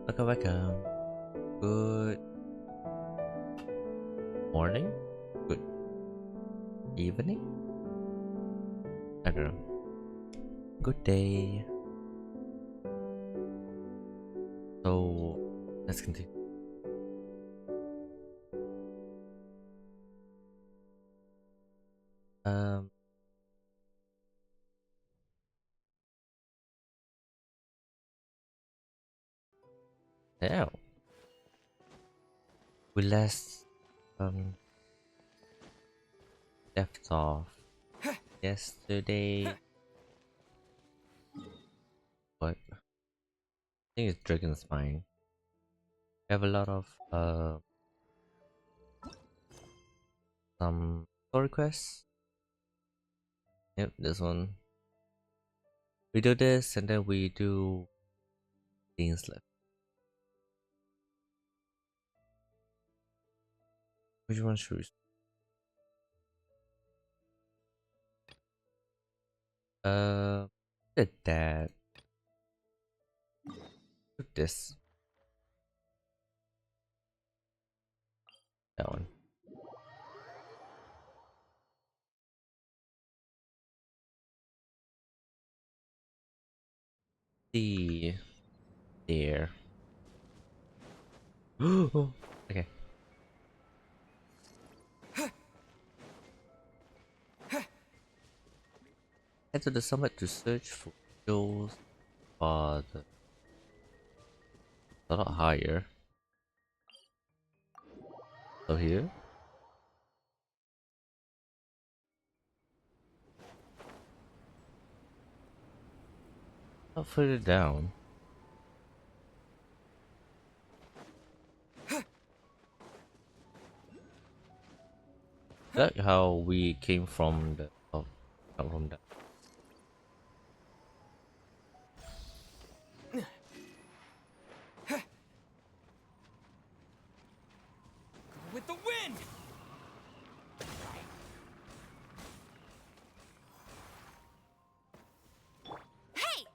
Welcome, welcome. Good morning? Good evening? I don't know. Good day. So, let's continue. Um, now, we last, left off yesterday. What? I think it's Dragon's Mine. We have a lot of, some story quests. Yep, this one. We do this and then we do Dainsleif. Which one should we? Did that. Do this. That one. See there. Oh, okay. Head to the summit to search for jewels, but a lot higher. So here, not further down. Like how we came from the come from that. With the wind! Hey!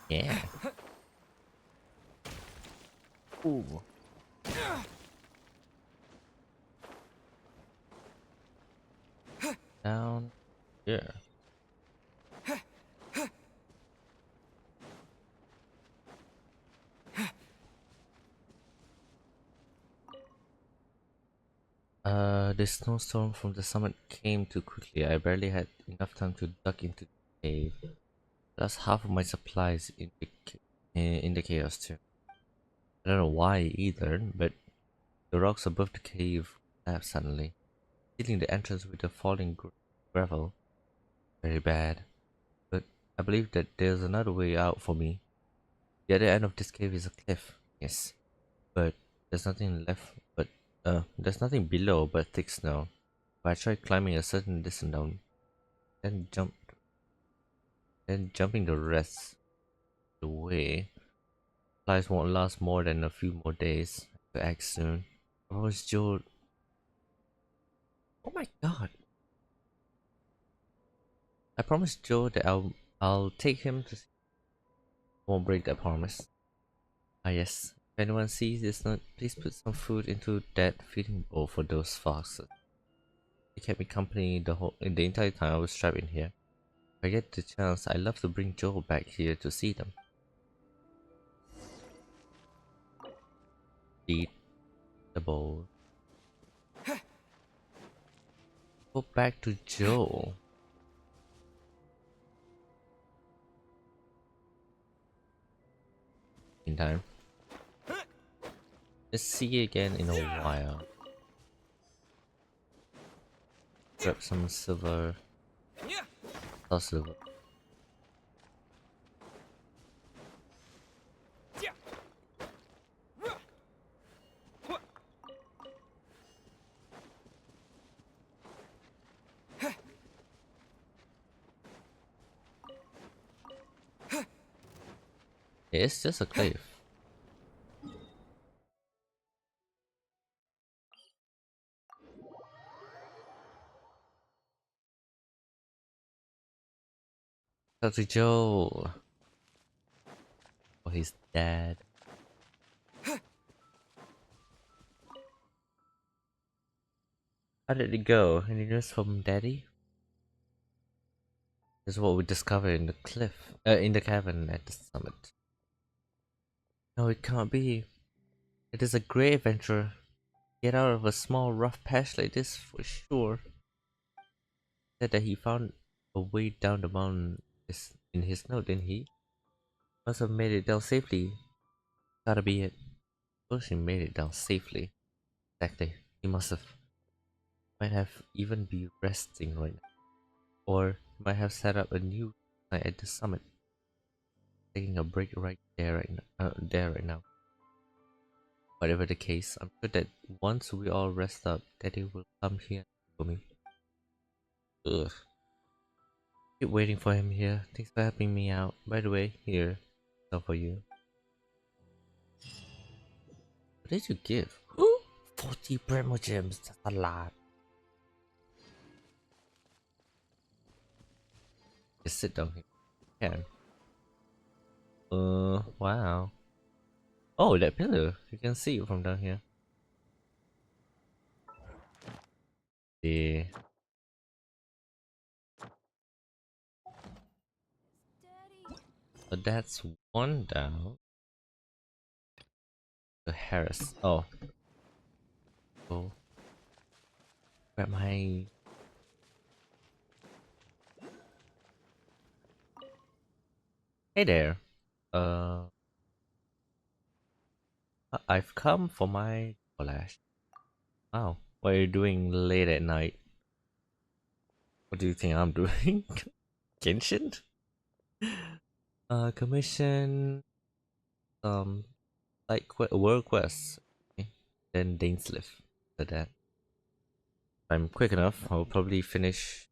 Yeah. Ooh. Down here. The snowstorm from the summit came too quickly. I barely had enough time to duck into the cave. That's half of my supplies in the chaos too. I don't know why either, but the rocks above the cave collapsed suddenly, filling the entrance with the falling gravel. Very bad. But I believe that there's another way out for me. The other end of this cave is a cliff, yes. But there's nothing left but there's nothing below but thick snow. If I tried climbing a certain distance down, then jumping the rest of the way, supplies won't last more than a few more days. I have to act soon. I promised Joe. Oh my god! I promised Joe that I'll take him to. Won't break that promise. Ah yes. If anyone sees this note, please put some food into that feeding bowl for those foxes. They kept me company the entire time I was trapped in here. If I get the chance, I'd love to bring Joe back here to see them. Feed the bowl. Go back to Joe. Meantime, let's see you again in a while. Grab some silver. Oh, silver. It's just a cliff. Talk to Joe. Oh, he's dead. How did it go? Any news from Daddy? This is what we discovered in the in the cavern at the summit. No, it can't be. It is a great adventure. Get out of a small rough patch like this for sure. Said that he found a way down the mountain in his note, didn't he? Must have made it down safely. Gotta be it. Suppose he made it down safely. Exactly. He must have. Might have even be resting right now. Or he might have set up a new site at the summit. Taking a break there right now. Whatever the case, I'm sure that once we all rest up, Daddy will come here for me. Ugh. Keep waiting for him here. Thanks for helping me out. By the way, here, stuff for you. What did you give? Ooh, 40 Primo Gems. That's a lot. Just sit down here. You can. Wow. Oh, that pillar. You can see it from down here. Yeah. Daddy. So that's one down. The Harris. Oh. Go. Grab my. Hey there. Uh. I've come for my Flash. Wow. What are you doing late at night? What do you think I'm doing? Genshin? Commission like world quests. Okay. Then Dainsleif. For that. If I'm quick enough, I'll probably finish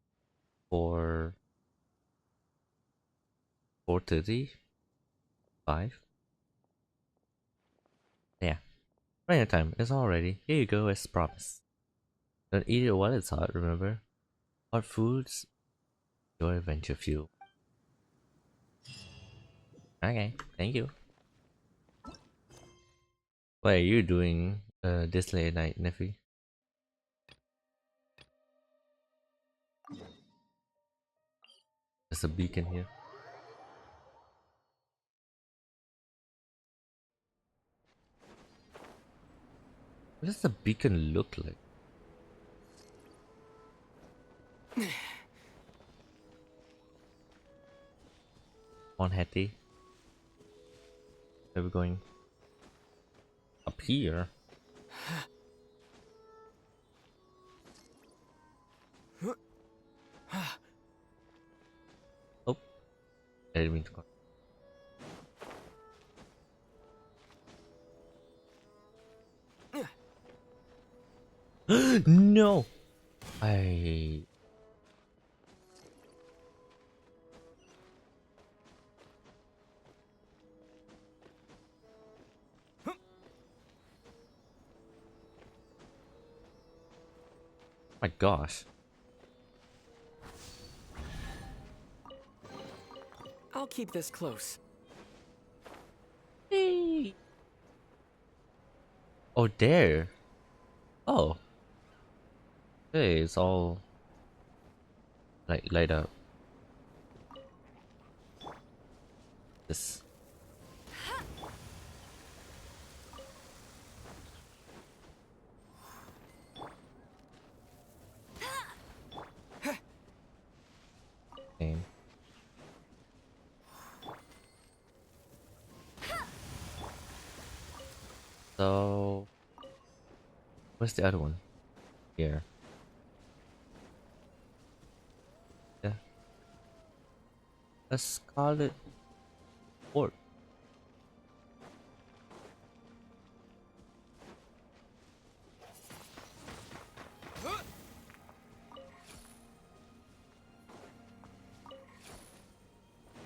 for 4:30, 5. Yeah. Right on time. It's all ready. Here you go as promised. Don't eat it while it's hot, remember? Hot foods, your adventure fuel. Okay, thank you. What are you doing this late at night, Neffy? There's a beacon here. What does the beacon look like? On Hattie. Where are we going? Up here? Oh, I didn't mean to go. No! I... My gosh. I'll keep this close. Hey! Oh, there! Oh. Hey, it's all... like, light up. This... thing. So... Where's the other one? Here. Yeah. A scarlet orb.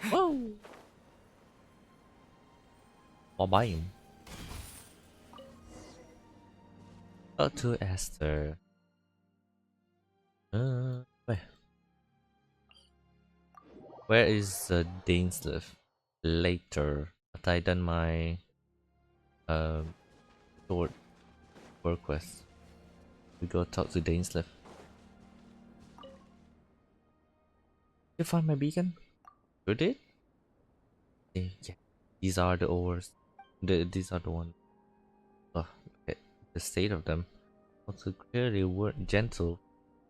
Whoa! I'll buy him. Go to Esther. Where? Where is Dainsleif? Later, after I done my um short work quest, we go talk to Dainsleif. You find my beacon? You did? Yeah. These are the ores. These are the ones. Oh, look at the state of them. Also, clearly weren't gentle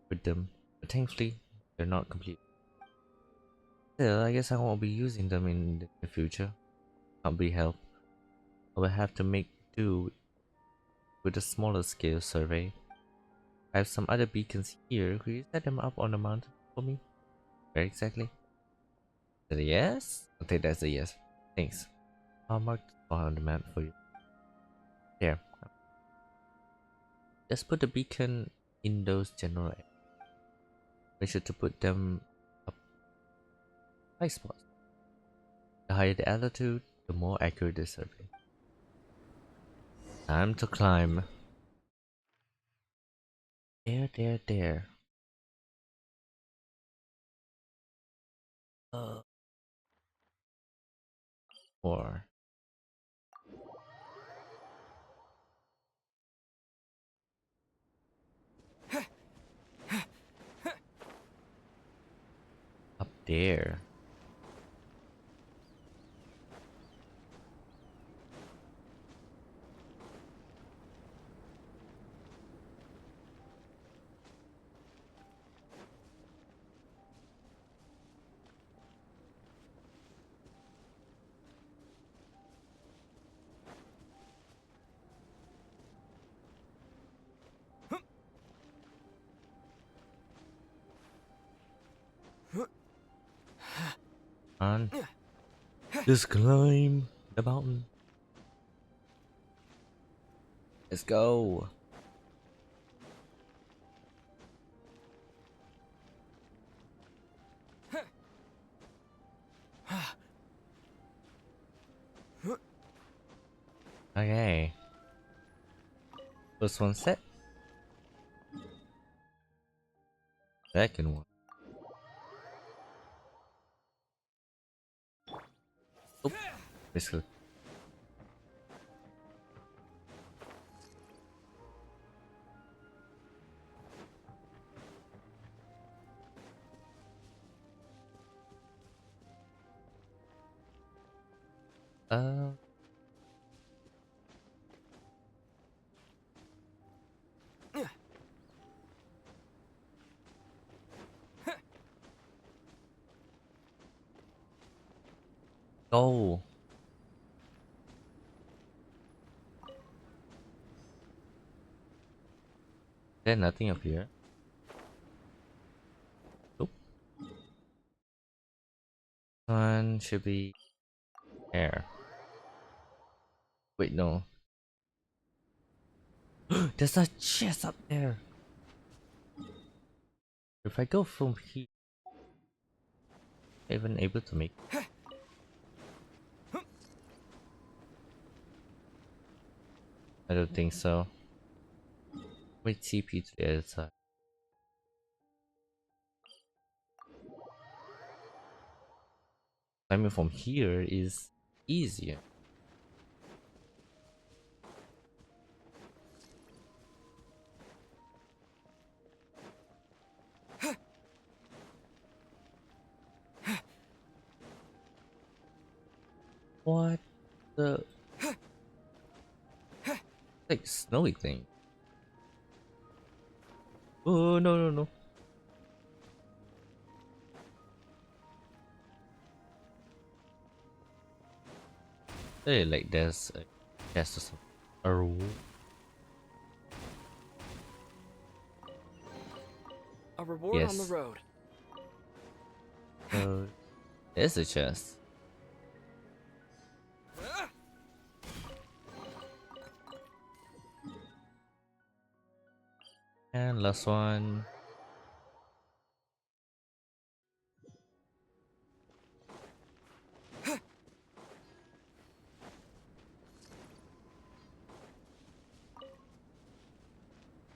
with them, but thankfully they're not complete. Still, I guess I won't be using them in the future. Can't be helped. I will have to make do with a smaller scale survey. I have some other beacons here. Could you set them up on the mountain for me? Where exactly? Is that a yes? I'll take that as a yes. Thanks. I'll mark the spot on the map for you. There. Just put the beacon in those general areas. Make sure to put them up high spots. The higher the altitude, the more accurate the survey. Time to climb. There. Uh, 4. Up there. On. Just climb the mountain. Let's go. Okay. First one set. Second one. Oh, basically. Uh, go. There's nothing up here. Nope. One should be there. Wait, no. There's a chest up there. If I go from here, I'm even able to make. I don't think so. Wait, TP to the other side. Climbing from here is easier. What the? Like snowy thing. Oh no. Hey, like there's a chest or something. A roll. A reward on the Yes. road. So there's a chest. And last one.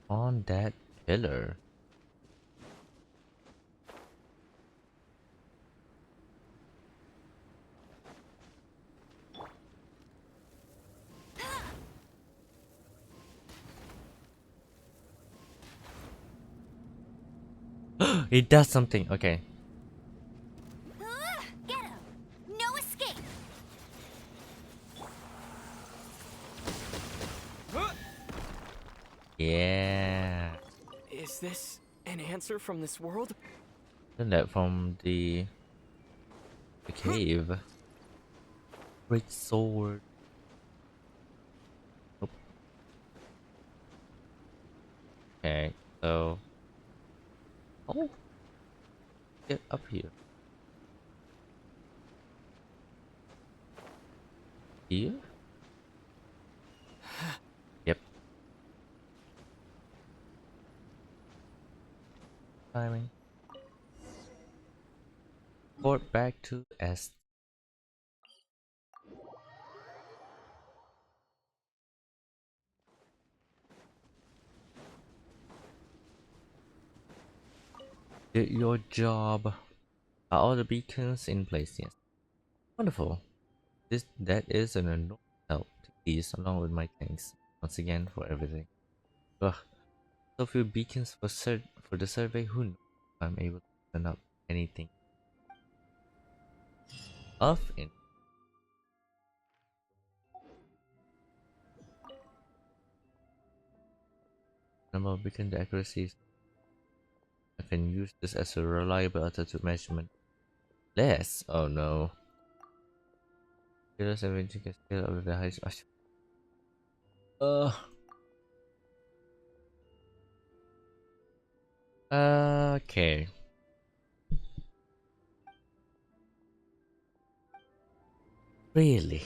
On that pillar. It does something. Okay. Get him! No escape! Yeah. Is this an answer from this world? Isn't that from the cave? Great sword. Nope. Okay. So. Oh. Get up here. Here. Yep. Timing. Port back to S. Did your job. Are all the beacons in place? Yes. Wonderful. That is an enormous help to these, along with my thanks once again for everything. Ugh. So few beacons for the survey. Who knows if I'm able to turn up anything of in number of beacon the accuracy. I can use this as a reliable altitude measurement. Less? Oh no. Killers eventually can scale over the height. Uh. Okay. Really?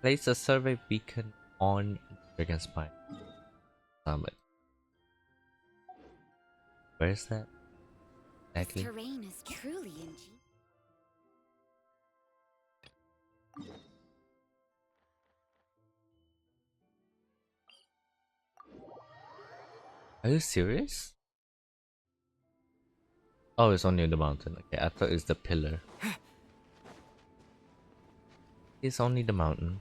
Place a survey beacon on Dragon Spine Summit. Where's that This exactly? terrain is truly ingenious. Are you serious? Oh, it's only the mountain. Okay, I thought it's the pillar. It's only the mountain.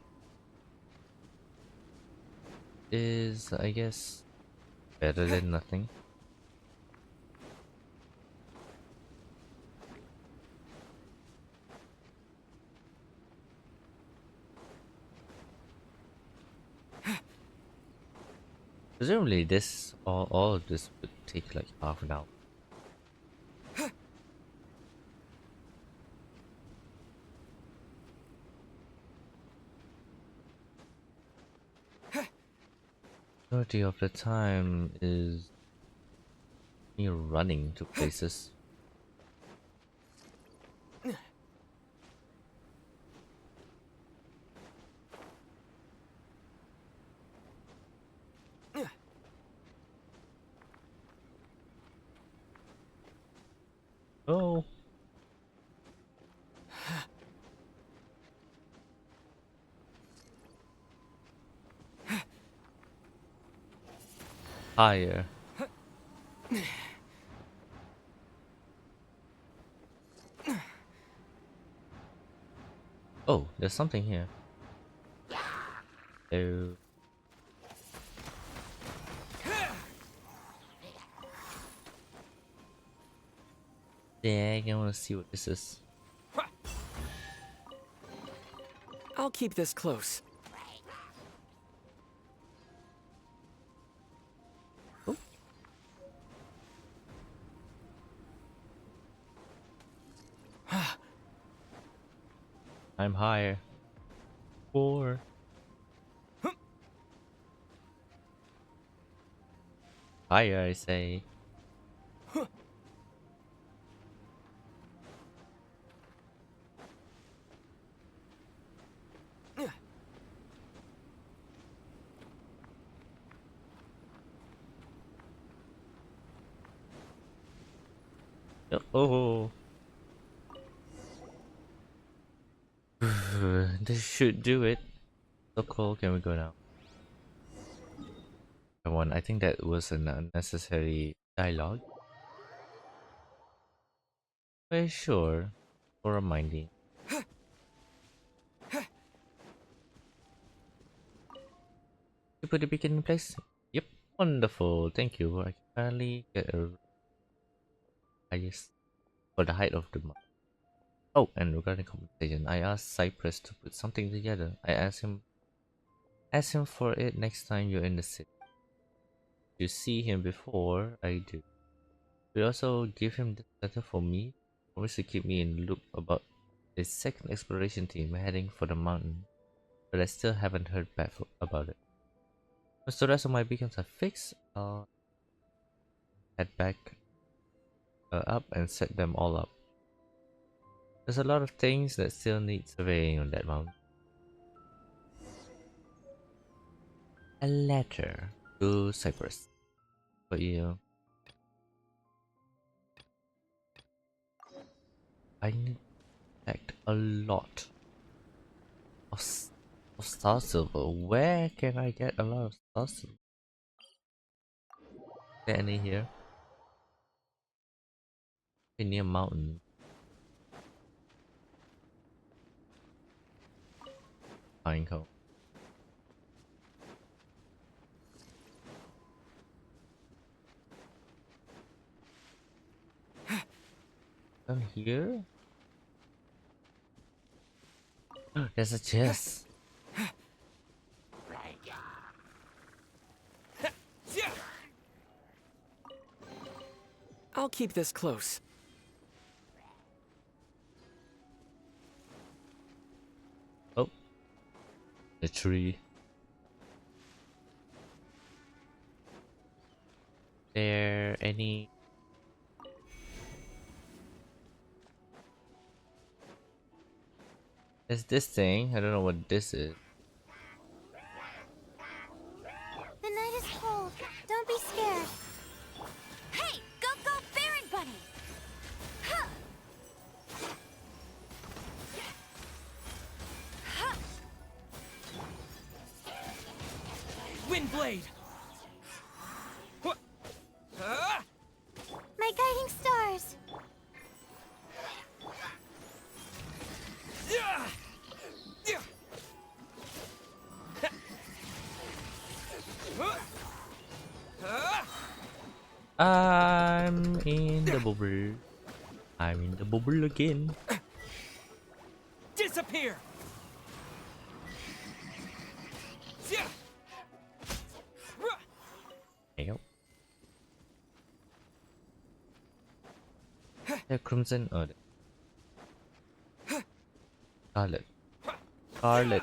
Is, I guess, better than nothing. Presumably this, all of this would take like half an hour. Majority of the time is me running to places. Oh, higher. Oh, there's something here. Oh, yeah, I want to see what this is. I'll keep this close. Oh, I'm higher. 4. Higher, I say. Oh, this should do it. So cool. Can we go now? I think that was an unnecessary dialogue. Very sure. For reminding. You put the beacon in place? Yep. Wonderful, thank you. I can finally get a highest for the height of the month. Oh, and regarding compensation, I asked Cypress to put something together. I ask him for it next time you're in the city. You see him before I do. We also give him this letter for me. Promise to keep me in the loop about the second exploration team heading for the mountain, but I still haven't heard back about it. Once the rest of my beacons are fixed, I'll head back up and set them all up. There's a lot of things that still need surveying on that mountain. A letter to Cyprus for you. I need to collect a lot of, of star silver. Where can I get a lot of star silver? Is there any here? Near mountain. Pinecone. Down here? There's a chest. I'll keep this close. Oh, the tree. There any? There's this thing. I don't know what this is. The night is cold. Don't be scared. Hey, go go Baron Bunny! Huh. Huh. Windblade! My guiding stars. I'm in the bubble. I'm in the bubble again. Disappear! There you go. The crimson. Oh, scarlet. Scarlet.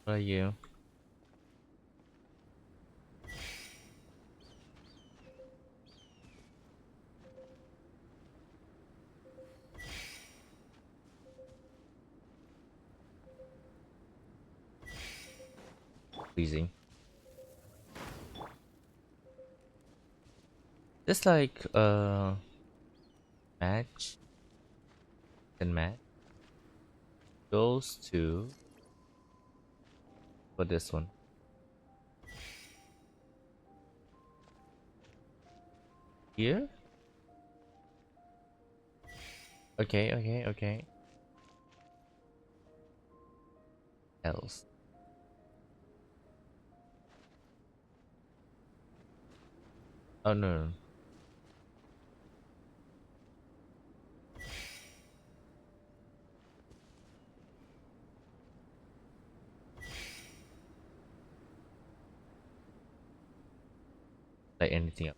What are you? Pleasing. This like match and match goes to for this one. Here? Okay. Else. Oh no. Like anything else.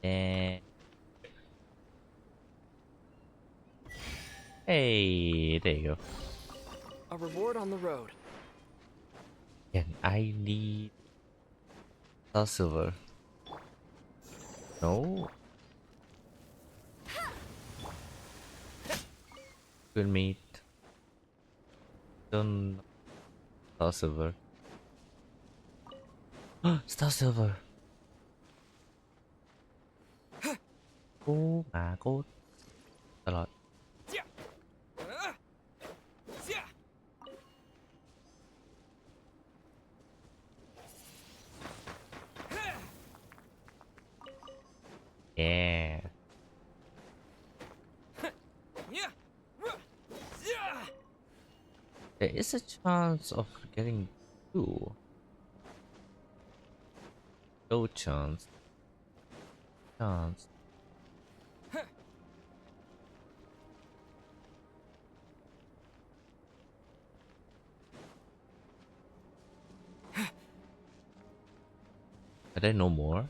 Eh. Hey, there you go. A reward on the road. And I need star silver. No. Good meat. Don't star silver. Star silver. Oh my god. A lot. There is a chance of getting two. No chance. Chance. Are there no more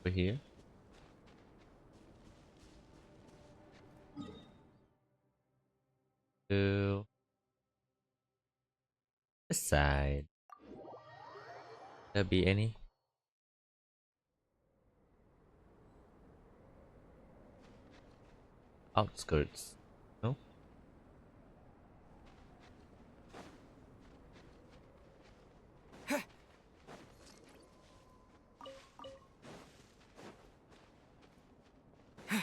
over here? To this side. There be any? Outskirts. No?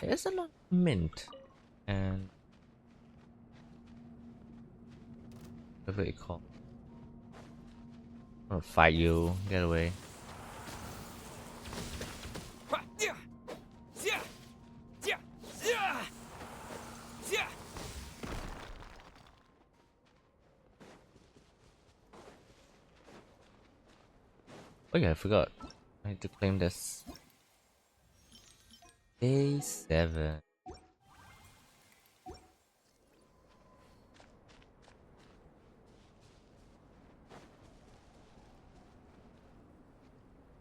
There's a lot of mint and whatever it called. I'm gonna fight you. Get away. Oh yeah, I forgot. I need to claim this. Day 7.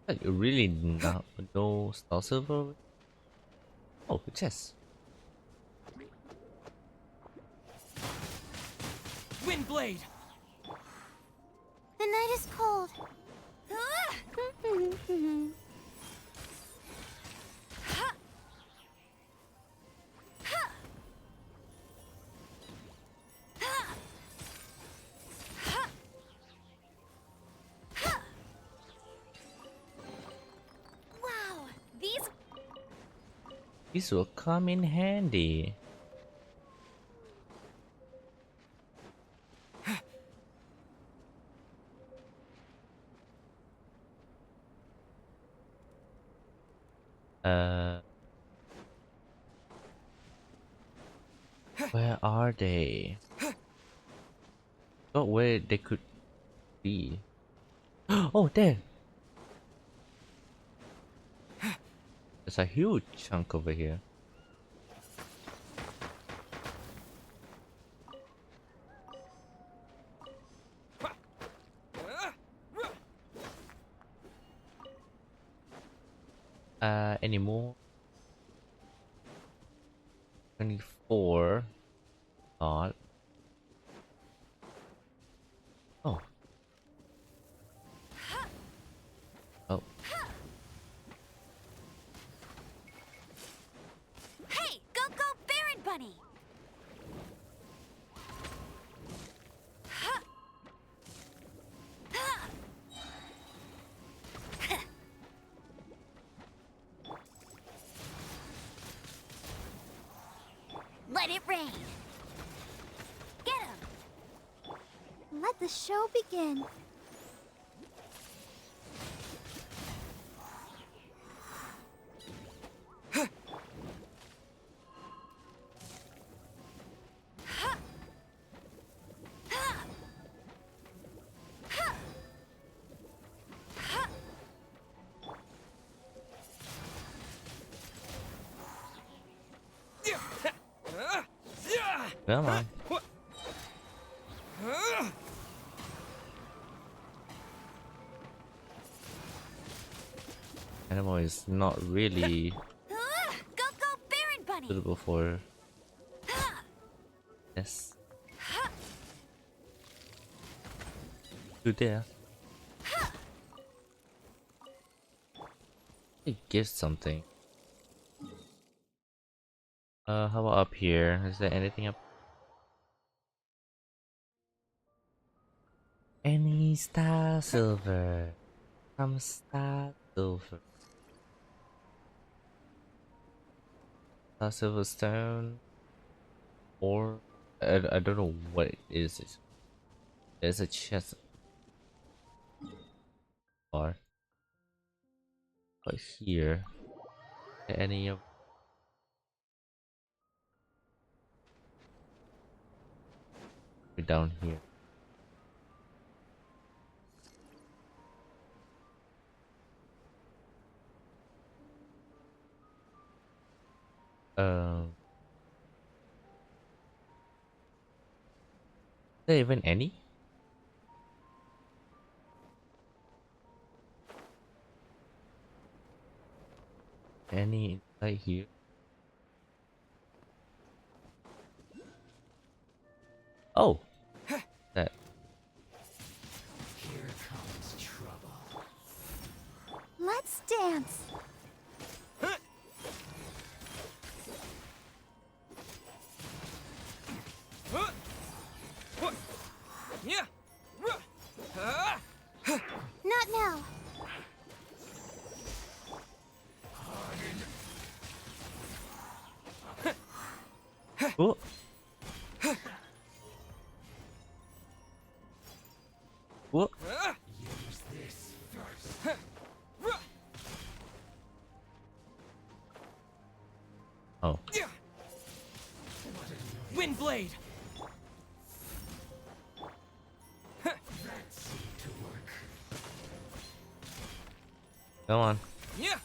Like, really not no star silver? Oh, chess. Windblade! The night is cold. Wow, These will come in handy. Uh, where are they? Not where they could be. Oh, there! There's a huge chunk over here. Any more? 24. Odd. Oh. Oh. Hey, go Baron Bunny! Let it rain! Get him! Let the show begin. Come on. Animal is not really Go Baron Bunny! suitable for this. Good there. It gives something. How about up here? Is there anything up? Any star silver? Some star silver. Star silver stone? Or I don't know what it is. There's a chest bar. But here, any of down here? there even any? Any inside here? Oh, that. Let's dance. Yeah. Not now. Oh, what? Oh, Wind blade. come on. Yeah.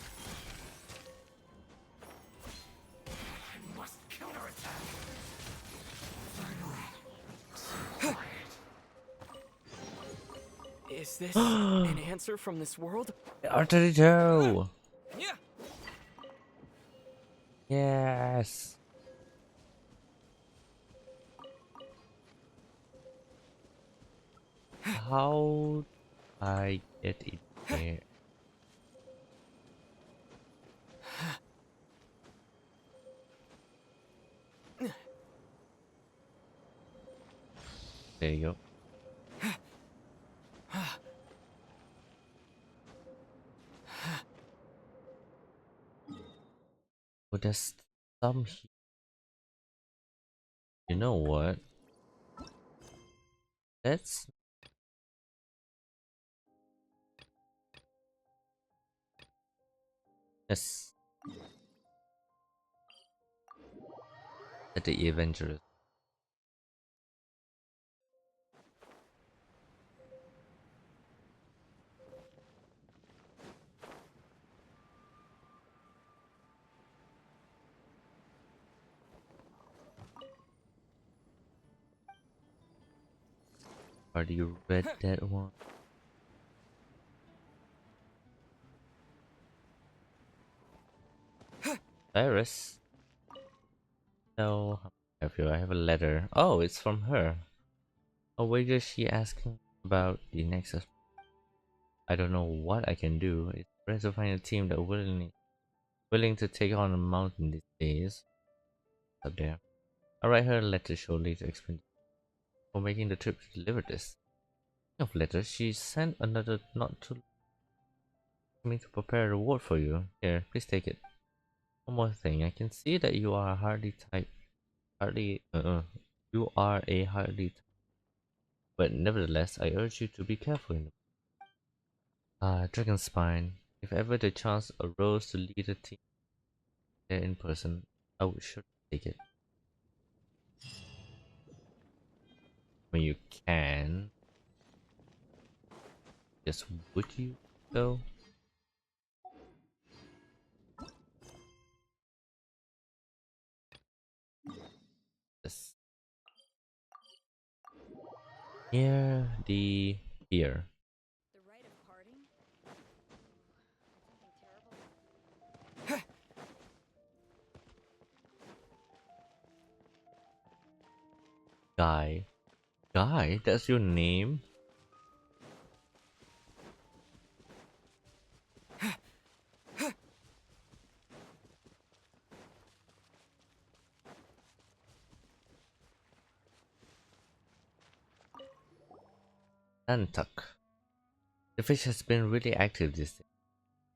Is this an answer from this world? R32. Yeah. Yes. How I get in there? There you go. But there's some. You know what? Let's. Yes. At the Avengers. Already read that one. Iris. No. I have a letter. Oh, it's from her. Oh, wait, is she asking about the Nexus? I don't know what I can do. It's rare to find a team that willing to take on a mountain these days. Up there. I'll write her a letter shortly to explain for making the trip to deliver this. Speaking of letters, she sent another not to me to prepare a reward for you. Here, please take it. One more thing, I can see that you are hardly type you are a hardly type, but nevertheless I urge you to be careful in Dragon Spine. If ever the chance arose to lead a team there in person, I would sure take it. When you can. Just would you though? Yes. Near the pier. The rite of parting? Something terrible? Guy. Guy? That's your name? Nantuck. The fish has been really active this day.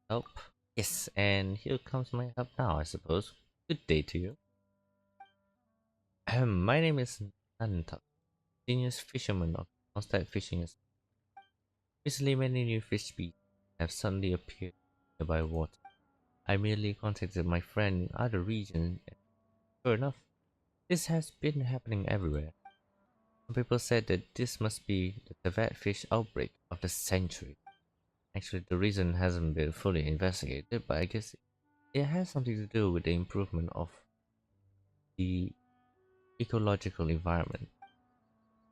Help? Yes, and here comes my help now, I suppose. Good day to you. My name is Nantuck, genius fisherman of Dainsleif fishing. Recently, many new fish species have suddenly appeared in nearby water. I merely contacted my friend in other regions, and sure enough, this has been happening everywhere. Some people said that this must be the catfish outbreak of the century. Actually, the reason hasn't been fully investigated, but I guess it has something to do with the improvement of the ecological environment.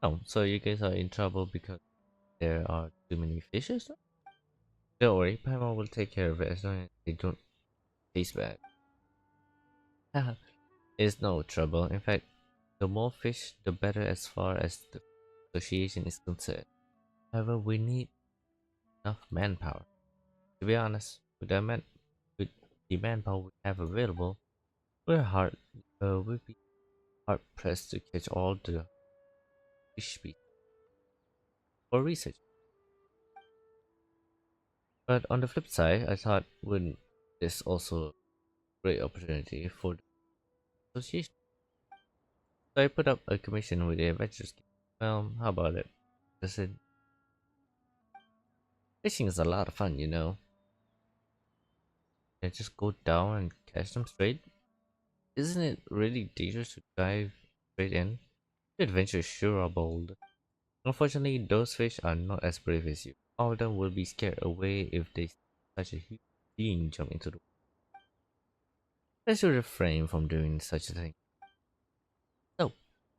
Oh, so you guys are in trouble because there are too many fishes? Don't worry, Paimon will take care of it as long as they don't taste bad. Haha, it's no trouble. In fact, the more fish, the better as far as the association is concerned. However, we need enough manpower. To be honest, with the manpower we have available, we'd be hard pressed to catch all the fish species for research. But on the flip side, I thought wouldn't this also a great opportunity for the association? So I put up a commission with the adventures. Well, how about it? I said, fishing is a lot of fun, you know. I just go down and catch them straight. Isn't it really dangerous to dive straight in? The adventures sure are bold. Unfortunately, those fish are not as brave as you. All of them will be scared away if they see such a huge being jump into the water. I should refrain from doing such a thing. So,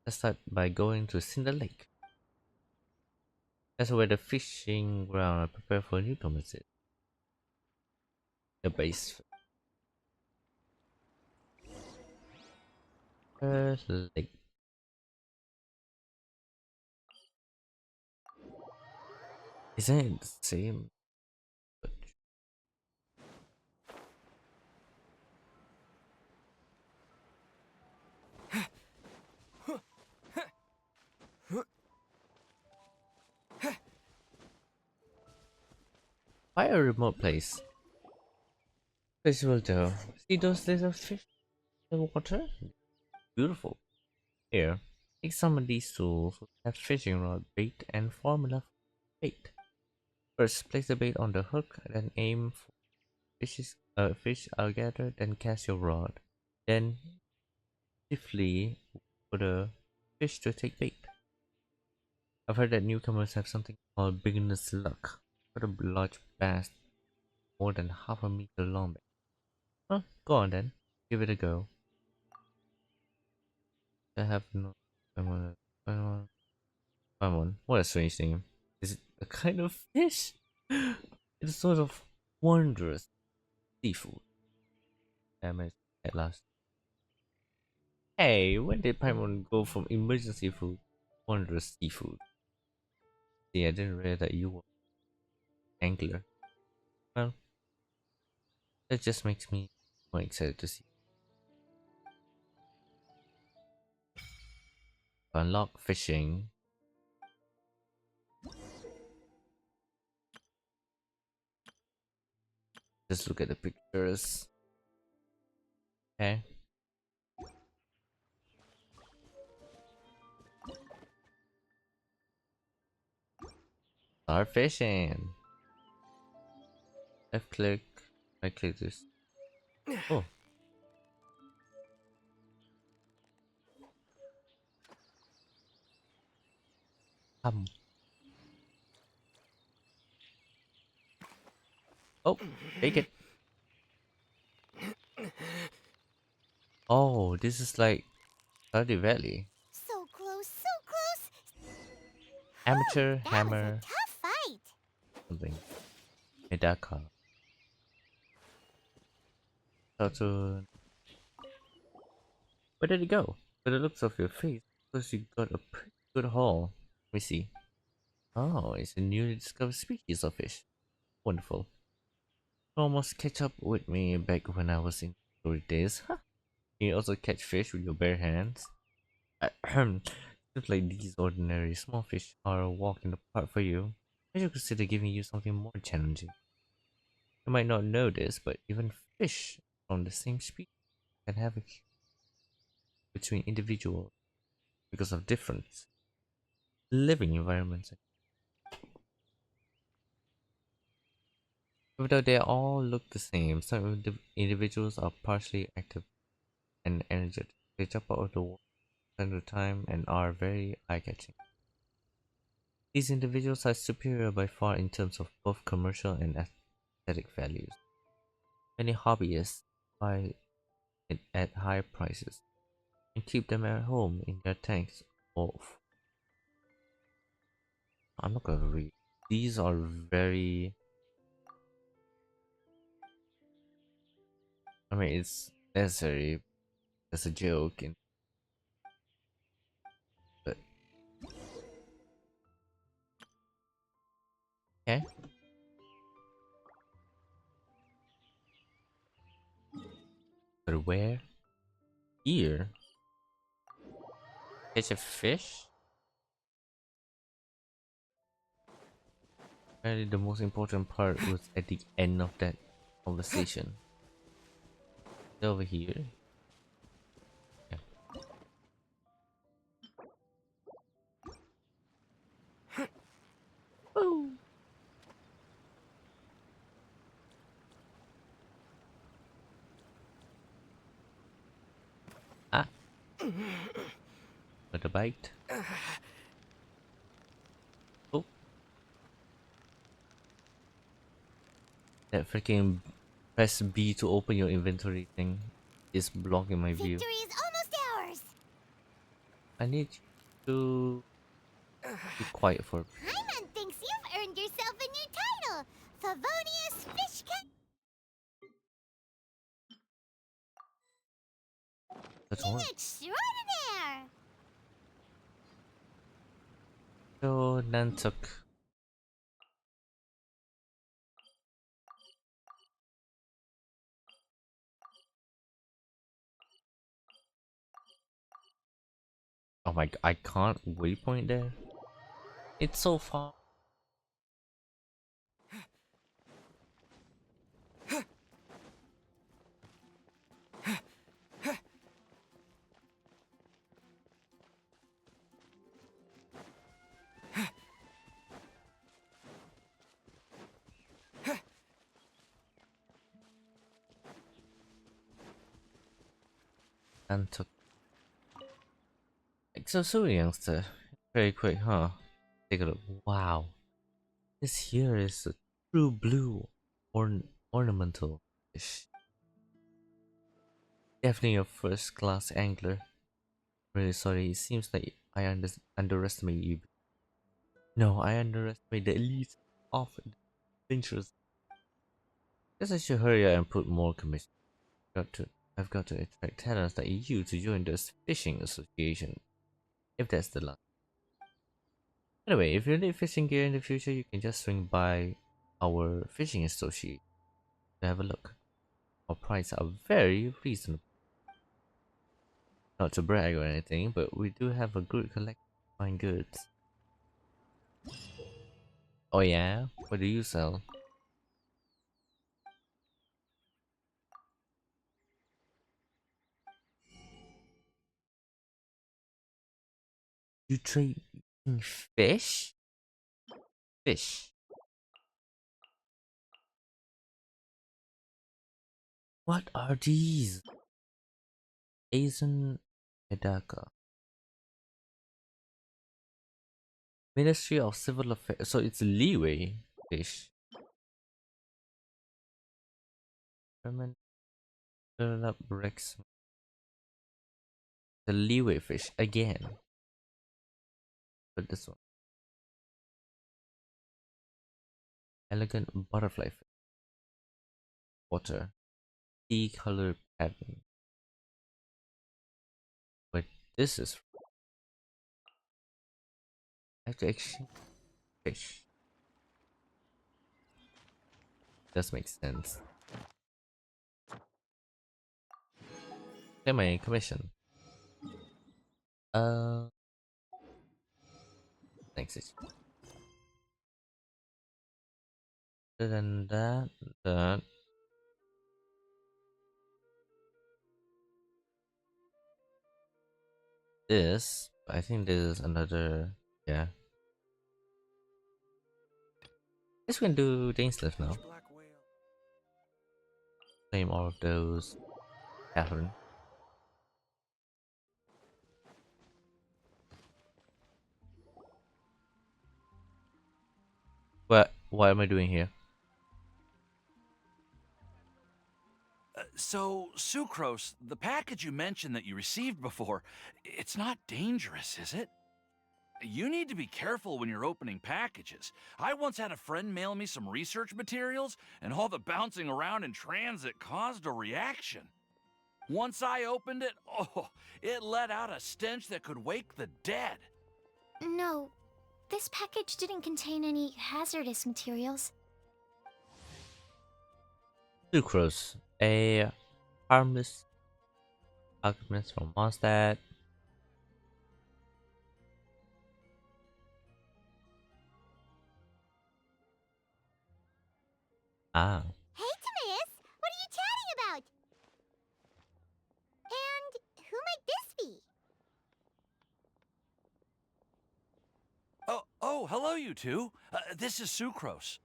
let's start by going to Cinder Lake. That's where the fishing ground are prepared for newcomers is. The base first lake. Isn't it the same? Why a remote place? Visual though. See those little fish in the water? Beautiful. Here, take some of these tools, have fishing rod, bait, and formula for bait. First, place the bait on the hook, then aim for fish are gathered, then cast your rod. Then, swiftly for the fish to take bait. I've heard that newcomers have something called beginner's luck. Got a large bass more than half a meter long. Well, go on then. Give it a go. I have no. Paimon. Paimon. What a strange name. Is it a kind of fish? It's a sort of wondrous seafood. Damn it, at last. Hey, when did Paimon go from emergency food to wondrous seafood? See, I didn't realize that you were angler. Well, that just makes me more excited to see. Unlock fishing. Just look at the pictures. Okay. Start fishing. Left click. Right click this. Oh. Um. Oh. Take it. Oh, this is like Stardew Valley. So close, so close. Whew, Amateur that was a hammer tough fight. something. Medaka. How to. Where did it go? By the looks of your face, because you got a pretty good haul. Let me see. Oh, it's a newly discovered species of fish. Wonderful. Almost catch up with me back when I was in glory days. Huh. Can you also catch fish with your bare hands? Ahem. Seems like these ordinary small fish are a walk in the park for you. I should consider giving you something more challenging. You might not know this, but even fish from the same species can have a between individuals because of different living environments. Even though they all look the same, some individuals are partially active and energetic. They jump out of the water at the time and are very eye-catching. These individuals are superior by far in terms of both commercial and aesthetic values. Many hobbyists buy it at high prices and keep them at home in their tanks or I'm not gonna read. These are very. I mean, it's necessary as a joke, but okay. But where? Here? Catch a fish? Apparently, the most important part was at the end of that conversation. Over here. Yeah. Oh. Ah, got a bite. Oh, that freaking press B to open your inventory thing is blocking my view. Victory is almost ours. I need you to be quiet for. Hyman thinks you've earned yourself a new title, Favonius Fishcat. That's all. Extraordinaire. So Nantuk. Oh my! I can't waypoint there. It's so far. Nantuk. So youngster. Very quick, huh? Take a look. Wow. This here is a true blue ornamental fish. Definitely a first class angler. Really sorry, it seems like I underestimate you. No, I underestimate the elite of adventurers. Guess I should hurry up and put more commission. Got to, I've got to attract talents like you to join this fishing association. If that's the last. Anyway, if you need fishing gear in the future, you can just swing by our fishing association to have a look. Our prices are very reasonable. Not to brag or anything, but we do have a good collection of fine goods. Oh yeah? What do you sell? You trade in fish? Fish. What are these? Asian Medaka. Ministry of Civil Affairs. So it's leeway fish. Permanent up Rex. The leeway fish again. But this one. Elegant butterfly fish. Water. Sea color pattern. But this is I have to exchange fish. Does make sense. Okay, my commission. Uh, thanks. Other than that, this, I think this is another, yeah. Guess we can do Dainsleif now. Claim all of those. Catherine. What am I doing here? So, Sucrose, the package you mentioned that you received before, it's not dangerous, is it? You need to be careful when you're opening packages. I once had a friend mail me some research materials, and all the bouncing around in transit caused a reaction. Once I opened it, oh, it let out a stench that could wake the dead. No, this package didn't contain any hazardous materials. Sucrose, a harmless alchemist from Mondstadt. Ah. Hey, Timaeus! What are you chatting about? And who might this be? Oh, hello, you two. This is Sucrose.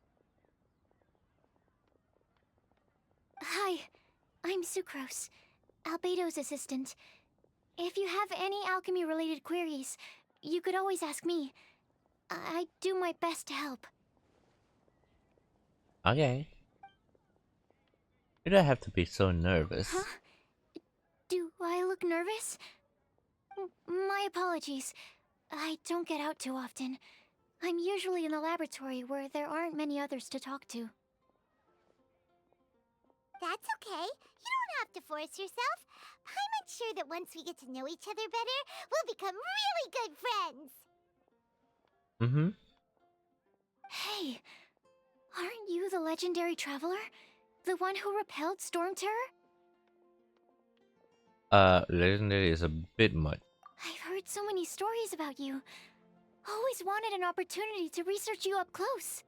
Hi, I'm Sucrose, Albedo's assistant. If you have any alchemy-related queries, you could always ask me. I do my best to help. Okay. You don't have to be so nervous. Huh? Do I look nervous? My apologies. I don't get out too often. I'm usually in the laboratory where there aren't many others to talk to. That's okay. You don't have to force yourself. I'm sure that once we get to know each other better, we'll become really good friends. Mm-hmm. Hey, aren't you the legendary traveler? The one who repelled Storm Terror? Legendary is a bit much. I've heard so many stories about you. Always wanted an opportunity to research you up close.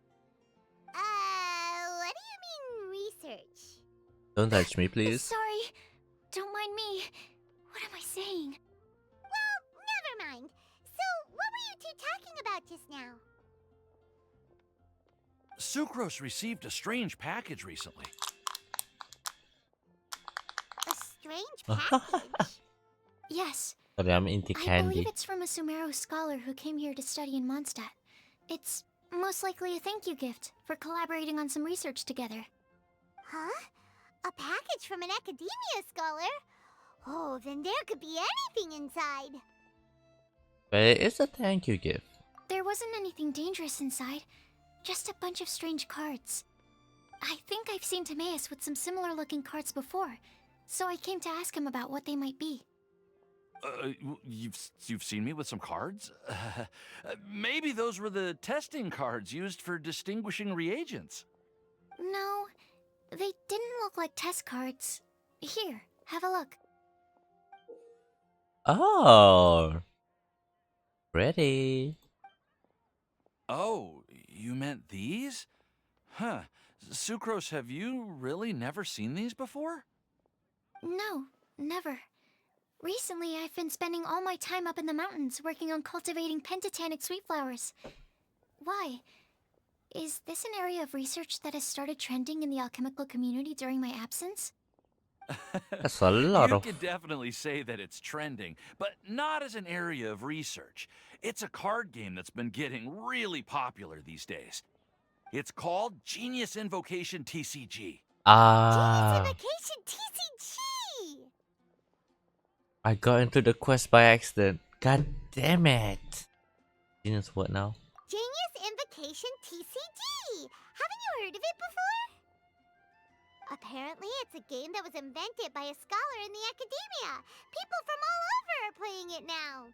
What do you mean, research? Don't touch me, please. Sorry. Don't mind me. What am I saying? Well, never mind. So, what were you two talking about just now? Sucrose received a strange package recently. A strange package? Yes. Sorry, I'm into I candy. believe it's from a Sumeru scholar who came here to study in Mondstadt. It's most likely a thank you gift for collaborating on some research together. Huh? A package from an academia scholar? Oh, then there could be anything inside. But it is a thank you gift. There wasn't anything dangerous inside. Just a bunch of strange cards. I think I've seen Timaeus with some similar looking cards before, so I came to ask him about what they might be. You've seen me with some cards? Maybe those were the testing cards used for distinguishing reagents. No, they didn't look like test cards. Here, have a look. Oh. Ready. Oh, you meant these? Huh. Sucrose, have you really never seen these before? No, never. Recently, I've been spending all my time up in the mountains working on cultivating pentatonic sweet flowers. Why? Is this an area of research that has started trending in the alchemical community during my absence? That's a lot You of... could definitely say that it's trending, but not as an area of research. It's a card game that's been getting really popular these days. It's called Genius Invocation TCG. Ah. Genius Invocation TCG! I got into the quest by accident. God damn it. Genius what now? Genius Invocation TCG! Haven't you heard of it before? Apparently, it's a game that was invented by a scholar in the academia. People from all over are playing it now.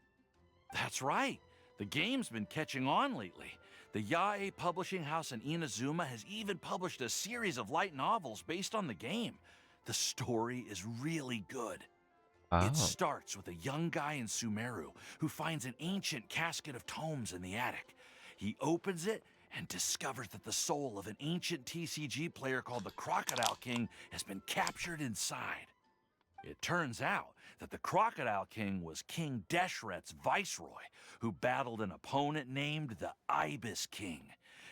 That's right. The game's been catching on lately. The Yae publishing house in Inazuma has even published a series of light novels based on the game. The story is really good. Oh. It starts with a young guy in Sumeru who finds an ancient casket of tomes in the attic. He opens it and discovers that the soul of an ancient TCG player called the Crocodile King has been captured inside. It turns out that the Crocodile King was King Deshret's viceroy, who battled an opponent named the Ibis King.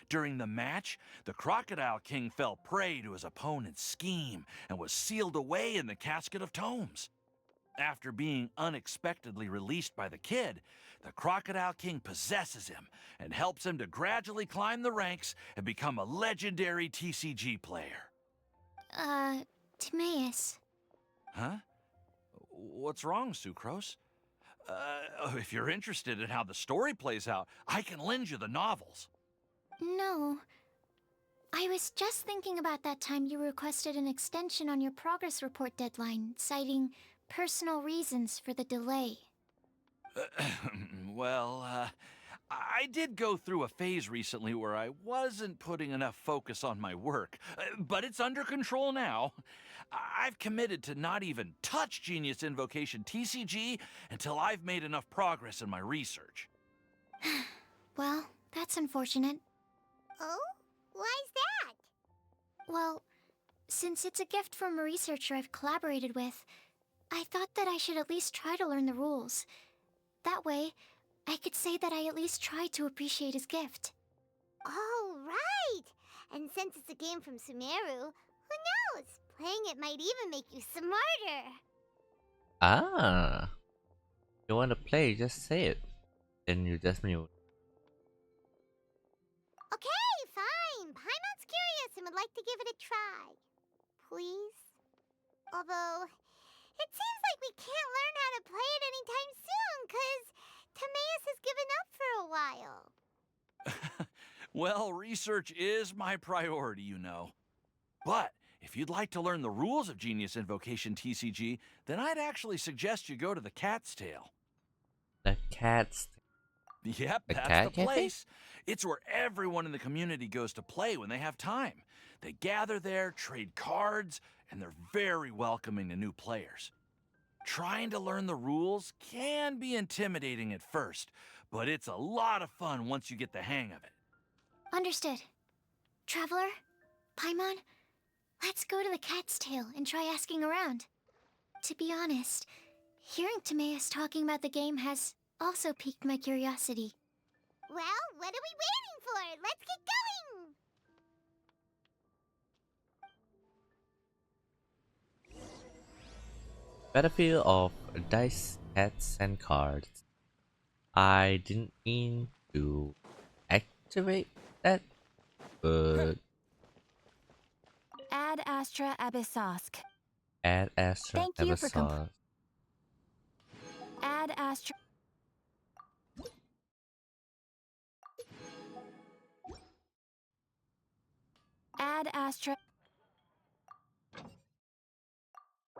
During the match, the Crocodile King fell prey to his opponent's scheme and was sealed away in the casket of tomes. After being unexpectedly released by the kid, the Crocodile King possesses him and helps him to gradually climb the ranks and become a legendary TCG player. Timaeus. Huh? What's wrong, Sucrose? If you're interested in how the story plays out, I can lend you the novels. No. I was just thinking about that time you requested an extension on your progress report deadline, citing personal reasons for the delay. Well, I did go through a phase recently where I wasn't putting enough focus on my work, but it's under control now. I've committed to not even touch Genius Invocation TCG until I've made enough progress in my research. Well, that's unfortunate. Oh? Why's that? Well, since it's a gift from a researcher I've collaborated with, I thought that I should at least try to learn the rules. That way, I could say that I at least tried to appreciate his gift. Oh, right! And since it's a game from Sumeru, who knows? Playing it might even make you smarter. Ah, you want to play? Just say it. Then you just mute. Okay, fine. Paimon's curious and would like to give it a try. Please? Although, it seems like we can't learn how to play it anytime soon, 'cause Timaeus has given up for a while. Well, research is my priority, you know. But if you'd like to learn the rules of Genius Invocation TCG, then I'd actually suggest you go to the Cat's Tail. The cats. Yep, The that's cat the cafe? place. It's where everyone in the community goes to play when they have time. They gather there, trade cards, and they're very welcoming to new players. Trying to learn the rules can be intimidating at first, but it's a lot of fun once you get the hang of it. Understood. Traveler? Paimon? Let's go to the Cat's Tail and try asking around. To be honest, hearing Timaeus talking about the game has also piqued my curiosity. Well, what are we waiting for? Let's get going! Battlefield of dice, cats, and cards. I didn't mean to activate that, but Ad Astra Abyssosk. add Astra Thank you for Abyssos. Ad Astra. Ad Astra.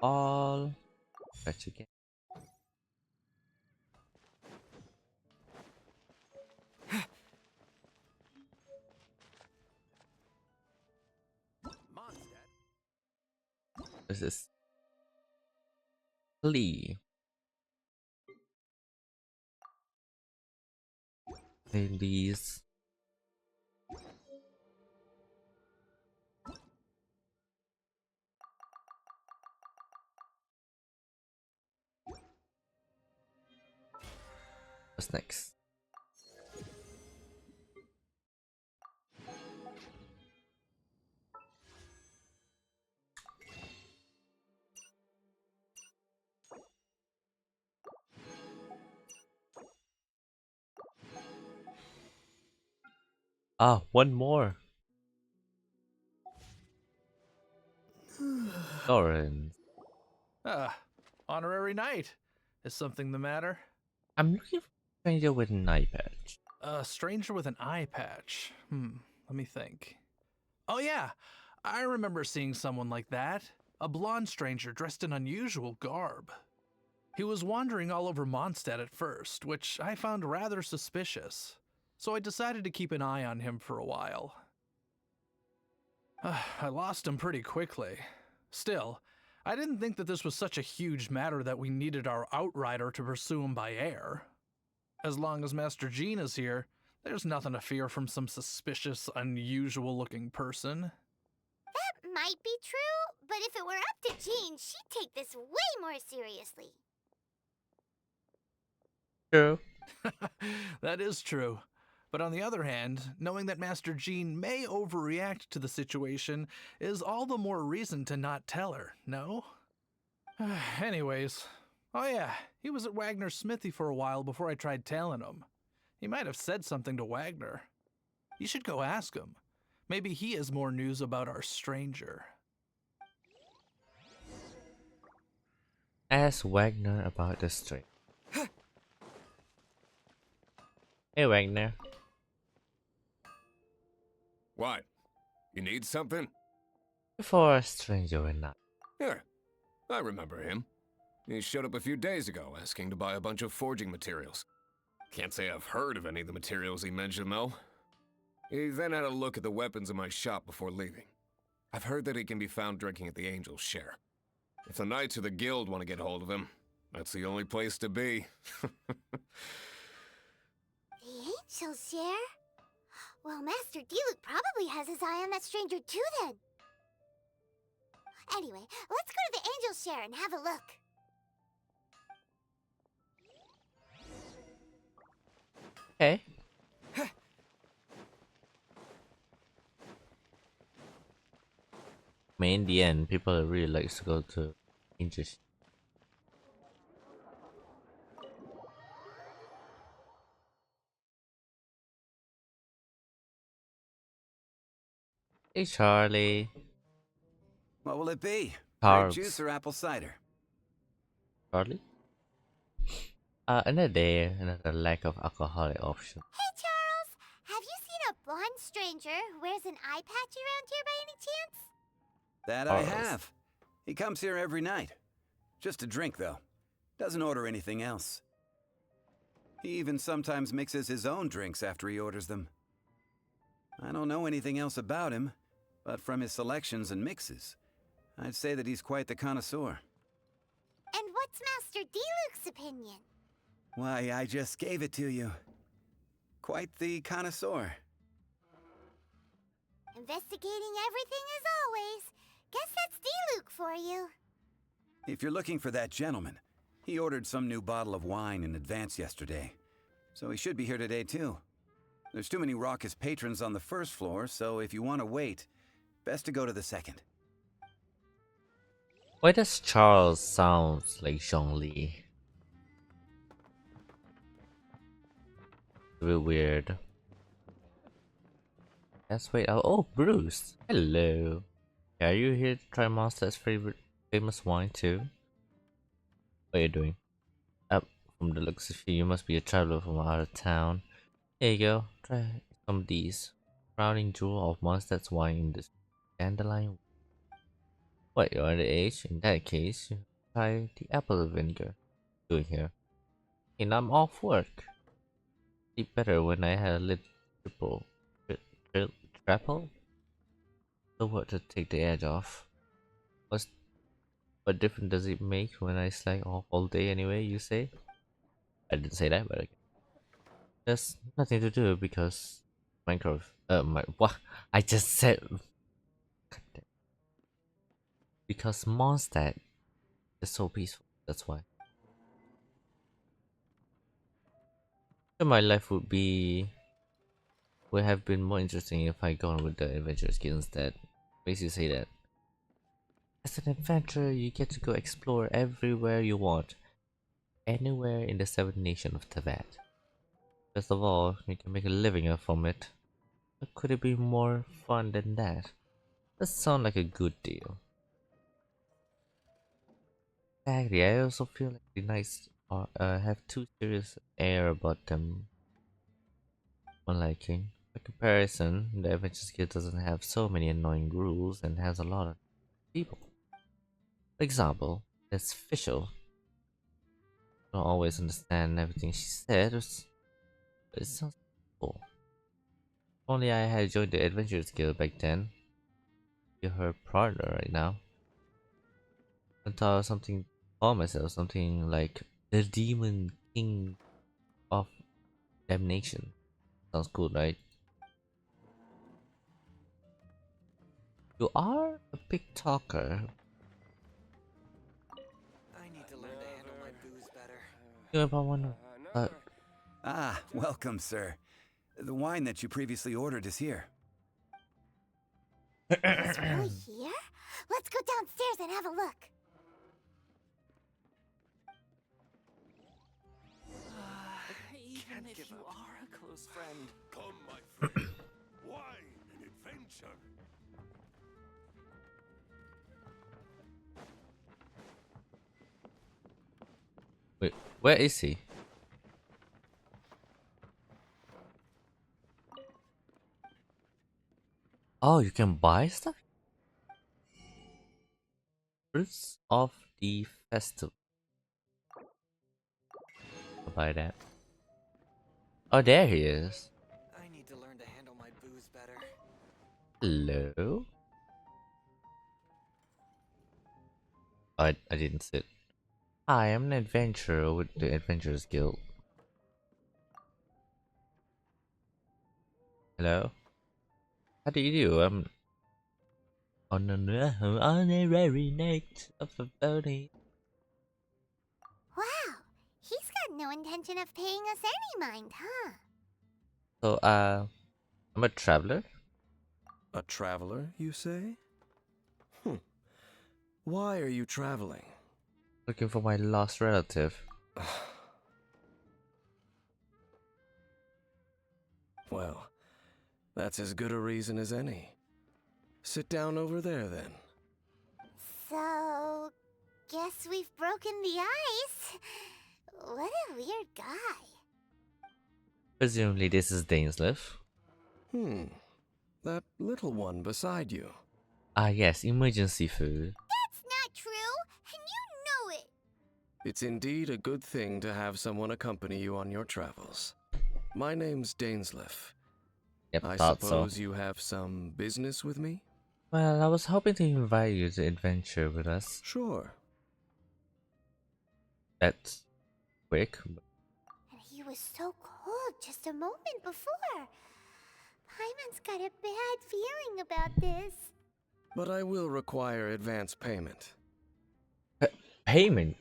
All fetch again. This is Lee. Lee's. What's next? Ah, one more. Lawrence. Ah, honorary knight. Is something the matter? I'm looking for a stranger with an eye patch. A stranger with an eye patch. Let me think. Oh yeah, I remember seeing someone like that. A blonde stranger dressed in unusual garb. He was wandering all over Mondstadt at first, which I found rather suspicious. So I decided to keep an eye on him for a while. I lost him pretty quickly. Still, I didn't think that this was such a huge matter that we needed our outrider to pursue him by air. As long as Master Jean is here, there's nothing to fear from some suspicious, unusual-looking person. That might be true, but if it were up to Jean, she'd take this way more seriously. True. That is true. But on the other hand, knowing that Master Jean may overreact to the situation is all the more reason to not tell her, no? Anyways, oh yeah, he was at Wagner's smithy for a while before I tried tailing him. He might have said something to Wagner. You should go ask him. Maybe he has more news about our stranger. Ask Wagner about the string. Hey Wagner. What? You need something? For a stranger or not. Here, I remember him. He showed up a few days ago asking to buy a bunch of forging materials. Can't say I've heard of any of the materials he mentioned, though. He then had a look at the weapons in my shop before leaving. I've heard that he can be found drinking at the Angel's Share. If the Knights of the Guild want to get hold of him, that's the only place to be. The Angel Share? Well, Master Diluc probably has his eye on that stranger too then. Anyway, let's go to the Angel Share and have a look. Okay. I mean, in the end, people really like to go to English. Hey Charlie. What will it be? Grape Carbs. juice or apple cider? Charlie? Another day, another lack of alcoholic option. Hey, Charles! Have you seen a blonde stranger who wears an eye patch around here by any chance? That I have. He comes here every night. Just to drink, though. Doesn't order anything else. He even sometimes mixes his own drinks after he orders them. I don't know anything else about him, but from his selections and mixes, I'd say that he's quite the connoisseur. And what's Master Diluc's opinion? Why, I just gave it to you. Quite the connoisseur. Investigating everything as always. Guess that's Diluc for you. If you're looking for that gentleman, he ordered some new bottle of wine in advance yesterday, so he should be here today too. There's too many raucous patrons on the first floor, so if you want to wait, best to go to the second. Why does Charles sound like Zhongli? A bit weird. Let's wait. Oh, Bruce. Hello. Are you here to try Monster's favorite famous wine too? What are you doing? Up from the looks of you must be a traveler from out of town. Here you go. Try some of these. Crowning jewel of Monster's wine in this dandelion. What, you're underage? In that case, you try the apple vinegar. Doing here. And I'm off work. Be better when I had a little triple. So what to take the edge off? What difference does it make when I slack off all day anyway, you say? I didn't say that, but okay. There's nothing to do because Minecraft, what? I just said, because Mondstadt is so peaceful, that's why. So my life would have been more interesting if I gone with the adventure skill instead. Makes you say that. As an adventurer, you get to go explore everywhere you want. Anywhere in the 7 nations of Tibet. Best of all, you can make a living from it. But could it be more fun than that? That sounds like a good deal. Exactly, I also feel like the knights have too serious air about them. Unliking. By comparison, the Adventure Guild doesn't have so many annoying rules and has a lot of people. For example, there's Fischl. I don't always understand everything she said, but it sounds cool. If only I had joined the Adventurers Guild back then. You're her partner right now. I thought something, call myself something like the Demon King of Damnation. Sounds cool, right? You are a big talker. I need to learn to handle my booze better. You ever wonder? Ah, welcome, sir. The wine that you previously ordered is here. It's really here? Let's go downstairs and have a look. Even if you are a close friend. Come, my friend. Wine and adventure. Wait, where is he? Oh, you can buy stuff? Fruits of the festival. I'll buy that. Oh, there he is. I need to learn to handle my booze better. Hello? Oh, I didn't sit. Hi, I'm an adventurer with the Adventurers Guild. Hello? How do you do? I'm on an honorary night of a bounty. Wow, he's got no intention of paying us any mind, huh? So, I'm a traveler. A traveler, you say? Why are you traveling? Looking for my lost relative. Well, that's as good a reason as any. Sit down over there, then. So, guess we've broken the ice. What a weird guy. Presumably this is Dainsleif. That little one beside you. Ah yes, emergency food. That's not true, and you know it. It's indeed a good thing to have someone accompany you on your travels. My name's Dainsleif. Yep, I thought so. suppose you have some business with me? Well, I was hoping to invite you to adventure with us. Sure. That's quick. And he was so cold just a moment before. Paimon's got a bad feeling about this. But I will require advance payment. Payment?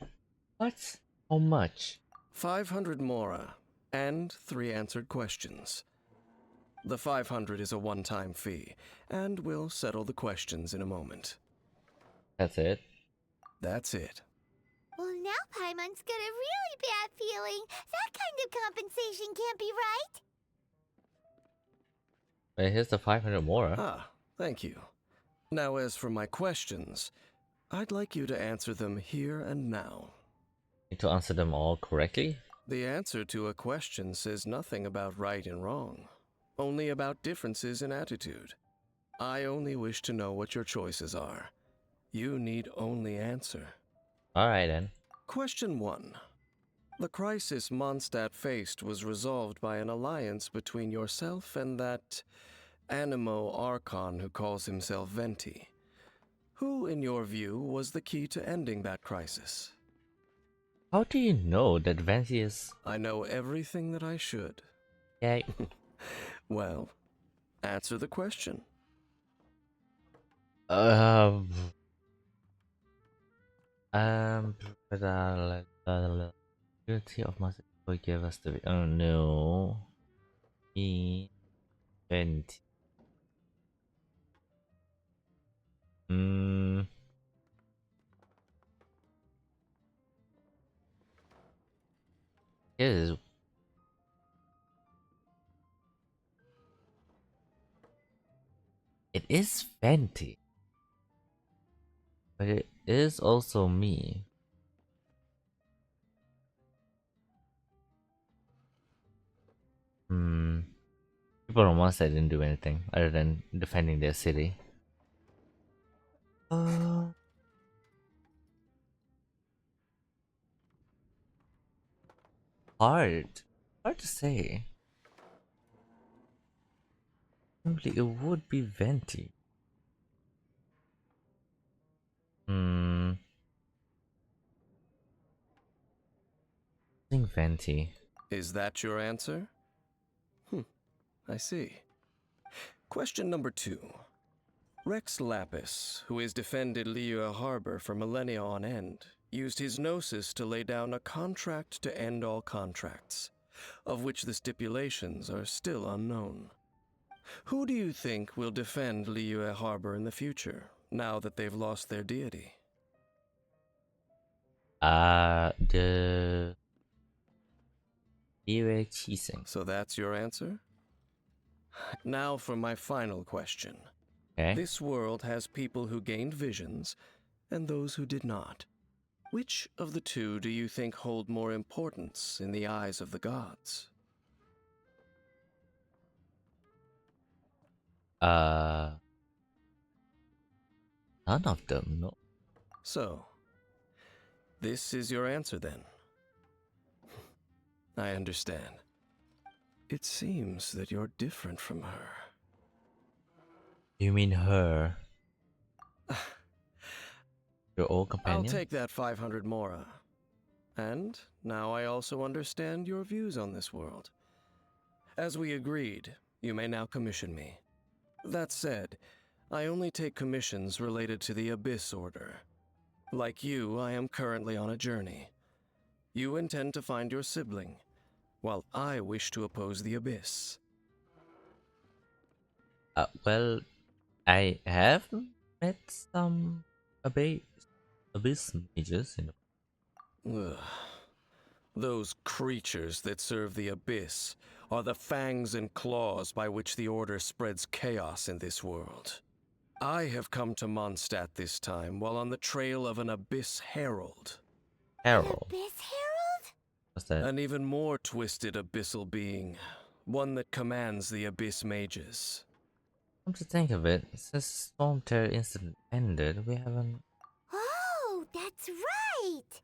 What? How much? 500 mora, and 3 answered questions. The 500 is a one-time fee, and we'll settle the questions in a moment. That's it? That's it. Well, now Paimon's got a really bad feeling. That kind of compensation can't be right. Wait, here's the 500 more. Ah, thank you. Now as for my questions, I'd like you to answer them here and now. Need to answer them all correctly? The answer to a question says nothing about right and wrong, only about differences in attitude. I only wish to know what your choices are. You need only answer. Alright then. Question 1. The crisis Mondstadt faced was resolved by an alliance between yourself and that Animo Archon who calls himself Venti. Who, in your view, was the key to ending that crisis? How do you know that Venti is... I know everything that I should. Yeah. Well, answer the question. But unity of must give us the... Oh no. Venti. Is it is Fenty, but it is also me. People on one side didn't do anything other than defending their city. Hard to say. Probably it would be Venti. I think Venti. Is that your answer? I see. Question number 2. Rex Lapis, who has defended Liyue Harbor for millennia on end, used his gnosis to lay down a contract to end all contracts, of which the stipulations are still unknown. Who do you think will defend Liyue Harbor in the future, now that they've lost their deity? The Liyue Qixing. So that's your answer? Now for my final question. Okay. This world has people who gained visions, and those who did not. Which of the two do you think hold more importance in the eyes of the gods? None of them, no. So, this is your answer then? I understand. It seems that you're different from her. You mean her? Your old I'll companion? take that 500 mora. And now I also understand your views on this world. As we agreed, you may now commission me. That said, I only take commissions related to the Abyss Order. Like you, I am currently on a journey. You intend to find your sibling, while I wish to oppose the Abyss. Well, I have met some abyss mages, you know. Ugh. Those creatures that serve the Abyss are the fangs and claws by which the Order spreads chaos in this world. I have come to Mondstadt this time while on the trail of an Abyss Herald. Harold. Abyss Herald? What's that? An even more twisted abyssal being, one that commands the Abyss mages. Come to think of it, since the Storm Terror incident ended, we haven't. Oh, that's right!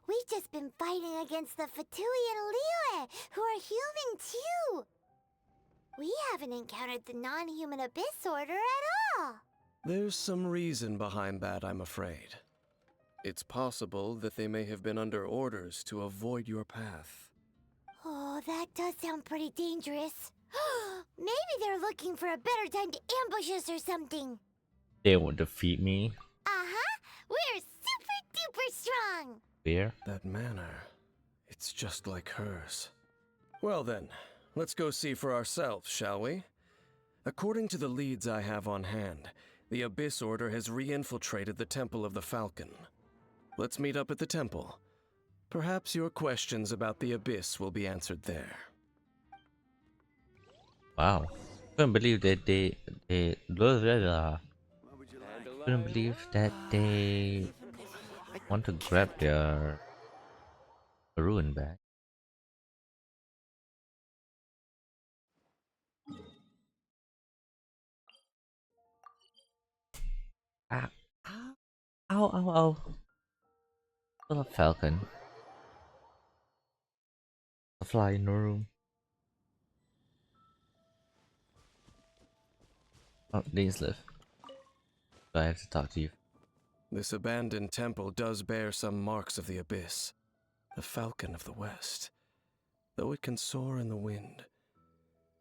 We've just been fighting against the Fatui and Liyue, who are human too! We haven't encountered the non-human Abyss Order at all! There's some reason behind that, I'm afraid. It's possible that they may have been under orders to avoid your path. Oh, that does sound pretty dangerous. Maybe they're looking for a better time to ambush us or something. They won't defeat me. Uh-huh! We're super duper strong! Where? That manner, it's just like hers. Well then, let's go see for ourselves, shall we? According to the leads I have on hand, the Abyss Order has re-infiltrated the Temple of the Falcon. Let's meet up at the temple. Perhaps your questions about the Abyss will be answered there. Wow. Couldn't believe that blah, blah, blah. Couldn't believe that they want to grab their ruin back. Ah, ah, ow, ow, ow. Still a falcon. A fly in the room. Oh, Dainsleif. I have to talk to you. This abandoned temple does bear some marks of the Abyss. The Falcon of the West. Though it can soar in the wind,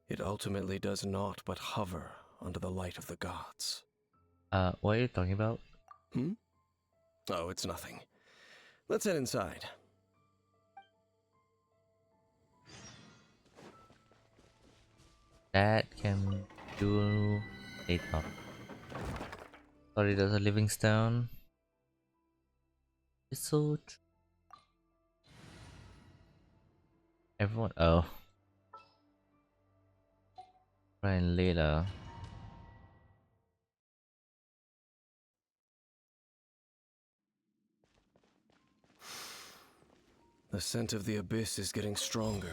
it ultimately does naught but hover under the light of the gods. What are you talking about? Oh, it's nothing. Let's head inside. That can do 8 up. Sorry, there's a living stone. It's so everyone. Oh, Brian later. The scent of the Abyss is getting stronger.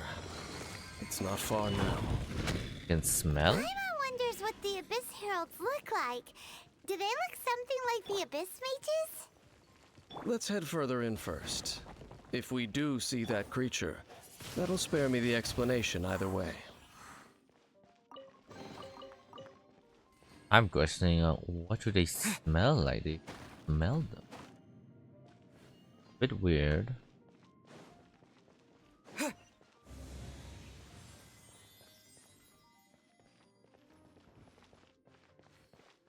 It's not far now. You can smell? Paimon wonders what the Abyss Heralds look like. Do they look something like the Abyss Mages? Let's head further in first. If we do see that creature, that'll spare me the explanation either way. I'm questioning what do they smell like? They smell them. Bit weird.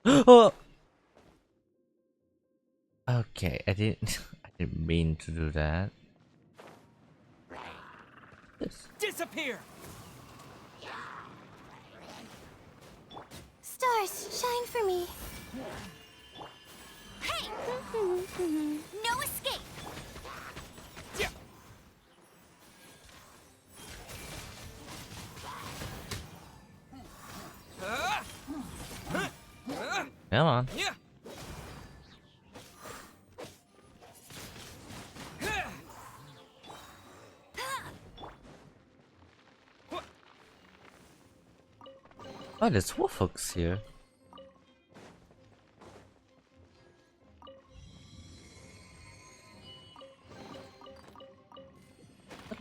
Oh. Okay, I didn't mean to do that. Yes. Disappear! Stars, shine for me. Hey! No escape! Yeah. Come on. Yeah. Oh, there's wolf hooks here.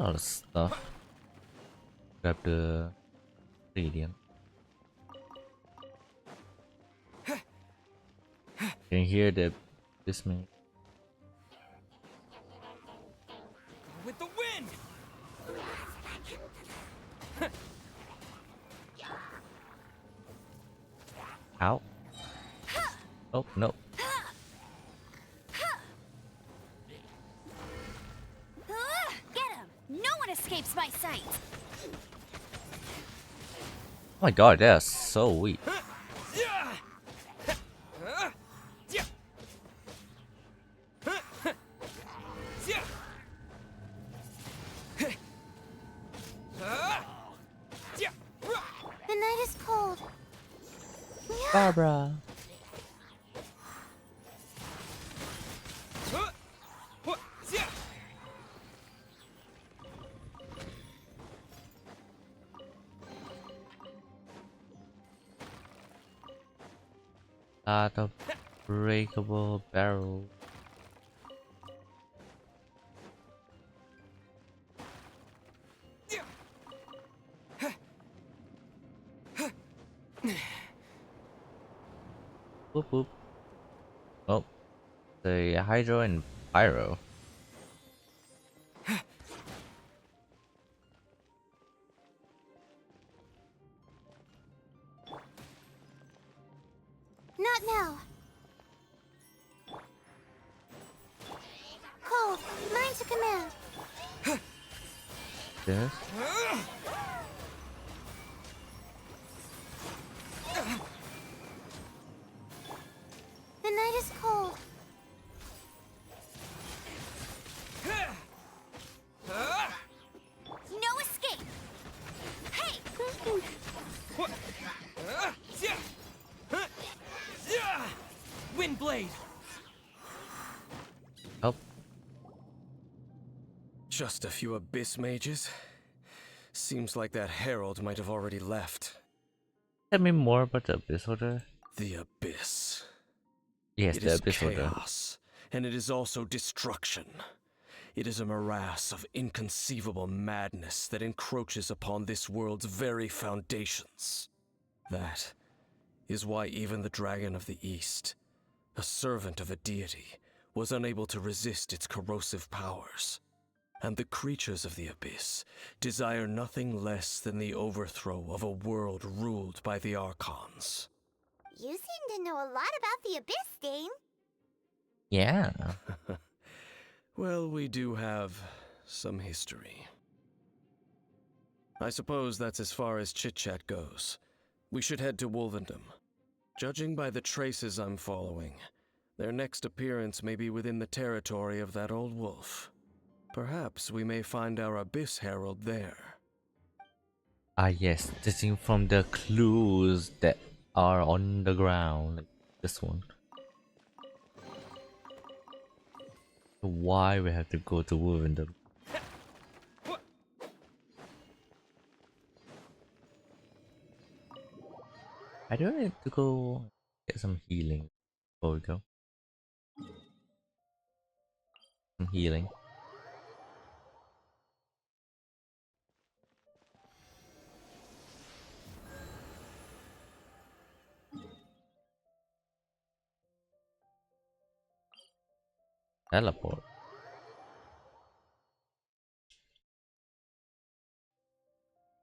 a lot of stuff. Grab the ingredient. Can you hear this man? With the wind! Ow. Oh, no. Get him! No one escapes my sight! Oh my god, they are so weak. The night is cold. Barbara. Lot of breakable barrel. Whoop whoop. Oh, the hydro and pyro. Not now. Cold, mine to command. This. The night is cold. No escape! Hey! Wind blade! Oh, Just a few abyss mages? Seems like that herald might have already left. tell me more about the Abyss Order. The abyss. Yes, It the is Abyss Order. chaos, and it is also destruction. It is a morass of inconceivable madness that encroaches upon this world's very foundations. That is why even the Dragon of the East, a servant of a deity, was unable to resist its corrosive powers. And the creatures of the abyss desire nothing less than the overthrow of a world ruled by the Archons. You seem to know a lot about the Abyss, Dane. Yeah. Well, we do have some history. I suppose that's as far as chit-chat goes. We should head to Wolvendom. Judging by the traces I'm following, their next appearance may be within the territory of that old wolf. Perhaps we may find our Abyss Herald there. Ah yes, judging from the clues that are on the ground, like this one. Why we have to go to Wolvendom? I don't need to go get some healing before we go. Some healing. Teleport.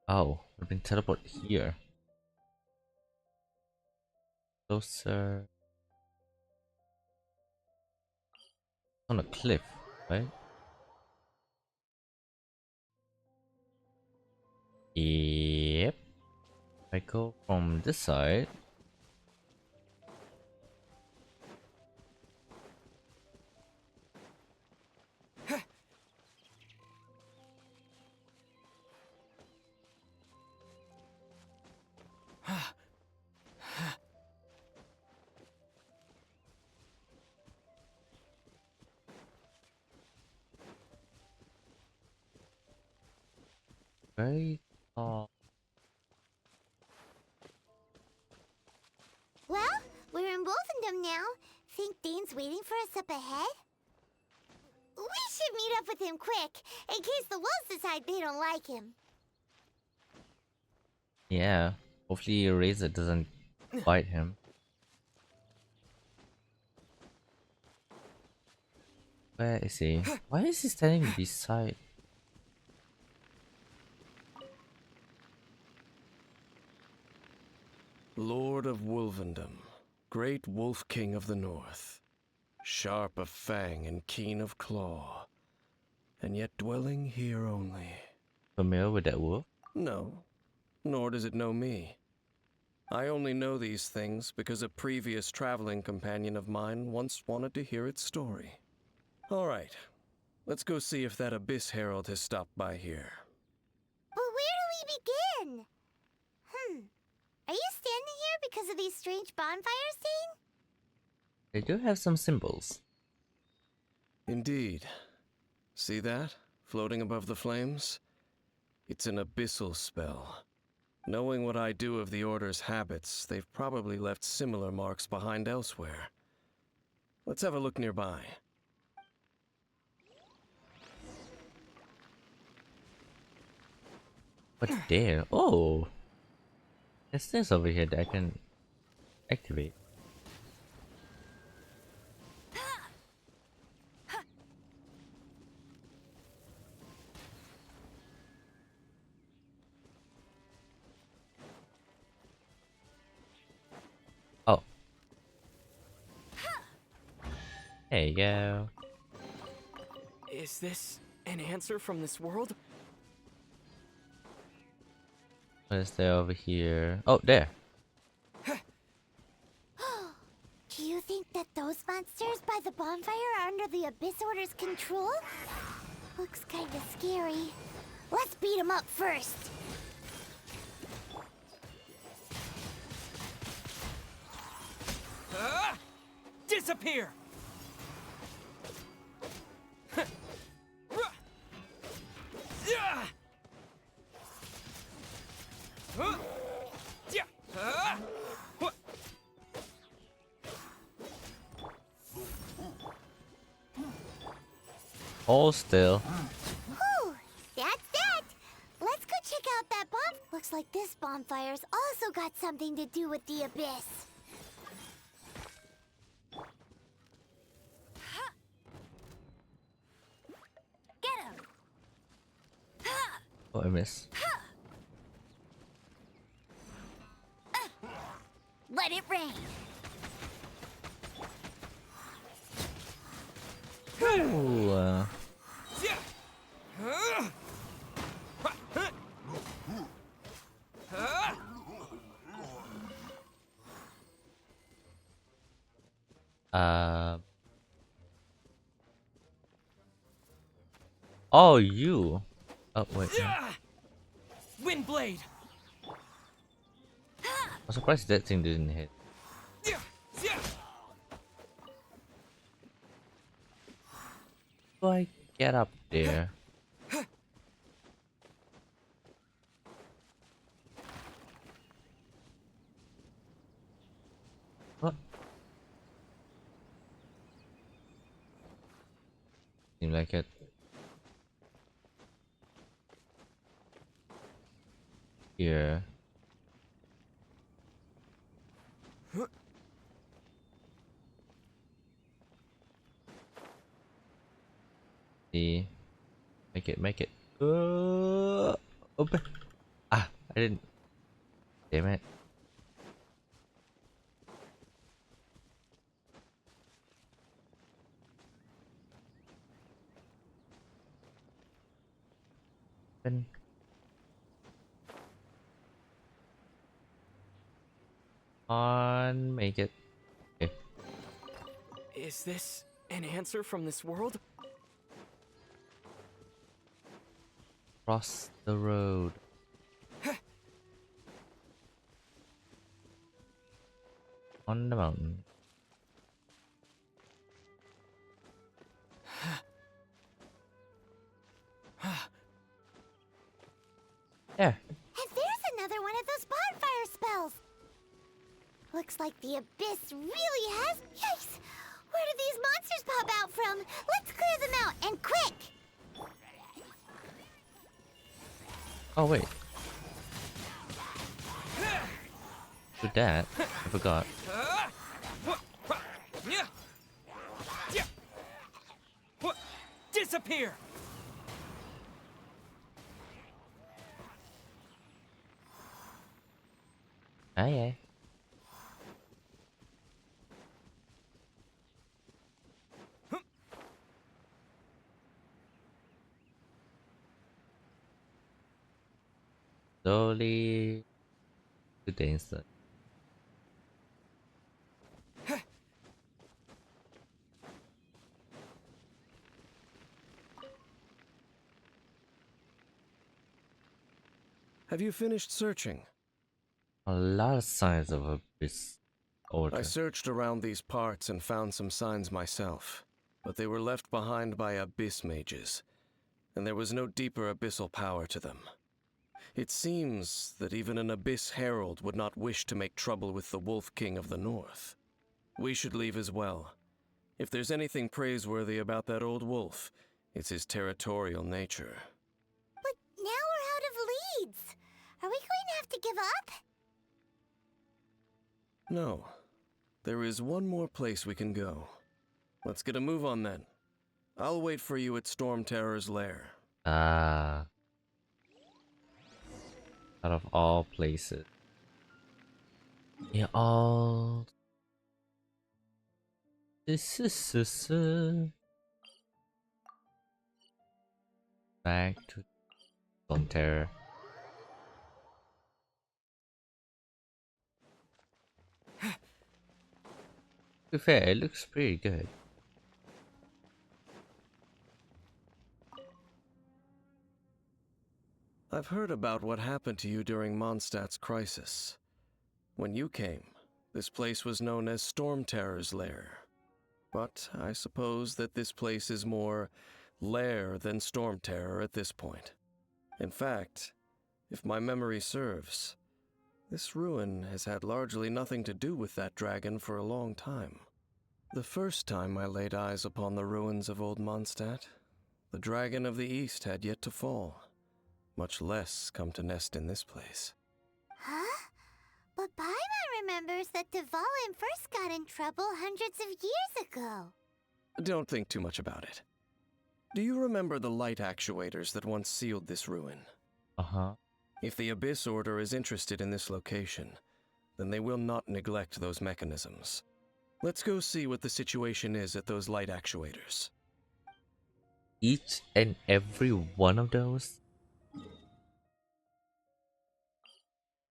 Oh, we've been teleported here. Closer. On a cliff, right? Yep. I go from this side. Very tall. Well, we're in Wolfendom now. Think Dane's waiting for us up ahead? We should meet up with him quick, in case the wolves decide they don't like him. Yeah. Hopefully Razor doesn't bite him. Where is he? Why is he standing beside? Lord of Wolvendom, great wolf king of the north, sharp of fang and keen of claw, and yet dwelling here only. Familiar with that wolf? No, nor does it know me. I only know these things because a previous traveling companion of mine once wanted to hear its story. All right, let's go see if that Abyss Herald has stopped by here. But where do we begin? Are you standing here because of these strange bonfires, Dane? They do have some symbols. Indeed. See that, floating above the flames? It's an abyssal spell. Knowing what I do of the Order's habits, they've probably left similar marks behind elsewhere. Let's have a look nearby. But there, oh, there's things over here that I can activate. Oh, there you go. Is this an answer from this world? What is there over here? Oh, there. Do you think that those monsters by the bonfire are under the Abyss Order's control? Looks kinda scary. Let's beat them up first. Disappear! Hold still. Whew, that's that. Let's go check out that bomb. Looks like this bonfire's also got something to do with the Abyss. Get him! Oh, I missed. Let it rain! Ooh, oh, you. Oh, wait. Windblade! I'm surprised that thing didn't hit. How do I get up there? What? Seem like it. Here. See. Make it. Open. Ah, I didn't. Damn it. Open. On, make it. Okay. Is this an answer from this world? Cross the road. On the mountain. There. And there's another one of those bonfire spells. Looks like the Abyss really has... Yikes! We're Where did these monsters pop out from? Let's clear them out, and quick! Oh wait. Do that. I forgot. Disappear! Ah yeah. Slowly to Dainsleif. Have you finished searching? A lot of signs of abyss order. I searched around these parts and found some signs myself, but they were left behind by abyss mages, and there was no deeper abyssal power to them. It seems that even an abyss herald would not wish to make trouble with the Wolf King of the North. We should leave as well. If there's anything praiseworthy about that old wolf, it's his territorial nature. But now we're out of leads. Are we going to have to give up? No. There is one more place we can go. Let's get a move on then. I'll wait for you at Storm Terror's lair. Ah. Out of all places. Yeah, all. This is back to Storm Terror. To be fair, it looks pretty good. I've heard about what happened to you during Mondstadt's crisis. When you came, this place was known as Storm Terror's lair. But I suppose that this place is more lair than Storm Terror at this point. In fact, if my memory serves, this ruin has had largely nothing to do with that dragon for a long time. The first time I laid eyes upon the ruins of Old Mondstadt, the dragon of the East had yet to fall, much less come to nest in this place. Huh? But Paimon remembers that Dvalin first got in trouble hundreds of years ago. Don't think too much about it. Do you remember the light actuators that once sealed this ruin? Uh-huh. If the Abyss Order is interested in this location, then they will not neglect those mechanisms. Let's go see what the situation is at those light actuators. Each and every one of those?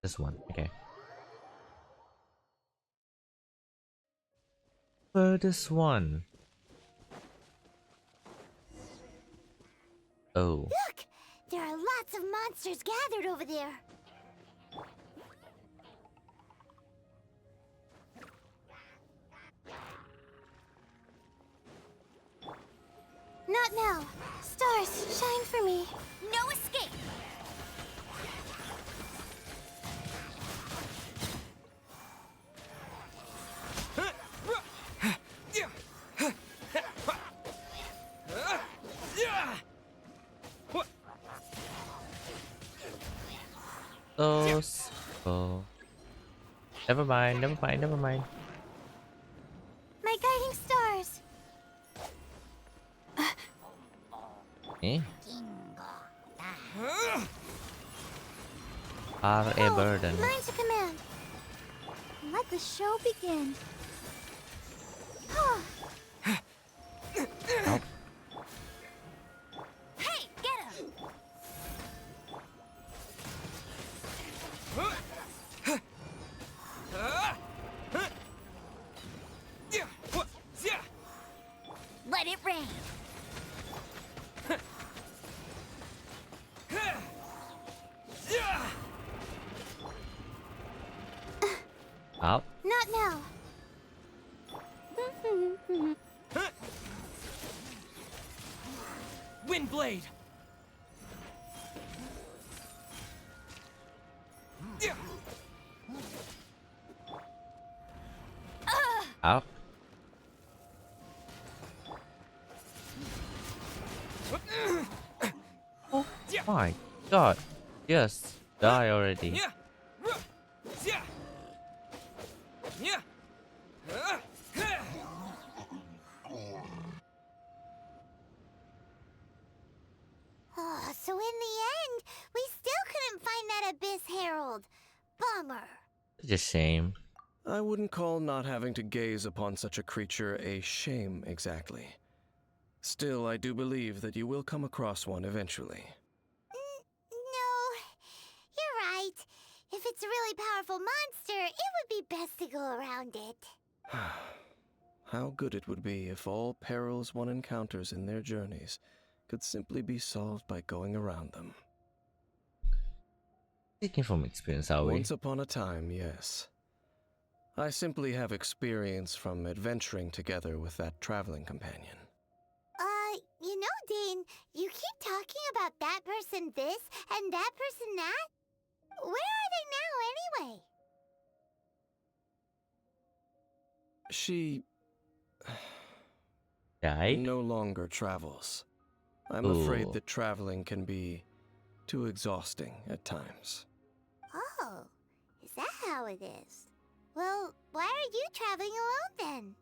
This one, okay. This one. Oh. Look! There are lots of monsters gathered over there. Not now. Stars, shine for me. No escape! Those. Oh. Never mind, never mind, never mind. My guiding stars. Eh? Are a burden. Mine's a command. Let the show begin. Nope. Hey, get him! Let it rain! Up. Not now. Windblade! Up. My god. Yes. Die already. Yeah. Yeah. Yeah. Oh, so in the end, we still couldn't find that Abyss Herald. Bummer. Such a shame. I wouldn't call not having to gaze upon such a creature a shame exactly. Still, I do believe that you will come across one eventually. No, you're right. If it's a really powerful monster, it would be best to go around it. How good it would be if all perils one encounters in their journeys could simply be solved by going around them. Speaking from experience, are we? Once upon a time, yes. I simply have experience from adventuring together with that traveling companion. You know, Dane, you keep talking about that person this and that person that. Where are they now, anyway? She Died? no longer travels. I'm Ooh. afraid that traveling can be too exhausting at times. Oh, is that how it is? Well, why are you traveling alone then?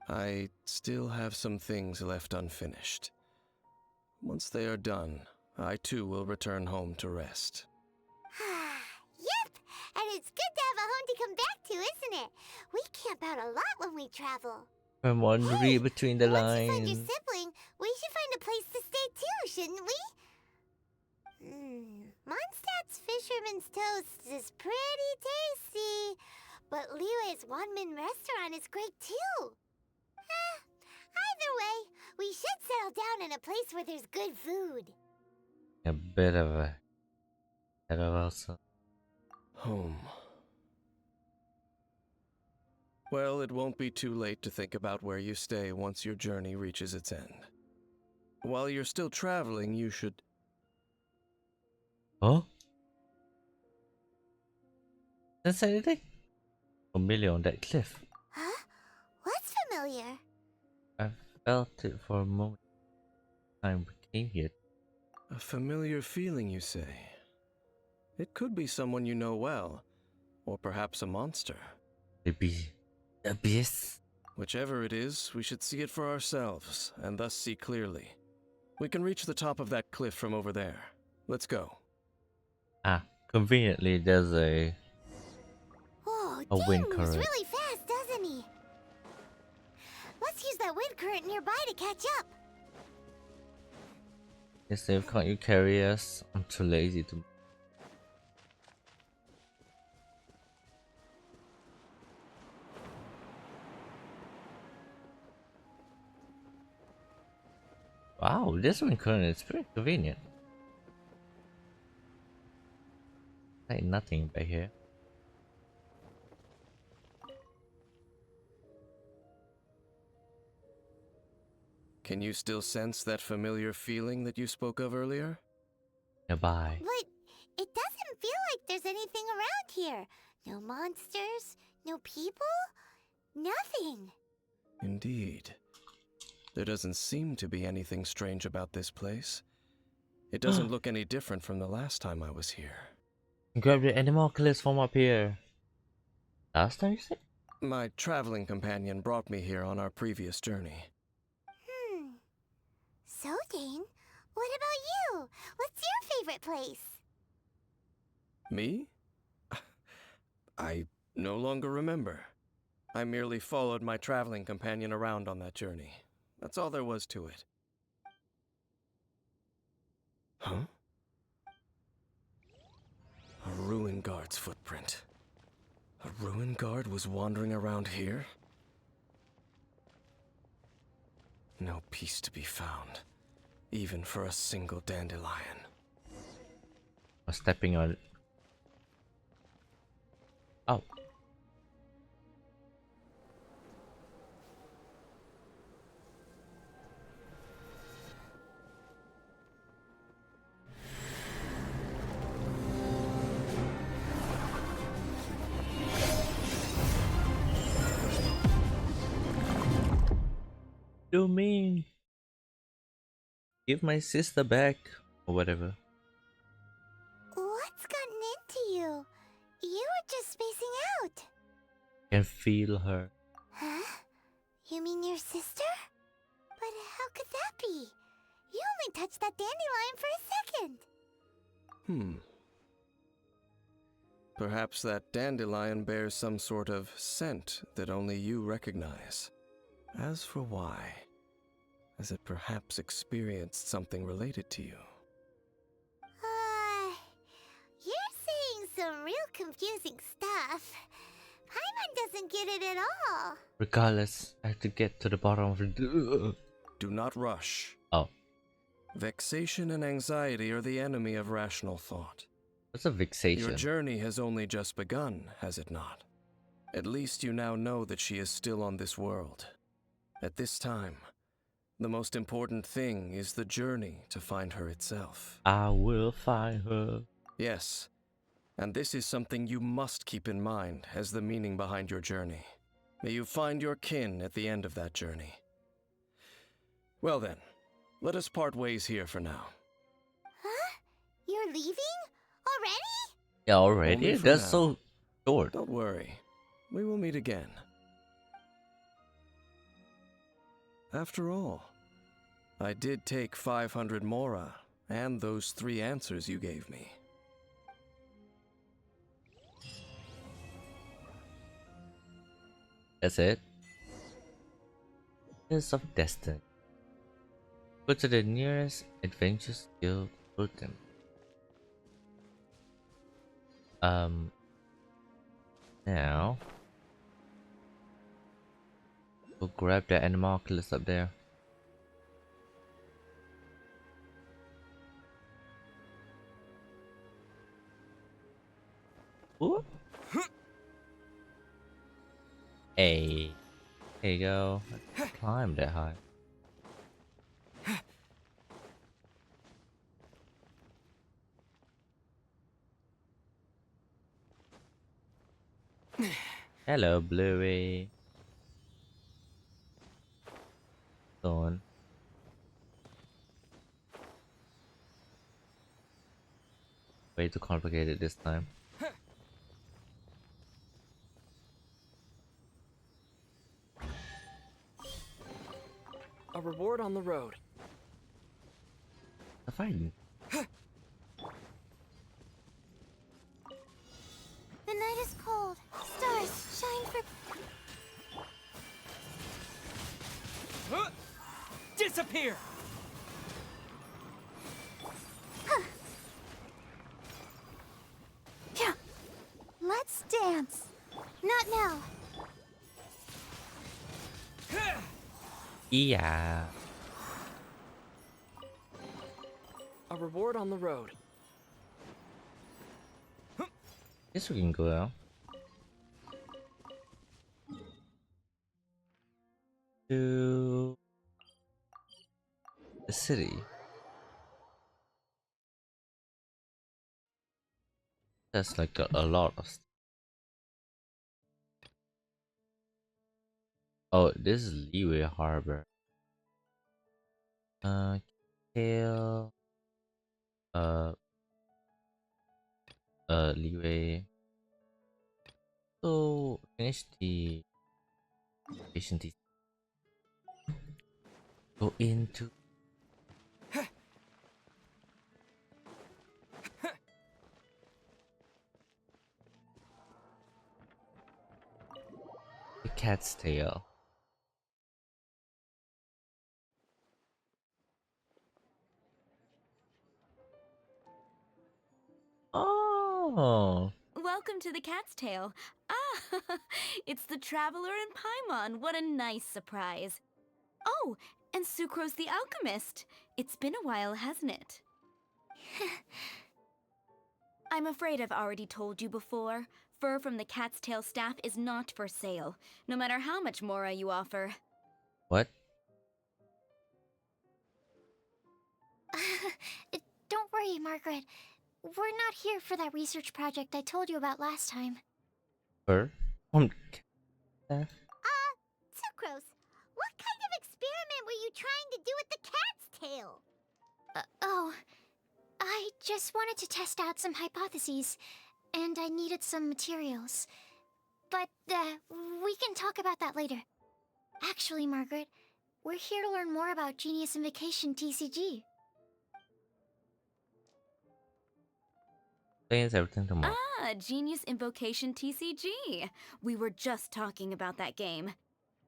I still have some things left unfinished. Once they are done, I too will return home to rest. Yep, and it's good to have a home to come back to, isn't it? We camp out a lot when we travel. I'm wandering between the Once you find your lines. sibling, we should find a place to stay too, shouldn't we? Mondstadt's Fisherman's Toast is pretty tasty, but Liyue's Wanmin restaurant is great too. Either way, we should settle down in a place where there's good food. A bit of a also. Home. Well, it won't be too late to think about where you stay once your journey reaches its end. While you're still traveling, you should... Huh? Didn't say anything? Familiar on that cliff. Huh? What's familiar? I felt it for a moment. Time we came here. A familiar feeling, you say? It could be someone you know well, or perhaps a monster. Maybe abyss. Whichever it is, we should see it for ourselves, and thus see clearly. We can reach the top of that cliff from over there. Let's go. Ah, conveniently there's a Oh, A Dean wind moves current. really fast, doesn't he? Let's use that wind current nearby to catch up. Yes, Dave, can't you carry us? I'm too lazy to. Wow, this one current is pretty convenient. Ain't nothing back here. Can you still sense that familiar feeling that you spoke of earlier? Nearby. But it doesn't feel like there's anything around here. No monsters, no people, nothing. Indeed. There doesn't seem to be anything strange about this place. It doesn't look any different from the last time I was here. Grab the animal killers from up here. Last time you said? My traveling companion brought me here on our previous journey. So, Dane, what about you? What's your favorite place? Me? I no longer remember. I merely followed my traveling companion around on that journey. That's all there was to it. Huh? A ruin guard's footprint. A ruin guard was wandering around here? No peace to be found, even for a single dandelion. I'm stepping on it. Oh. You mean give my sister back or whatever? What's gotten into you? You were just spacing out. Can feel her. Huh? You mean your sister? But how could that be? You only touched that dandelion for a second. Perhaps that dandelion bears some sort of scent that only you recognize. As for why, has it perhaps experienced something related to you? You're saying some real confusing stuff. Paimon doesn't get it at all. Regardless, I have to get to the bottom of it. Do not rush. Oh, Vexation and anxiety are the enemy of rational thought. that's a vexation. Your journey has only just begun, has it not? At least you now know that she is still on this world. At this time, the most important thing is the journey to find her itself. I will find her. Yes, and this is something you must keep in mind as the meaning behind your journey. May you find your kin at the end of that journey. Well then, let us part ways here for now. Huh? You're leaving? Already? Yeah, already? Only for That's now. so short. Don't worry, we will meet again. After all, I did take 500 mora and those 3 answers you gave me. That's it. Tears of Destiny. Go to the nearest Adventures Guild Bulletin. Now we'll grab the Animalculus up there. Ooh. Hey, there you go. Let's climb that high. Hello, Bluey. Dawn. Way too complicated this time. A reward on the road. The fighting. The night is cold. Stars shine for... Disappear! Let's dance. Not now. Yeah. A reward on the road. Guess we can go out. To the city. That's like a lot of stuff. Oh, this is Leeway Harbor. Kale. Leeway. So finish the patient. Go into the cat's tail. Oh, Welcome to the Cat's Tail. Ah, it's the Traveler and Paimon. What a nice surprise. Oh, and Sucrose the Alchemist. It's been a while, hasn't it? I'm afraid I've already told you before. Fur from the Cat's Tail staff is not for sale, no matter how much mora you offer. what? Don't worry, Margaret. We're not here for that research project I told you about last time. Fur? Sucrose, what kind of experiment were you trying to do with the cat's tail? Oh, I just wanted to test out some hypotheses, and I needed some materials. But, we can talk about that later. Actually, Margaret, we're here to learn more about Genius Invocation TCG. Explains everything to Mom. Ah, Genius Invocation TCG. We were just talking about that game.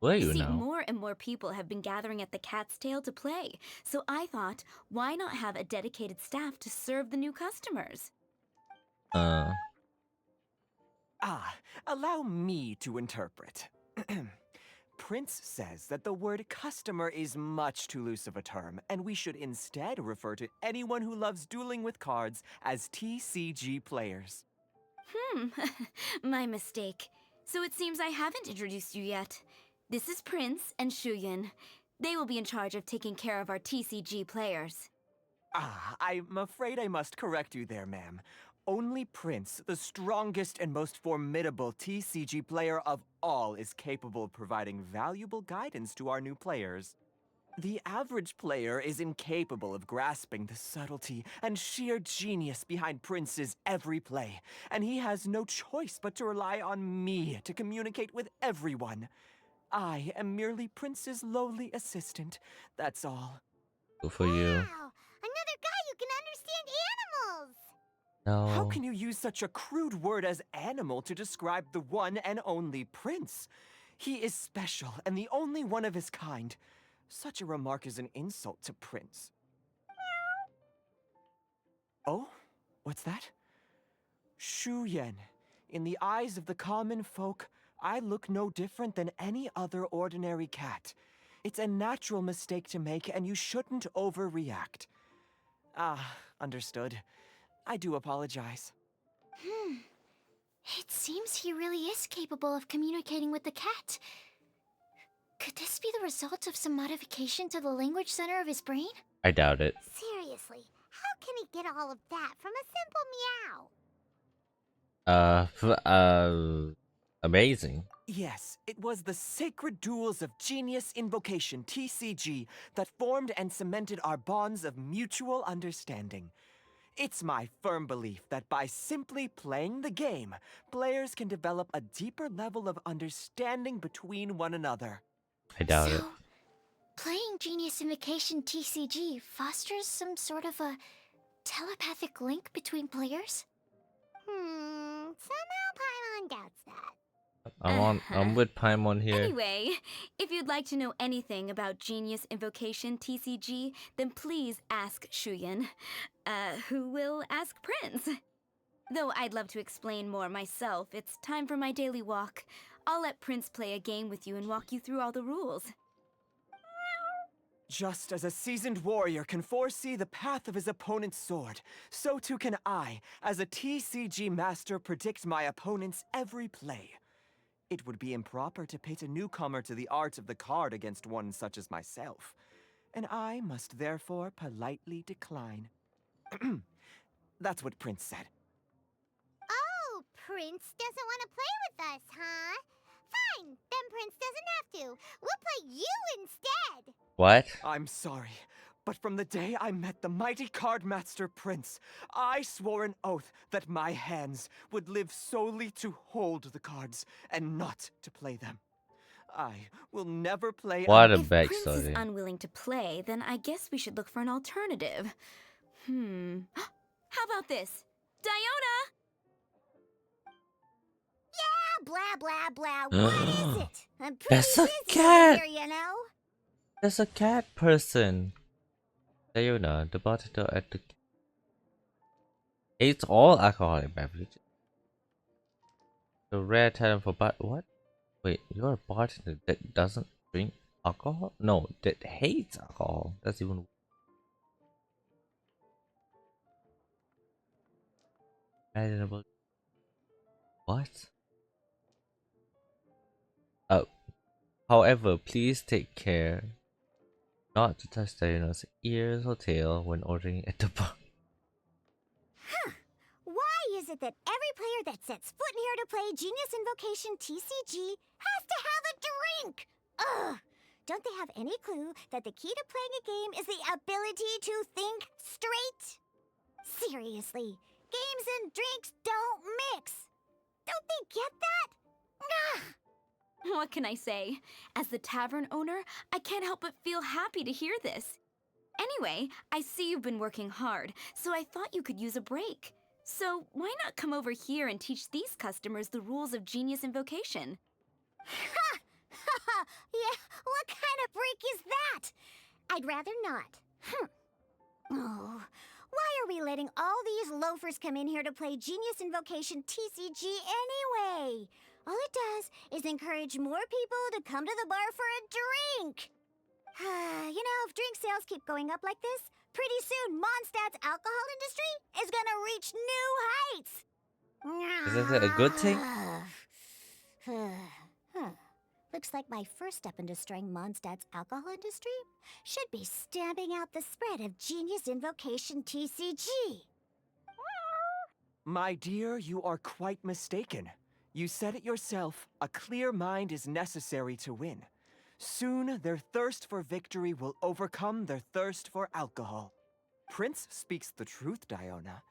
Will You you see, know? more and more people have been gathering at the Cat's Tail to play, so I thought, why not have a dedicated staff to serve the new customers? Allow me to interpret. Prince says that the word customer is much too loose of a term, and we should instead refer to anyone who loves dueling with cards as TCG players. My mistake. So it seems I haven't introduced you yet. This is Prince and Shuyan. They will be in charge of taking care of our TCG players. I'm afraid I must correct you there, ma'am. Only Prince, the strongest and most formidable TCG player of all, is capable of providing valuable guidance to our new players. The average player is incapable of grasping the subtlety and sheer genius behind Prince's every play, and he has no choice but to rely on me to communicate with everyone. I am merely Prince's lowly assistant, that's all. Good for you. Wow! Another guy who can understand animals! No. How can you use such a crude word as animal to describe the one and only Prince? He is special and the only one of his kind. Such a remark is an insult to Prince. Oh? What's that? Shuyan. In the eyes of the common folk, I look no different than any other ordinary cat. It's a natural mistake to make, and you shouldn't overreact. Understood. I do apologize. It seems he really is capable of communicating with the cat. Could this be the result of some modification to the language center of his brain? I doubt it. Seriously, how can he get all of that from a simple meow? Amazing. Yes, it was the sacred duels of Genius Invocation TCG that formed and cemented our bonds of mutual understanding. It's my firm belief that by simply playing the game, players can develop a deeper level of understanding between one another. I doubt it. So, playing Genius Invocation TCG fosters some sort of a telepathic link between players? Somehow Paimon doubts that. I'm with Paimon here. Anyway, if you'd like to know anything about Genius Invocation TCG, then please ask Shuyan, who will ask Prince. Though I'd love to explain more myself, it's time for my daily walk. I'll let Prince play a game with you and walk you through all the rules. Just as a seasoned warrior can foresee the path of his opponent's sword, so too can I, as a TCG master, predict my opponent's every play. It would be improper to pit a newcomer to the art of the card against one such as myself, and I must therefore politely decline. That's what Prince said. Oh, Prince doesn't want to play with us, huh? Fine, then Prince doesn't have to. We'll play you instead. What? I'm sorry, but from the day I met the mighty cardmaster Prince, I swore an oath that my hands would live solely to hold the cards and not to play them. I will never play. What a If Prince is backstory. unwilling to play, then I guess we should look for an alternative. How about this? Diona! Yeah, blah, blah, blah. What is it? I'm pretty That's a busy cat! over here, you know? There's a cat person. Diona, the bartender at the hates all alcoholic beverages. The rare talent for what? Wait, you're a bartender that doesn't drink alcohol? No, that hates alcohol. That's even. Imaginable. What? Oh. However, please take care not to touch Diona's ears or tail when ordering at the bar. Why is it that every player that sets foot in here to play Genius Invocation TCG has to have a drink? Ugh! Don't they have any clue that the key to playing a game is the ability to think straight? Seriously, games and drinks don't mix. Don't they get that? Ugh. What can I say? As the tavern owner, I can't help but feel happy to hear this. Anyway, I see you've been working hard, so I thought you could use a break. So why not come over here and teach these customers the rules of Genius Invocation? Ha! Yeah, what kind of break is that? I'd rather not. Oh, why are we letting all these loafers come in here to play Genius Invocation TCG anyway? All it does is encourage more people to come to the bar for a drink. You know, if drink sales keep going up like this, pretty soon Mondstadt's alcohol industry is gonna reach new heights. Is that a good thing? Huh. Looks like my first step in destroying Mondstadt's alcohol industry should be stamping out the spread of Genius Invocation TCG. My dear, you are quite mistaken. You said it yourself, a clear mind is necessary to win. Soon, their thirst for victory will overcome their thirst for alcohol. Prince speaks the truth, Diona.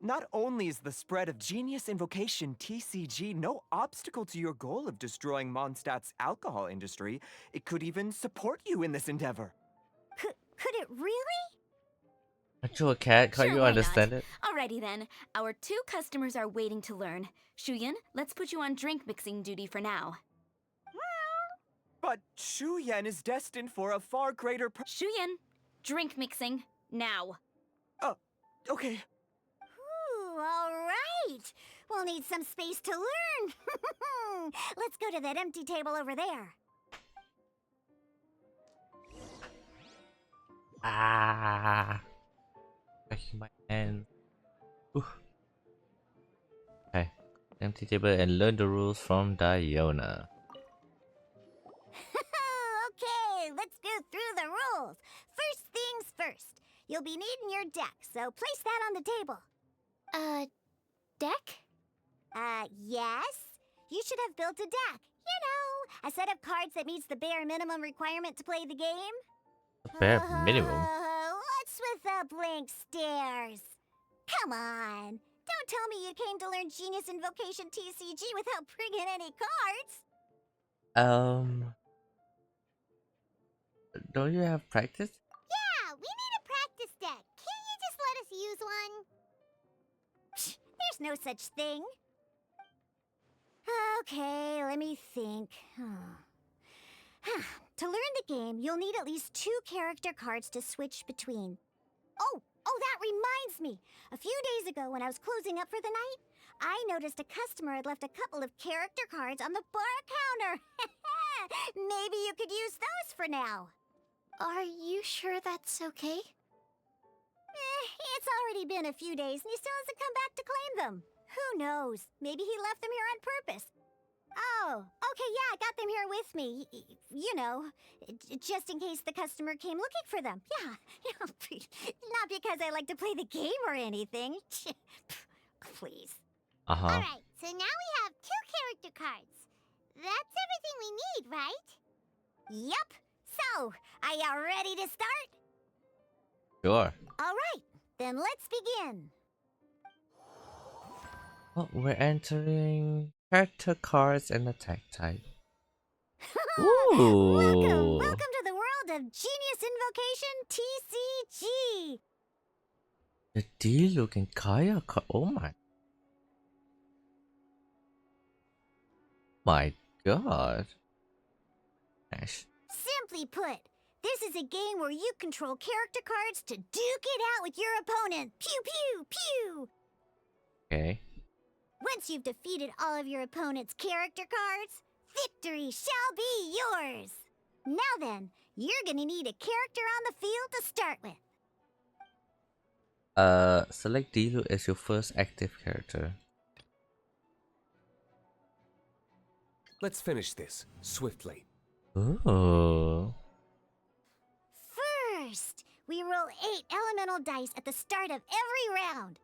Not only is the spread of Genius Invocation TCG no obstacle to your goal of destroying Mondstadt's alcohol industry, it could even support you in this endeavor. Could it really? Aren't you a cat? Can't Sure, you why understand not? it? Alrighty then. Our 2 customers are waiting to learn. Shuyan, let's put you on drink mixing duty for now. But Shuyan is destined for a far greater Shuyan, drink mixing, now. Okay. Ooh, all right. We'll need some space to learn. Let's go to that empty table over there. Ah. Cracking my hand. Ooh. Okay. Empty table and learn the rules from Diona. Okay, let's go through the rules. First things first. You'll be needing your deck, so place that on the table. Deck? Yes? You should have built a deck. You know, a set of cards that meets the bare minimum requirement to play the game. The bare minimum. What's with the blank stares? Come on. Don't tell me you came to learn Genius Invocation TCG without bringing any cards. Don't you have practice? Yeah, we need a practice deck. Can't you just let us use one? Psh, there's no such thing. Okay, let me think. To learn the game, you'll need at least 2 character cards to switch between. Oh, that reminds me. A few days ago when I was closing up for the night, I noticed a customer had left a couple of character cards on the bar counter. Maybe you could use those for now. Are you sure that's okay? It's already been a few days and he still hasn't come back to claim them. Who knows? Maybe he left them here on purpose. Oh, okay, yeah, I got them here with me. You know, just in case the customer came looking for them. Yeah, not because I like to play the game or anything. Please. Uh-huh. Alright, so now we have 2 character cards. That's everything we need, right? Yep. So, are you ready to start? Sure. Alright, then let's begin. Oh, we're entering character cards and attack type. Ooh. Welcome to the world of Genius Invocation TCG. The Diluc and Kaya card. Oh my god. Ash. Simply put, this is a game where you control character cards to duke it out with your opponent. Pew pew pew. Okay. Once you've defeated all of your opponent's character cards, victory shall be yours! Now then, you're gonna need a character on the field to start with. Select Diluc as your first active character. Let's finish this swiftly. Ooh. First, we roll 8 elemental dice at the start of every round.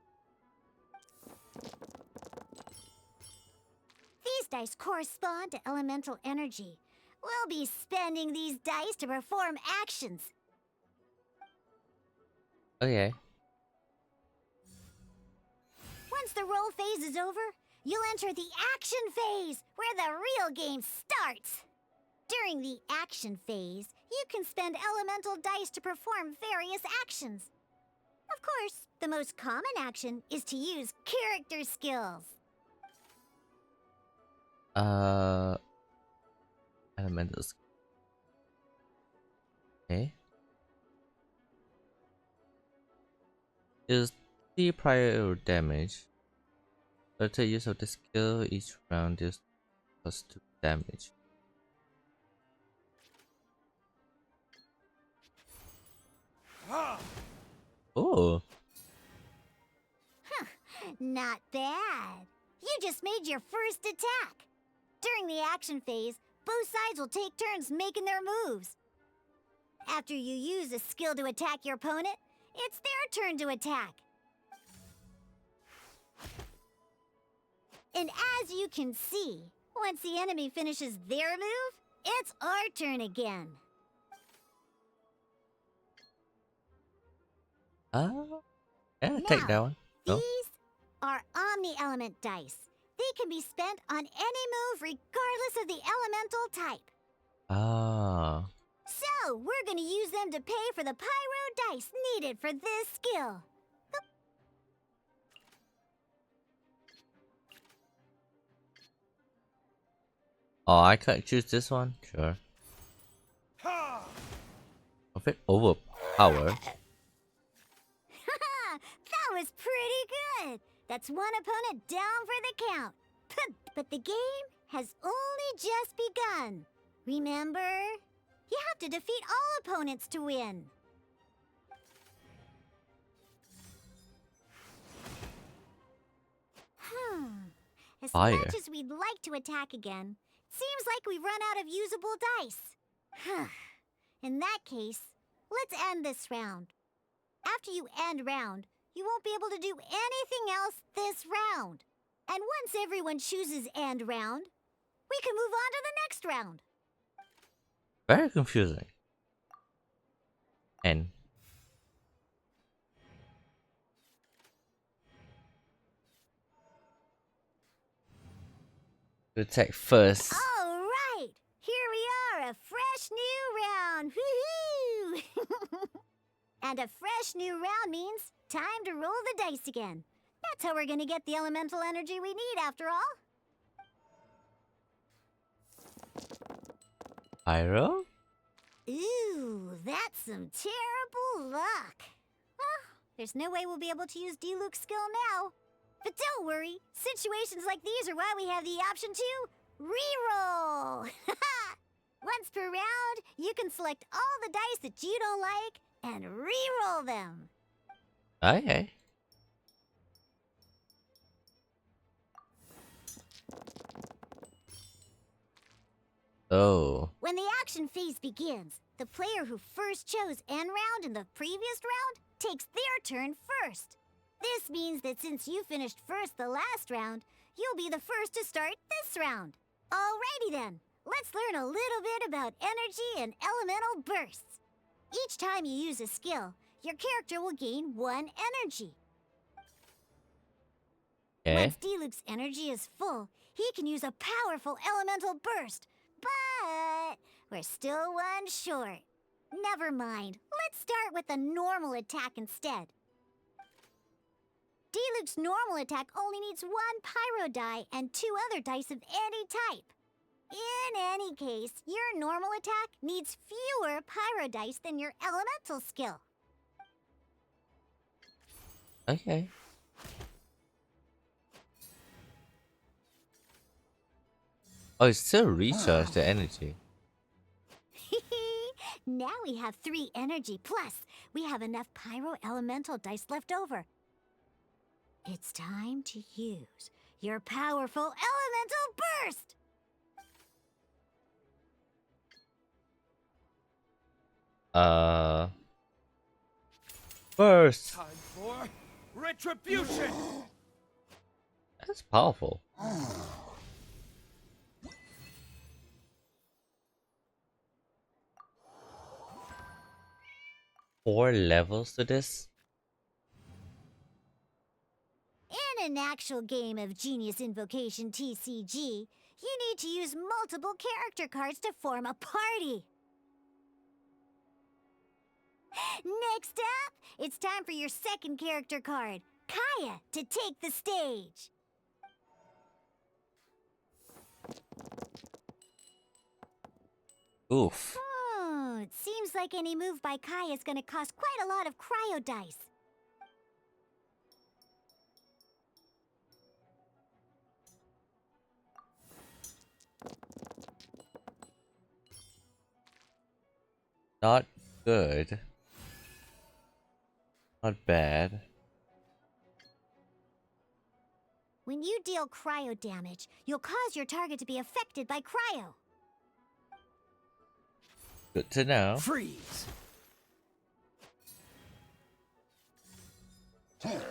These dice correspond to elemental energy. We'll be spending these dice to perform actions. Okay. Once the roll phase is over, you'll enter the action phase, where the real game starts. During the action phase, you can spend elemental dice to perform various actions. Of course, the most common action is to use character skills. Elementals. Okay. Is the prior damage. After use of the skill, each round deals +2 damage. Oh. Not bad. You just made your first attack. During the action phase, both sides will take turns making their moves. After you use a skill to attack your opponent, it's their turn to attack. And as you can see, once the enemy finishes their move, it's our turn again. Yeah, take that one. No? These are omni-element dice. They can be spent on any move regardless of the elemental type. Ah. So, we're gonna use them to pay for the pyro dice needed for this skill. Oh, I can't choose this one? Sure. A bit overpowered. That was pretty good. That's one opponent down for the count. But the game has only just begun. Remember? You have to defeat all opponents to win. As Fire. much as we'd like to attack again, seems like we've run out of usable dice. In that case, let's end this round. After you end round, you won't be able to do anything else this round. And once everyone chooses end round, we can move on to the next round. Very confusing. And to attack first. All right, here we are, a fresh new round. Woohoo! And a fresh new round means time to roll the dice again. That's how we're gonna get the elemental energy we need, after all. Pyro? Ooh, that's some terrible luck. Well, there's no way we'll be able to use D-Luke's skill now. But don't worry, situations like these are why we have the option to reroll. Once per round, you can select all the dice that you don't like and reroll them. Okay. Oh. When the action phase begins, the player who first chose end round in the previous round takes their turn first. This means that since you finished first the last round, you'll be the first to start this round. Alrighty then, let's learn a little bit about energy and elemental bursts. Each time you use a skill, your character will gain 1 energy. Okay. Once D-Luke's energy is full, he can use a powerful elemental burst. But we're still one short. Never mind. Let's start with a normal attack instead. D-Luke's normal attack only needs 1 pyro die and 2 other dice of any type. In any case, your normal attack needs fewer pyro dice than your elemental skill. Okay. Oh, it's still recharge the energy. Now we have 3 energy, plus we have enough pyro elemental dice left over. It's time to use your powerful elemental burst! Burst. Time for retribution! That's powerful. 4 levels to this? In In an actual game of Genius Invocation TCG, you need to use multiple character cards to form a party. Next up, it's time for your second character card, Kaya, to take the stage. Oof. Oh, it seems like any move by Kaya is going to cost quite a lot of cryo dice. Not good. Not bad. When you deal cryo damage, you'll cause your target to be affected by cryo. Good to know. Freeze! Good!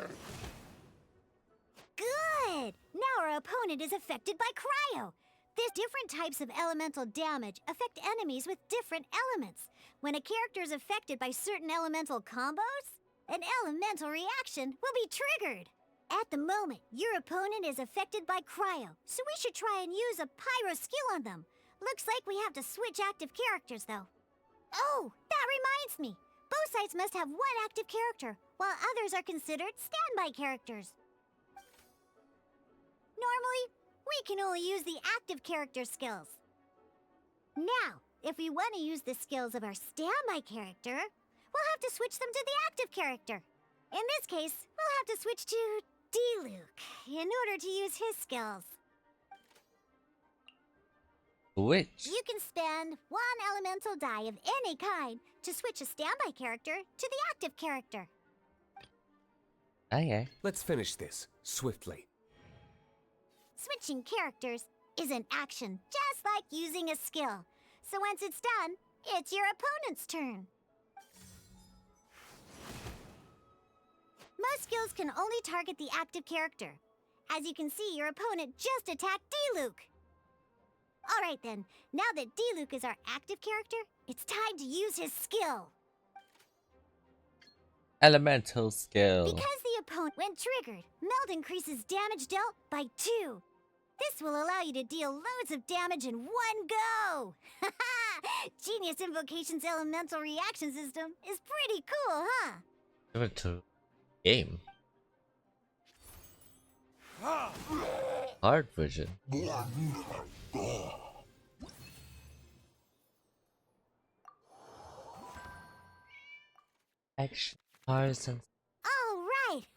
Now our opponent is affected by cryo. There's different types of elemental damage affect enemies with different elements. When a character is affected by certain elemental combos, an elemental reaction will be triggered. At the moment, your opponent is affected by cryo, so we should try and use a pyro skill on them. Looks like we have to switch active characters, though. Oh, that reminds me. Both sides must have one active character, while others are considered standby characters. Normally, we can only use the active character skills. Now, if we want to use the skills of our standby character, we'll have to switch them to the active character. In this case, we'll have to switch to D-Luke in order to use his skills. Which? You can spend one elemental die of any kind to switch a standby character to the active character. Okay. Let's finish this swiftly. Switching characters is an action, just like using a skill. So once it's done, it's your opponent's turn. Most skills can only target the active character. As you can see, your opponent just attacked D-Luke. Alright then, now that D-Luke is our active character, it's time to use his skill. Elemental skill. Because the opponent, when triggered, Meld increases damage dealt by 2. This will allow you to deal loads of damage in one go! Genius Invocation's elemental reaction system is pretty cool, huh? Elemental game. Hard version. Action cards and Alright!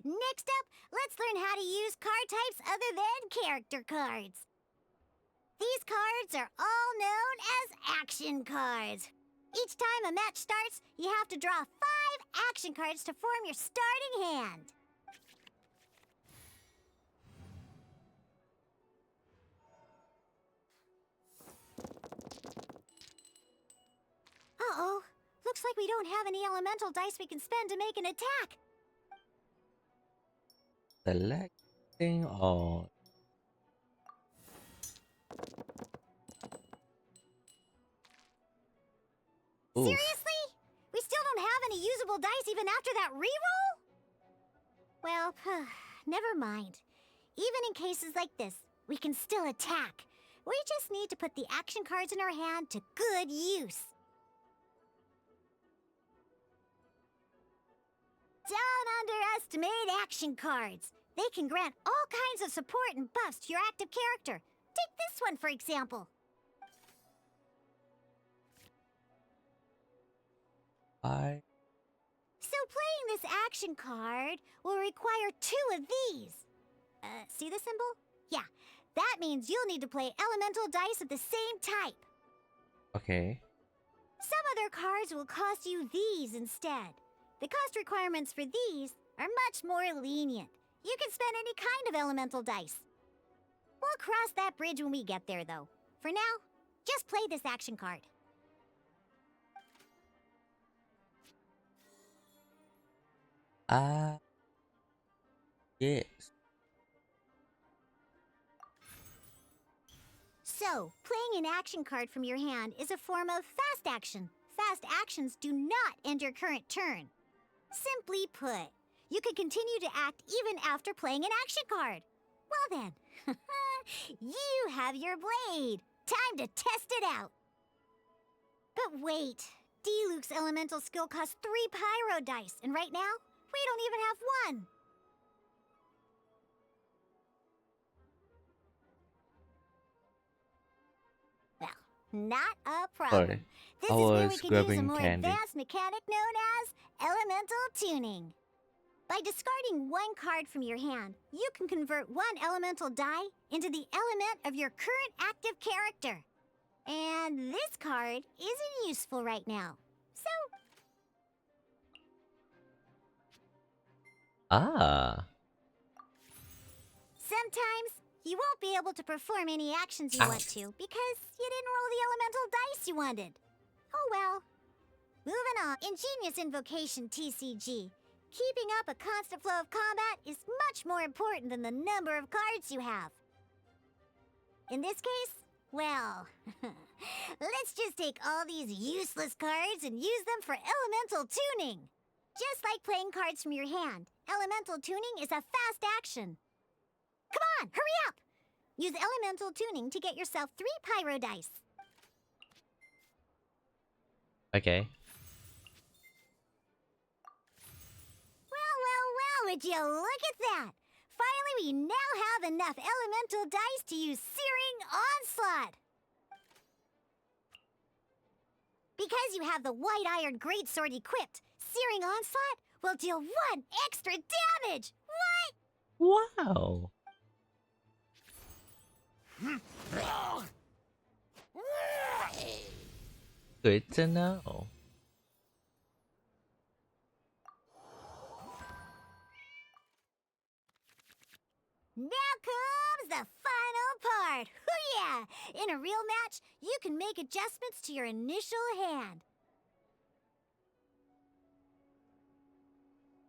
Next up, let's learn how to use card types other than character cards. These cards are all known as action cards. Each time a match starts, you have to draw 5 action cards to form your starting hand. Uh-oh. Looks like we don't have any elemental dice we can spend to make an attack. selecting all. Oof. Seriously? We still don't have any usable dice even after that reroll? Well, never mind. Even in cases like this, we can still attack. We just need to put the action cards in our hand to good use. Don't underestimate action cards. They can grant all kinds of support and buffs to your active character. Take this one, for example. So playing this action card will require 2 of these. See the symbol? Yeah, that means you'll need to play elemental dice of the same type. Okay. Some other cards will cost you these instead. The cost requirements for these are much more lenient. You can spend any kind of elemental dice. We'll cross that bridge when we get there, though. For now, just play this action card. Yes. So, playing an action card from your hand is a form of fast action. Fast actions do not end your current turn. Simply put, You can continue to act even after playing an action card. Well then, you have your blade. Time to test it out. But wait, Diluc's elemental skill costs 3 pyro dice, and right now, we don't even have 1. Well, not a problem. Sorry, This I is where we was can use a grabbing more candy. advanced mechanic known as elemental tuning. By discarding 1 card from your hand, you can convert 1 elemental die into the element of your current active character. And this card isn't useful right now. So, Ah. sometimes you won't be able to perform any actions you want to because you didn't roll the elemental dice you wanted. Oh well. Moving on. In Genius Invocation TCG, keeping up a constant flow of combat is much more important than the number of cards you have. In this case, well, let's just take all these useless cards and use them for elemental tuning. Just like playing cards from your hand, elemental tuning is a fast action. Come on, hurry up! Use elemental tuning to get yourself 3 pyro dice. Okay. Well, would you look at that? Finally, we now have enough elemental dice to use Searing Onslaught. Because you have the White Iron Greatsword equipped, Searing Onslaught will deal 1 extra damage. What? Wow. Good to know. Now comes the final part. Hoo yeah! In a real match, you can make adjustments to your initial hand.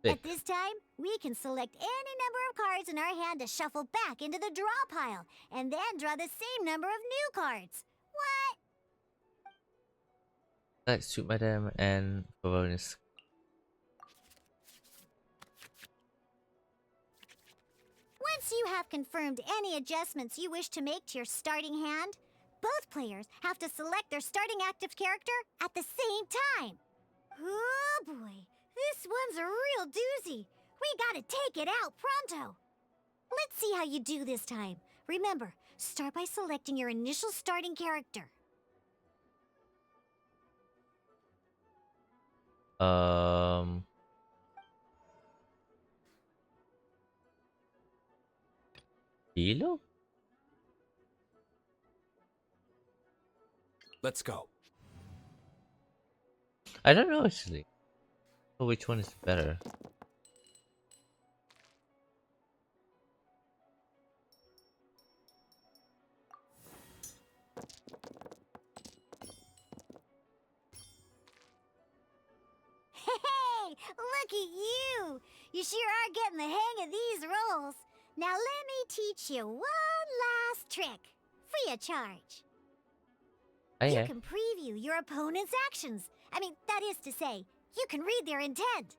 At this time, we can select any number of cards in our hand to shuffle back into the draw pile, and then draw the same number of new cards. What? Like Sweet Madam and bonus. Once you have confirmed any adjustments you wish to make to your starting hand, both players have to select their starting active character at the same time. Oh boy, this one's a real doozy. We gotta take it out pronto. Let's see how you do this time. Remember, start by selecting your initial starting character. Hilo? Let's go. I don't know actually. Oh, which one is better? Hey, look at you! You sure are getting the hang of these rolls. Now let me teach you one last trick, free of charge. Oh, You yeah. can preview your opponent's actions. I mean, that is to say, you can read their intent.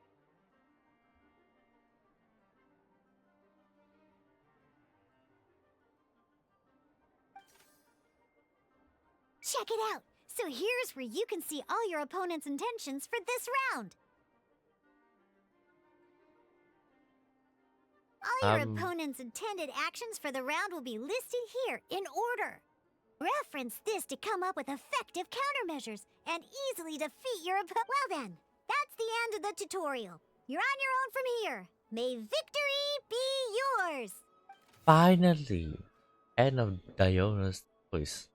Check it out. So here's where you can see all your opponent's intentions for this round. All your opponent's intended actions for the round will be listed here in order. Reference this to come up with effective countermeasures and easily defeat your opponent. Well then, that's the end of the tutorial. You're on your own from here. May victory be yours. Finally! End of Diona's voice.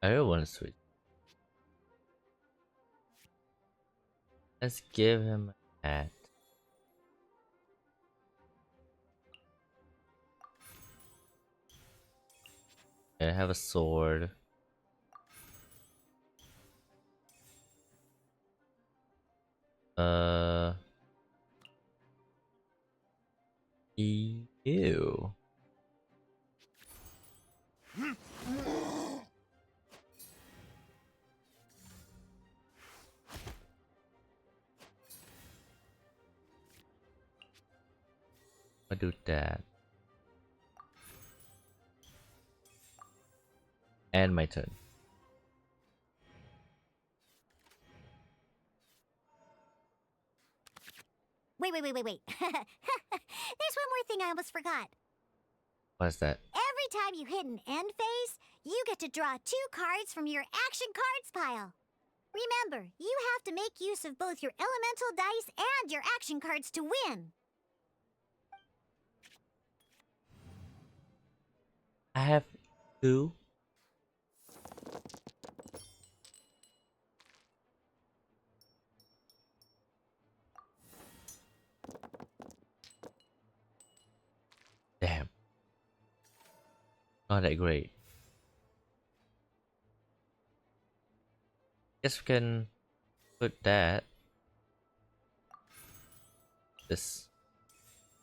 I really want to switch. Let's give him a hat. I have a sword. Ew. I'll do that. And my turn. Wait. There's one more thing I almost forgot. What's that? Every time you hit an end phase, you get to draw 2 cards from your action cards pile. Remember, you have to make use of both your elemental dice and your action cards to win. I have 2. Damn. Not that great. Guess we can put that. This.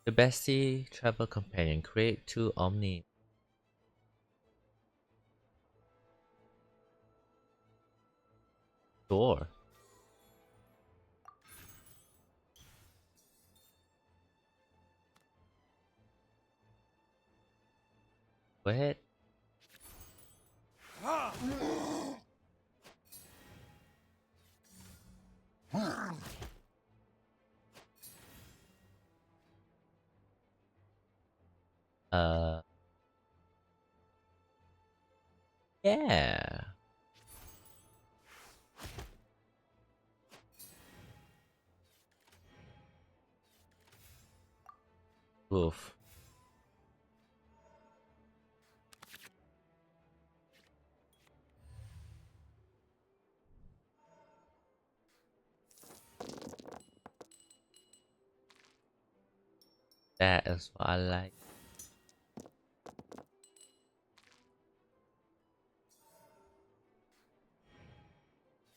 The bestie travel companion. Create 2 Omni. Sure. Go ahead. Yeah. Oof. That is what I like.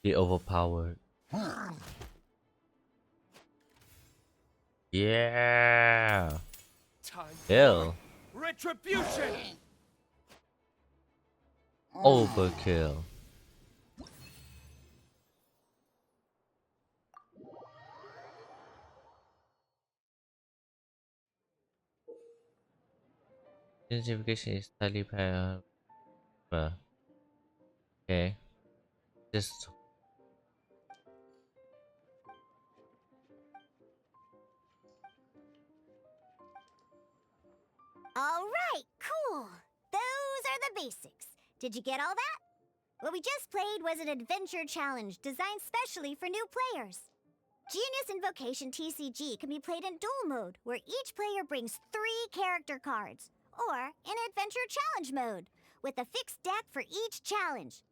Be overpowered. Yeah. Kill. Retribution! Overkill. Genius Invocation is slightly okay. Just All right, cool. Those are the basics. Did you get all that? What we just played was an adventure challenge designed specially for new players. Genius Invocation TCG can be played in duel mode, where each player brings 3 character cards, or in adventure challenge mode, with a fixed deck for each challenge.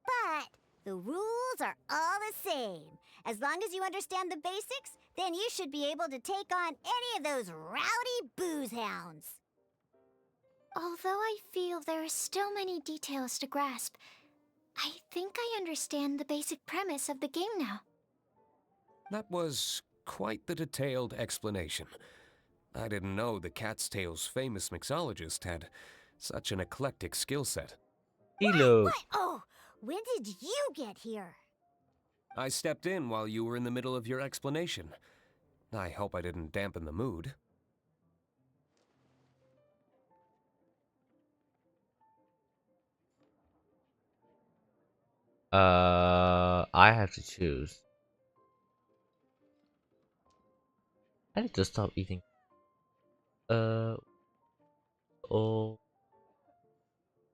But the rules are all the same. As long as you understand the basics, then you should be able to take on any of those rowdy booze hounds. Although I feel there are still many details to grasp, I think I understand the basic premise of the game now. That was quite the detailed explanation. I didn't know the Cat's Tail's famous mixologist had such an eclectic skill set. Elo. Oh, when did you get here? I stepped in while you were in the middle of your explanation. I hope I didn't dampen the mood. I have to choose. I need to stop eating. Oh.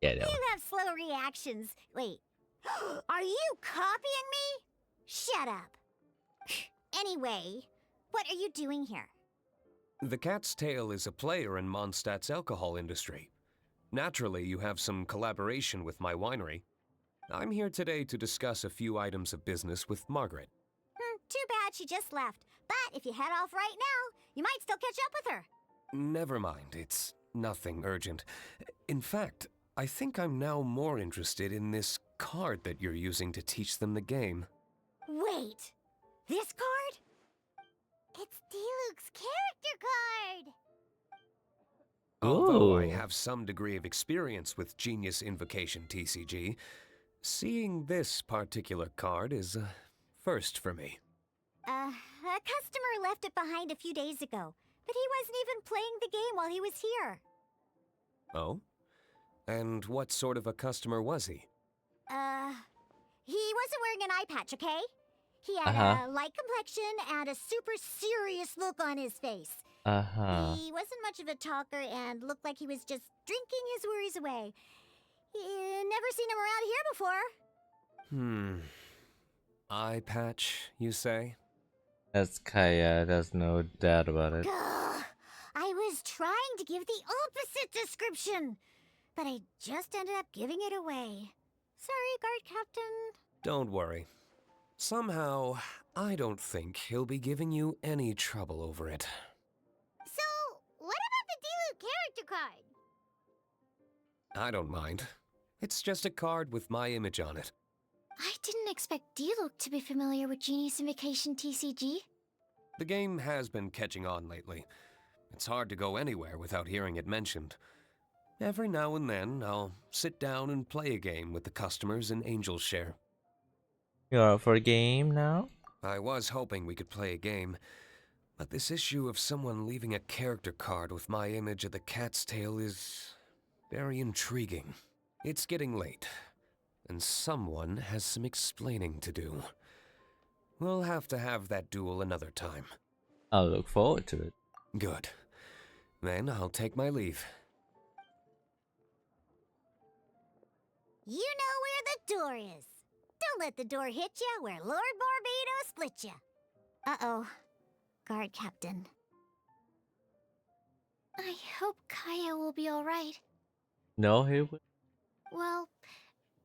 Yeah, that one. You have slow reactions. Wait, are you copying me? Shut up. Anyway, what are you doing here? The Cat's Tail is a player in Mondstadt's alcohol industry. Naturally, you have some collaboration with my winery. I'm here today to discuss a few items of business with Margaret. Too bad she just left. But if you head off right now, you might still catch up with her. Never mind, it's nothing urgent. In fact, I think I'm now more interested in this card that you're using to teach them the game. Wait, this card? It's Diluc's character card! Although I Ooh. have some degree of experience with Genius Invocation TCG, seeing this particular card is a first for me. A customer left it behind a few days ago, But he wasn't even playing the game while he was here. Oh? And what sort of a customer was he? He wasn't wearing an eye patch, okay? He had a light complexion and a super serious look on his face. He wasn't much of a talker and looked like he was just drinking his worries away. Never seen him around here before. Eye patch, you say? That's Kaya, there's no doubt about it. Ugh, I was trying to give the opposite description, but I just ended up giving it away. Sorry, guard captain. Don't worry. Somehow, I don't think he'll be giving you any trouble over it. So, what about the Diluc character card? I don't mind. It's just a card with my image on it. I didn't expect Diluc to be familiar with Genius Invocation TCG. The game has been catching on lately. It's hard to go anywhere without hearing it mentioned. Every now and then, I'll sit down and play a game with the customers in Angel's Share. You're up for a game now? I was hoping we could play a game, but this issue of someone leaving a character card with my image of the cat's tail is very intriguing. It's getting late, and someone has some explaining to do. We'll have to have that duel another time. I'll look forward to it. Good. Then I'll take my leave. You know where the door is. Don't let the door hit ya where Lord Barbados split ya. Uh-oh. Guard captain. I hope Kaya will be alright. No, he would. Well,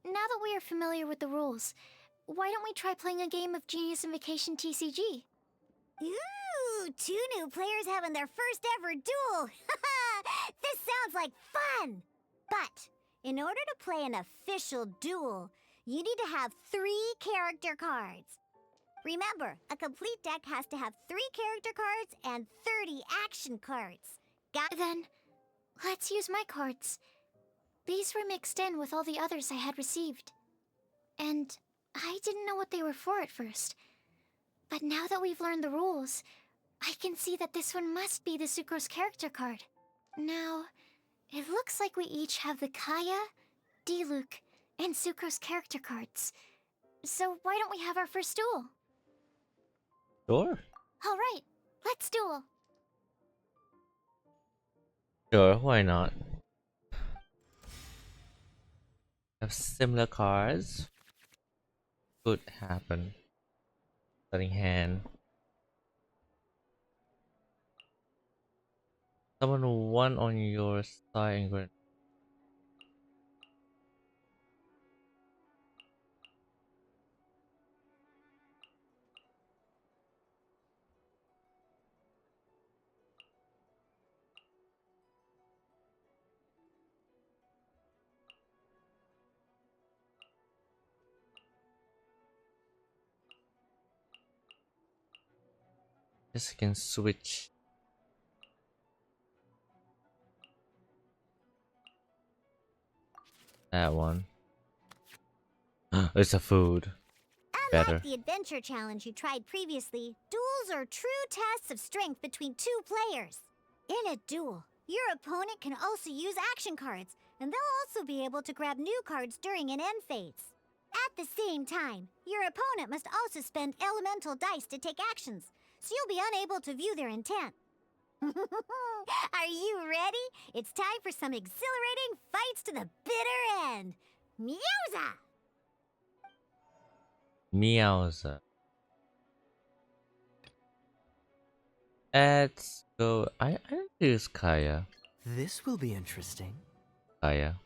now that we are familiar with the rules, why don't we try playing a game of Genius Invocation TCG? Ooh, 2 new players having their first ever duel. This sounds like fun! But, in order to play an official duel, you need to have 3 character cards. Remember, a complete deck has to have 3 character cards and 30 action cards. Then, let's use my cards. These were mixed in with all the others I had received. And I didn't know what they were for at first. But now that we've learned the rules, I can see that this one must be the Sucrose character card. Now, it looks like we each have the Kaya, Diluc, and Sucrose character cards. So why don't we have our first duel? Sure. Alright, let's duel. Sure, why not? Have similar cards. Could happen. Starting hand. Summon one on your side and go. Just can switch. That one. It's a food. Better. Unlike the adventure challenge you tried previously, duels are true tests of strength between 2 players. In a duel, your opponent can also use action cards, and they'll also be able to grab new cards during an end phase. At the same time, your opponent must also spend elemental dice to take actions, so you'll be unable to view their intent. Are you ready? It's time for some exhilarating fights to the bitter end. Meowza! Meowza. Let's go. I use Kaya. This will be interesting. Kaya.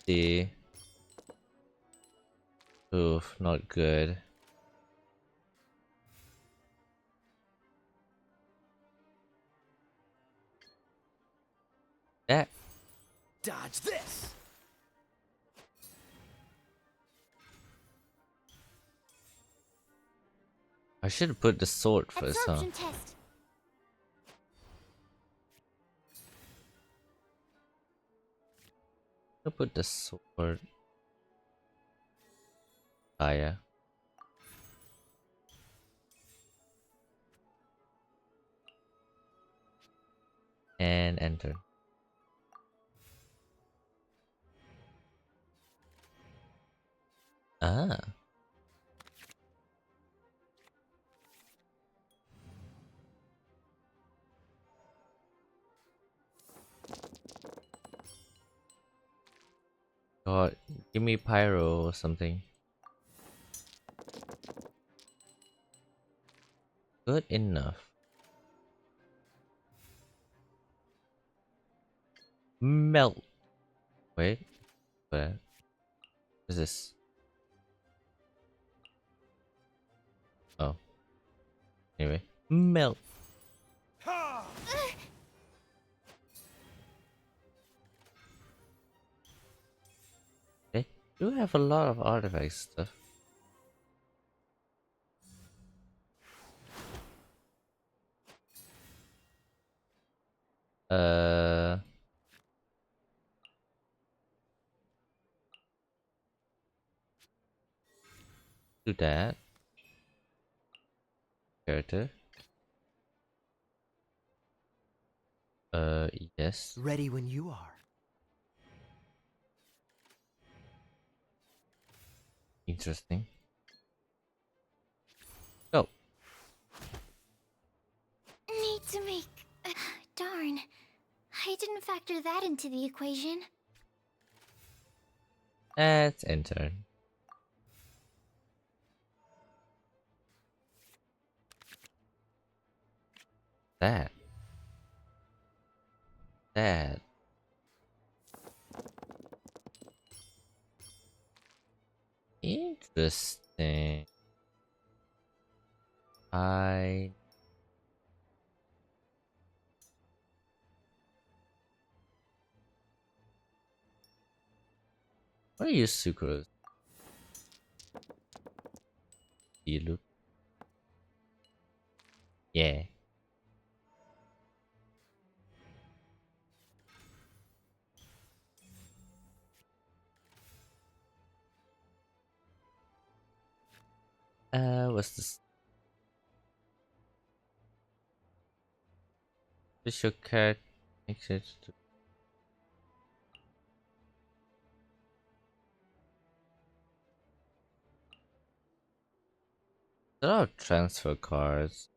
See. Oof, not good. That. Dodge this! I should have put the sword first, huh? Absorption test. I put the sword. Yeah. And enter. Ah. God, give me pyro or something. Good enough. Melt. Wait. What is this? Oh. Anyway. Melt. They do have a lot of artifact stuff. Uh. Do that. Character. Yes. Ready when you are. Interesting. Go. Need to make... darn. I didn't factor that into the equation. Let's enter. That. That. Interesting. I. What are you sucrose? You look. Yeah. What's this? Fish your cat. Makes it to. There are transfer cards.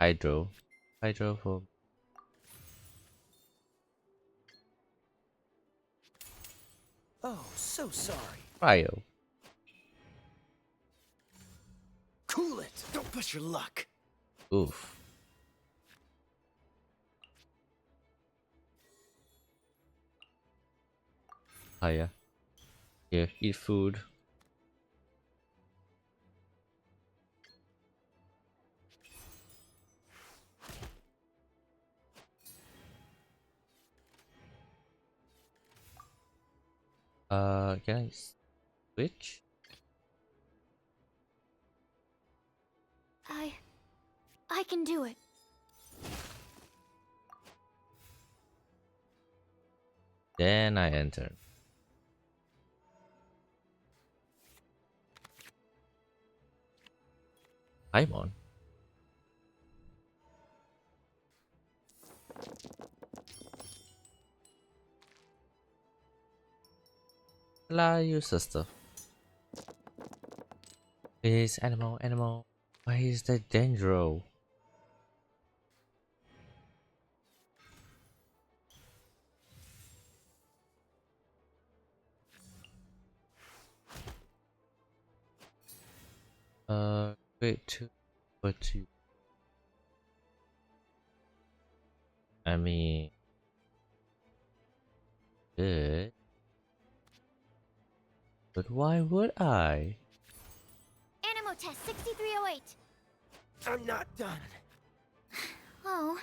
Hydro. Hydro for Oh, so sorry. cryo. Cool it. Don't push your luck. Oof. Hiya. Here, eat food. Can I switch? I can do it. Then I enter. Paimon. La useless stuff. Please, animal, animal. Why is that Dendro? Wait to what to I mean good. But why would I? Animo test 6308. I'm not done. Oh,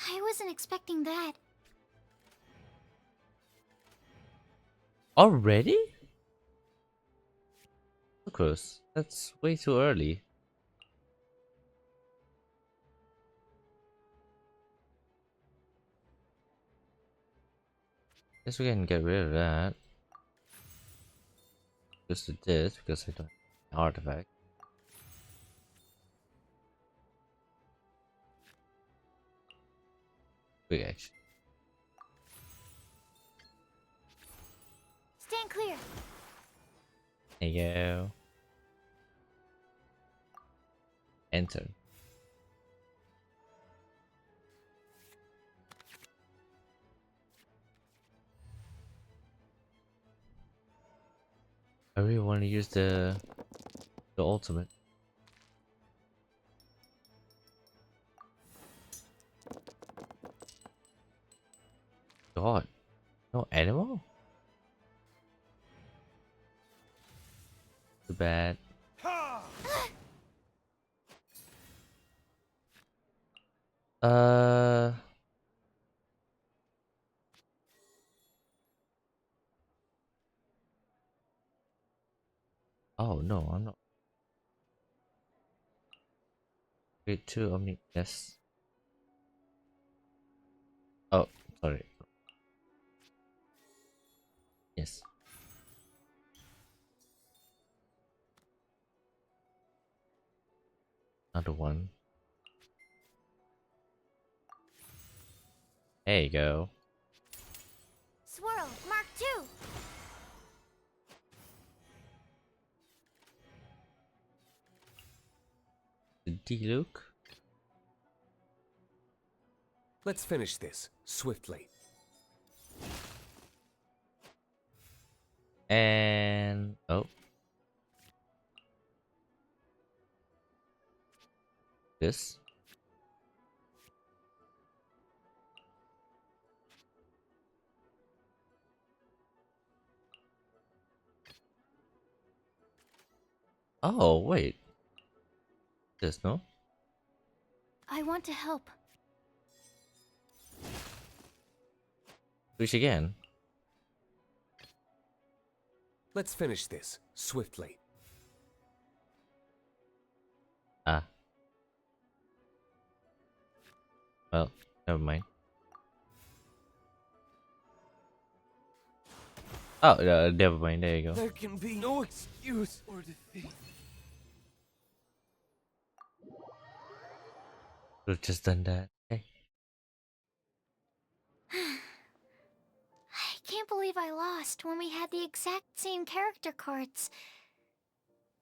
I wasn't expecting that. Already? Sucrose, that's way too early. Guess we can get rid of that. Just do this because I don't have an artifact. Quick action. Stand clear. There you go. Enter. I really want to use the ultimate. God, no animal? Too bad. Uh. Oh no, I'm not. Grade 2 Omni. Yes. Oh, sorry. Yes. Another one. There you go. Swirl, Mark 2. D-Luke. Let's finish this swiftly. And oh. This. Oh, wait. This, no? I want to help. Which again? Let's finish this swiftly. Ah. Well, never mind. Oh, never mind. There you go. There can be no excuse or defeat. Could've just done that. Okay. I can't believe I lost when we had the exact same character cards.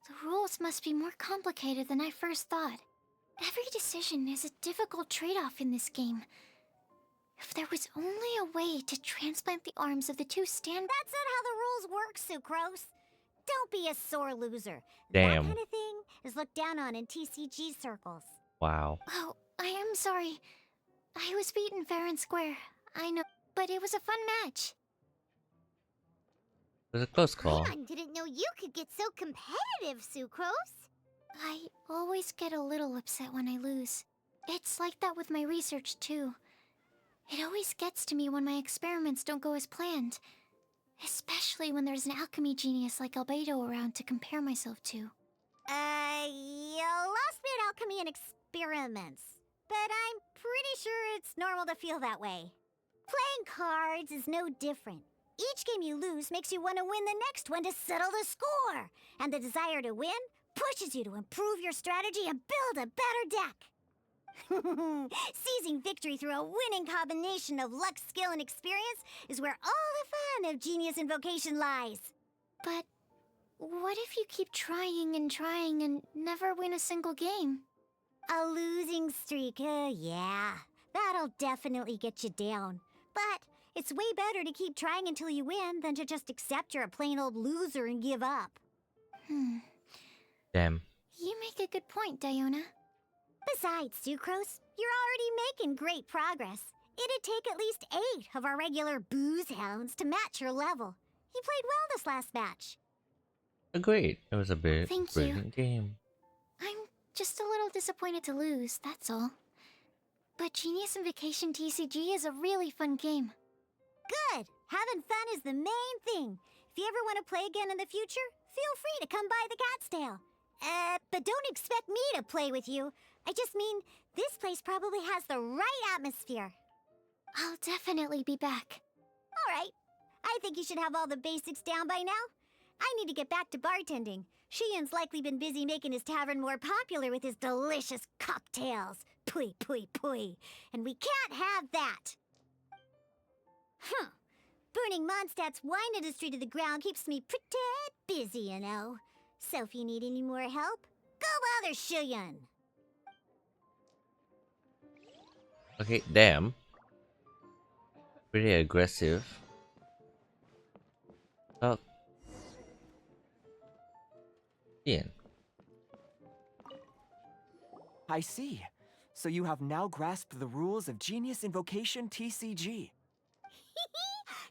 The rules must be more complicated than I first thought. Every decision is a difficult trade-off in this game. If there was only a way to transplant the arms of the two stand... That's not how the rules work, Sucrose. Don't be a sore loser. Damn. That kind of thing is looked down on in TCG circles. Wow. Oh, I am sorry. I was beaten fair and square. I know, but it was a fun match. It was a close call. I didn't know you could get so competitive, Sucrose. I always get a little upset when I lose. It's like that with my research, too. It always gets to me when my experiments don't go as planned. Especially when there's an alchemy genius like Albedo around to compare myself to. You lost me at alchemy and experiments. But I'm pretty sure it's normal to feel that way. Playing cards is no different. Each game you lose makes you want to win the next one to settle the score. And the desire to win pushes you to improve your strategy and build a better deck. Seizing victory through a winning combination of luck, skill, and experience is where all the fun of Genius Invocation lies. But what if you keep trying and never win a single game? A losing streak, yeah. That'll definitely get you down. But it's way better to keep trying until you win than to just accept you're a plain old loser and give up. Damn. You make a good point, Diona. Besides, Sucrose, you're already making great progress. It'd take at least 8 of our regular booze hounds to match your level. You played well this last match. Agreed. It was a bit Thank you. brilliant game. I'm just a little disappointed to lose, that's all. But Genius Invocation TCG is a really fun game. Good! Having fun is the main thing. If you ever want to play again in the future, feel free to come by the Cat's Tail. But don't expect me to play with you. I just mean, this place probably has the right atmosphere. I'll definitely be back. All right. I think you should have all the basics down by now. I need to get back to bartending. Shiyan's likely been busy making his tavern more popular with his delicious cocktails. Pui, pui, pui. And we can't have that. Huh. Burning Mondstadt's wine industry to the ground keeps me pretty busy, you know. So if you need any more help, go bother Shiyan. Okay, damn. Pretty aggressive. Oh. Ian. I see. So you have now grasped the rules of Genius Invocation TCG.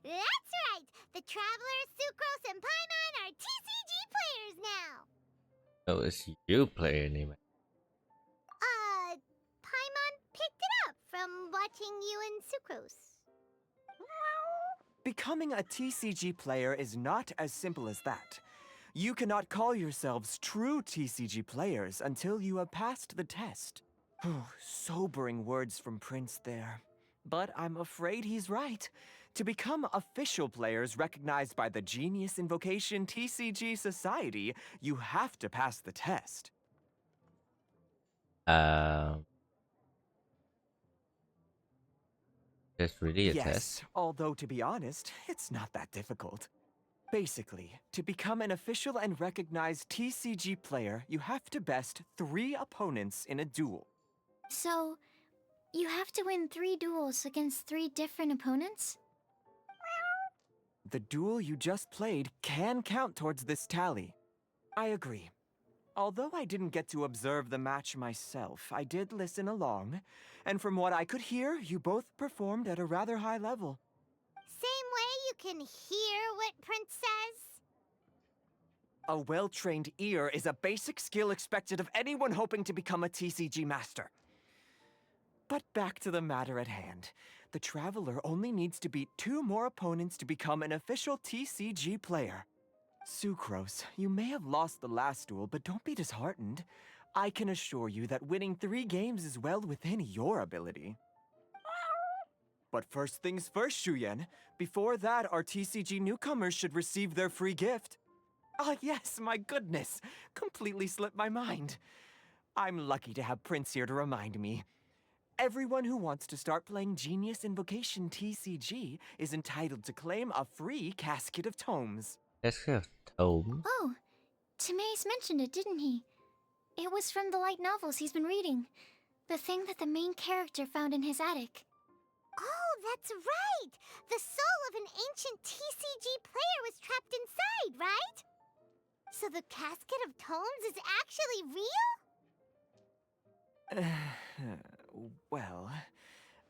That's right! The Travelers, Sucrose, and Paimon are TCG players now! Oh, it's you player name. Paimon picked it up from watching you and Sucrose. Becoming a TCG player is not as simple as that. You cannot call yourselves true TCG players until you have passed the test. Sobering words from Prince there. But I'm afraid he's right. To become official players recognized by the Genius Invocation TCG Society, you have to pass the test. That's really a Yes, test. although to be honest, it's not that difficult. Basically, to become an official and recognized TCG player, you have to best 3 opponents in a duel. So, you have to win 3 duels against 3 different opponents? The duel you just played can count towards this tally. I agree. Although I didn't get to observe the match myself, I did listen along, and from what I could hear, you both performed at a rather high level. Same way you can hear what Prince says? A well-trained ear is a basic skill expected of anyone hoping to become a TCG master. But back to the matter at hand. The Traveler only needs to beat 2 more opponents to become an official TCG player. Sucrose, you may have lost the last duel, but don't be disheartened. I can assure you that winning 3 games is well within your ability. But first things first, Shuyen. Before that, our TCG newcomers should receive their free gift. Ah, yes, my goodness. Completely slipped my mind. I'm lucky to have Prince here to remind me. Everyone who wants to start playing Genius Invocation TCG is entitled to claim a free casket of tomes. Casket of Tomes? Oh, Timaeus mentioned it, didn't he? It was from the light novels he's been reading. The thing that the main character found in his attic. Oh, that's right! The soul of an ancient TCG player was trapped inside, right? So the casket of tomes is actually real? Well,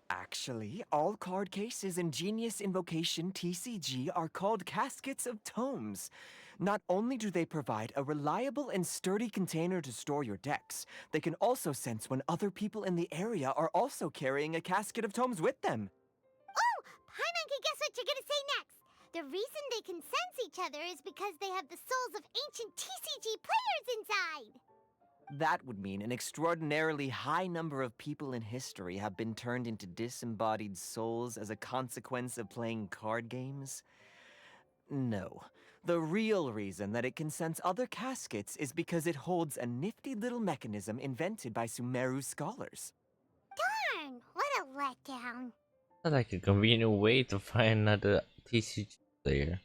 actually, all card cases in Genius Invocation TCG are called caskets of tomes. Not only do they provide a reliable and sturdy container to store your decks, they can also sense when other people in the area are also carrying a casket of tomes with them. Oh! Paimon can guess what you're gonna say next! The reason they can sense each other is because they have the souls of ancient TCG players inside! That would mean an extraordinarily high number of people in history have been turned into disembodied souls as a consequence of playing card games. No. The real reason that it can sense other caskets is because it holds a nifty little mechanism invented by Sumeru scholars. Darn! What a letdown. Sounds like a convenient way to find another TCG player.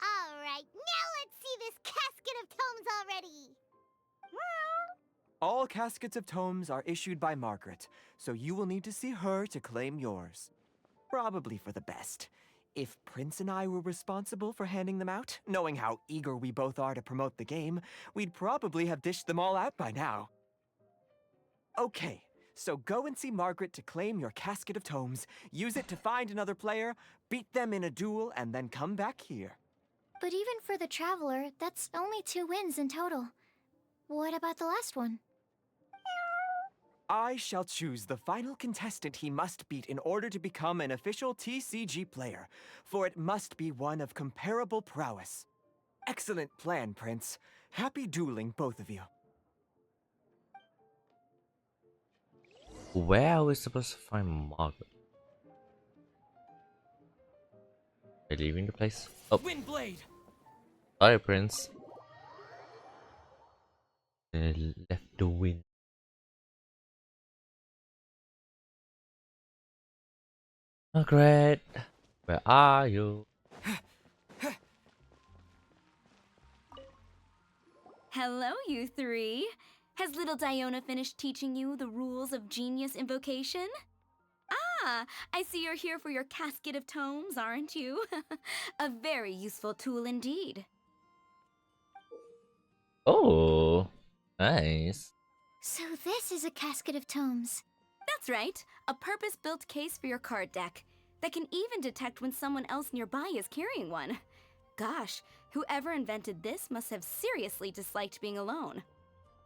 Alright, now let's see this casket of tomes already! All caskets of tomes are issued by Margaret, so you will need to see her to claim yours. Probably for the best. If Prince and I were responsible for handing them out, knowing how eager we both are to promote the game, we'd probably have dished them all out by now. Okay, so go and see Margaret to claim your casket of tomes, use it to find another player, beat them in a duel, and then come back here. But even for the Traveler, that's only 2 wins in total. What about the last one? I shall choose the final contestant he must beat in order to become an official TCG player, for it must be one of comparable prowess. Excellent plan, Prince. Happy dueling, both of you. Where are we supposed to find Margaret? Are you leaving the place? Oh, Windblade! sorry, Prince. Left the wind. Margaret, where are you? Hello, you three. Has little Diona finished teaching you the rules of Genius Invocation? Ah, I see you're here for your casket of tomes, aren't you? A very useful tool indeed. Oh, nice. So this is a casket of tomes. That's right, a purpose-built case for your card deck that can even detect when someone else nearby is carrying one. Gosh, whoever invented this must have seriously disliked being alone.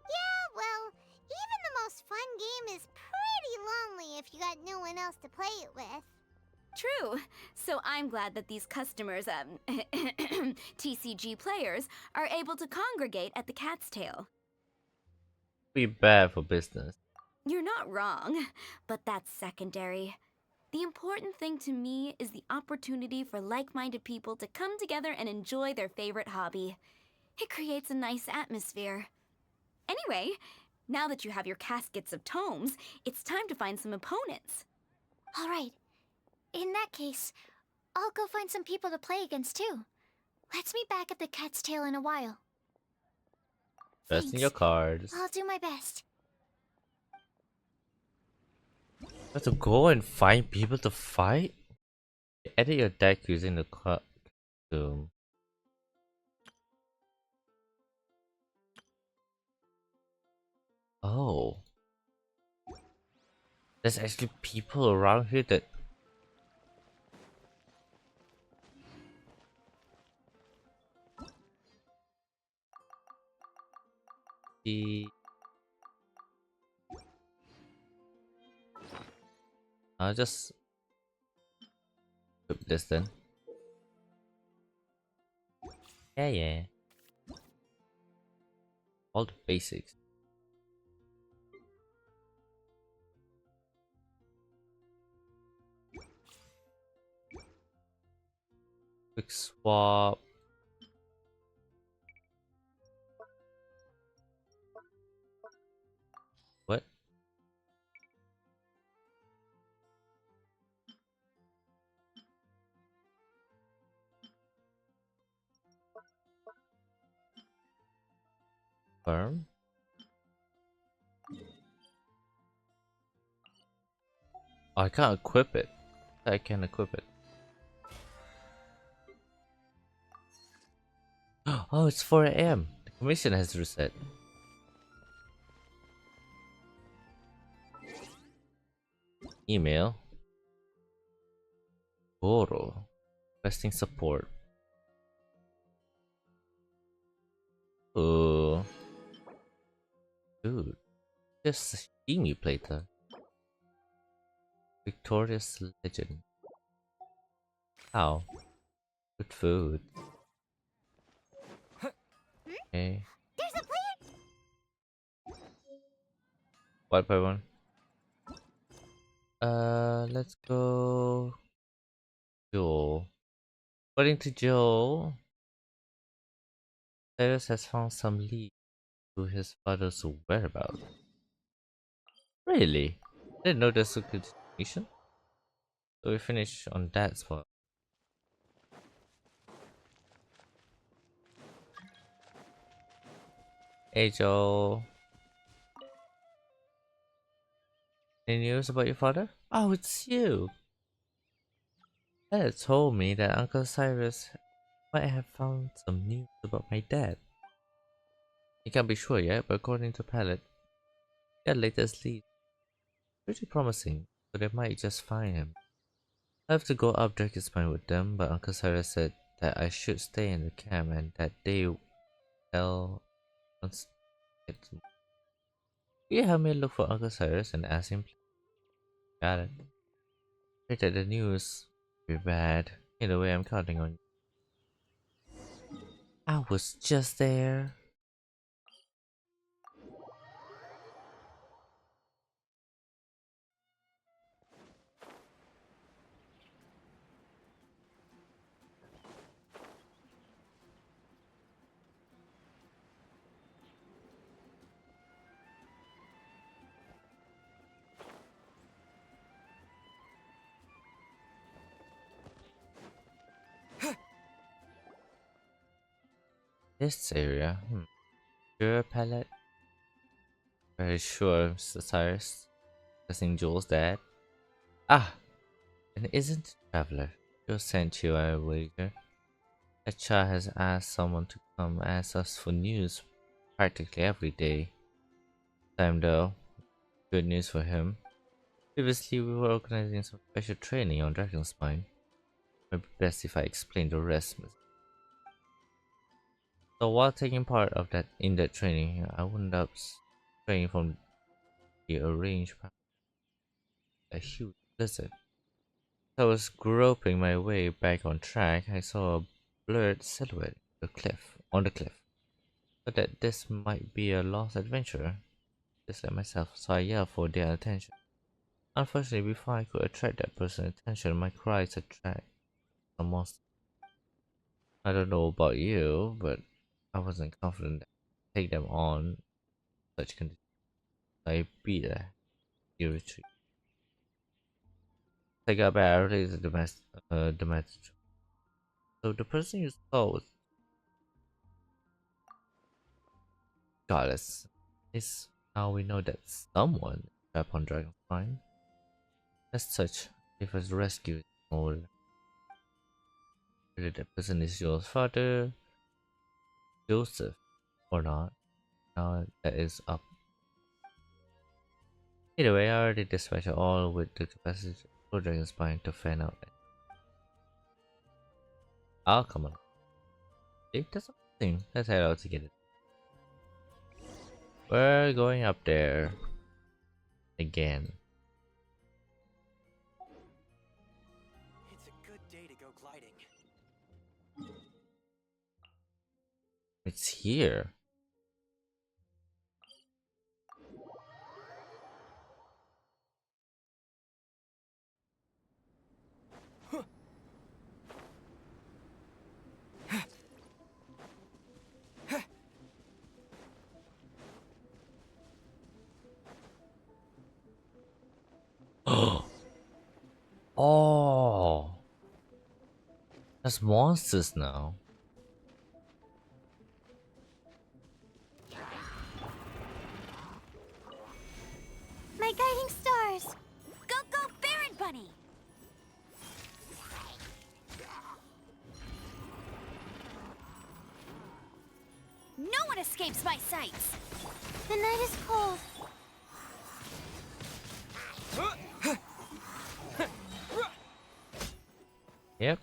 Yeah, well, even the most fun game is pretty lonely if you got no one else to play it with. True. So I'm glad that these customers, TCG players, are able to congregate at the Cat's Tail. Be bad for business. You're not wrong, but that's secondary. The important thing to me is the opportunity for like-minded people to come together and enjoy their favorite hobby. It creates a nice atmosphere. Anyway, now that you have your caskets of tomes, it's time to find some opponents. All right. In that case, I'll go find some people to play against too. Let's meet back at the Cat's Tail in a while. Best in Thanks. your cards. I'll do my best. You have to go and find people to fight? Edit your deck using the costume. Oh. There's actually people around here that... I'll just equip this then. Yeah. All the basics. Quick swap. What? Firm? Oh, I can't equip it. I can equip it. Oh, it's 4 AM. The commission has reset. Email. Goro. Requesting support. Oh. Dude. Just see me playtime. Victorious Legend. How? Good food. Okay. There's a player! 1 by 1. Let's go. Joel. According to Joel, Cyrus has found some lead to his father's whereabouts. Really? I didn't know there's a continuation. So we finish on that spot. Hey Joel. Any news about your father? Oh, it's you. Dad told me that Uncle Cyrus might have found some news about my dad. He can't be sure yet, but according to Pallet, their latest lead pretty promising, so they might just find him. I have to go up Drake's Mine with them, but Uncle Cyrus said that I should stay in the camp and that they will once get to. Will you help me look for Uncle Cyrus and ask him? Got it. Pray that the news will be bad. Either way, I'm counting on you. I was just there. This area, Sure palette? Very sure, Mr. Cyrus. Guessing Jules' dad. Ah! And isn't it Traveler? Joe sent you, I wager. That child has asked someone to come ask us for news practically every day. Time though, good news for him. Previously, we were organizing some special training on Dragon's Spine. Maybe best if I explain the rest. So while taking part of that in-depth training, I wound up straying from the arranged path, a huge blizzard. As I was groping my way back on track, I saw a blurred silhouette on the cliff. Thought that this might be a lost adventurer, just like myself, so I yelled for their attention. Unfortunately, before I could attract that person's attention, my cries attracted a monster. I don't know about you, but I wasn't confident that I could take them on such conditions. I beat a retreat. I got back early to the message. So the person you saw was goddess. Is now we know that someone is trapped on Dragon's Prime. As such, if us rescue or whether that person is your father, Joseph, or not, now that is up. Either way, I already dispatched all with the capacity for Dragon's Spine to fan out. I'll come along. If there's something, let's head out together. We're going up there again. It's a good day to go gliding. It's here. Oh, there's monsters now. My guiding stars! Go, go, Baron Bunny! No one escapes my sights! The night is cold. Yep.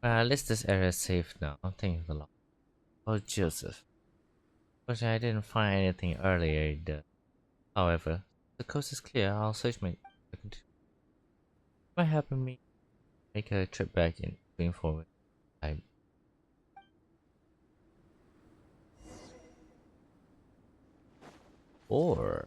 At least this area is safe now. I'm thinking a lot. Oh, Joseph. Fortunately, I didn't find anything earlier either. However, the coast is clear. I'll search my. Might help me make a trip back in to inform time. Or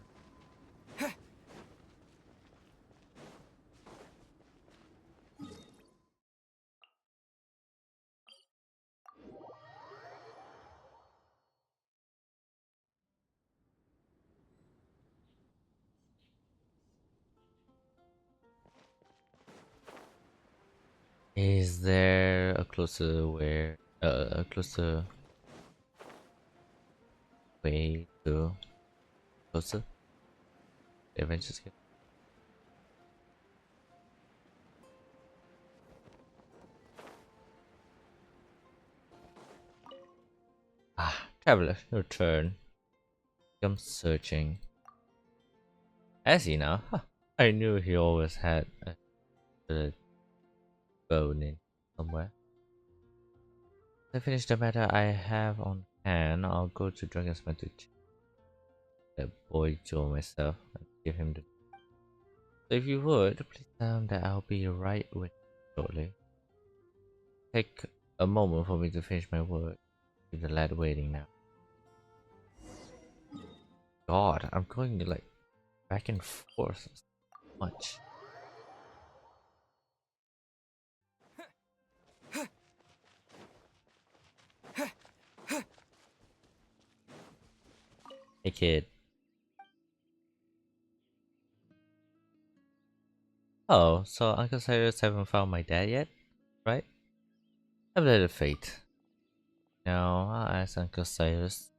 is there a closer way to closer adventures here? Ah, traveler, your turn. I'm searching. I see now. Huh. I knew he always had a bone in somewhere. To finish the matter I have on hand, I'll go to Dragon's Man to check that boy Joe myself and give him the. So if you would, please tell him that I'll be right with him shortly. Take a moment for me to finish my work. Leave the lad waiting now. God, I'm going like back and forth so much. Hey kid. Oh, so Uncle Cyrus haven't found my dad yet, right? I've let it fate. Now I'll ask Uncle Cyrus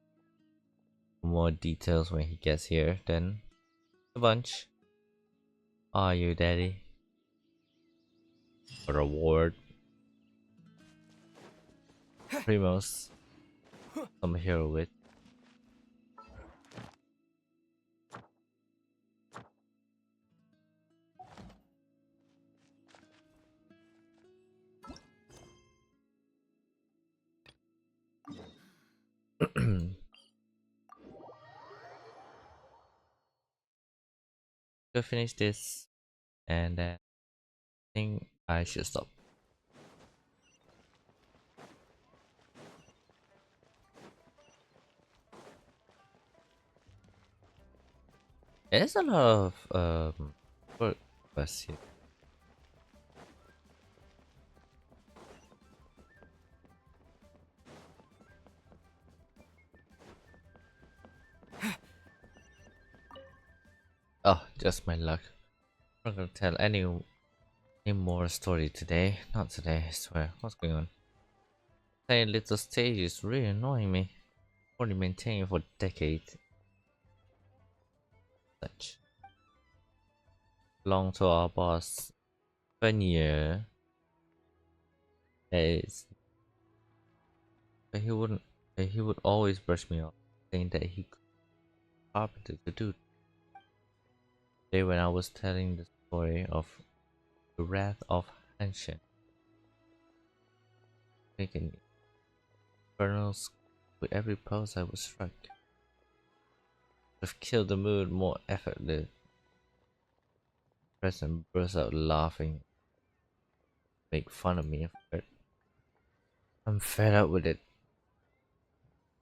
for more details when he gets here. Then a bunch. Are you, Daddy? A reward. Primos. Some hero with. Go finish this, and then I think I should stop. There's a lot of work quests here. Oh, just my luck. I'm not gonna tell any more story today. Not today, I swear. What's going on? Playing little stage is really annoying me. Only maintained for decades. Such. Belong to our boss. Veneer. Is but he would always brush me off, saying that he could carpenter to do. Today when I was telling the story of the wrath of Genshin, making infernals with every pose I was struck. I've killed the mood more effortless. Present burst out laughing, make fun of me for it. I'm fed up with it.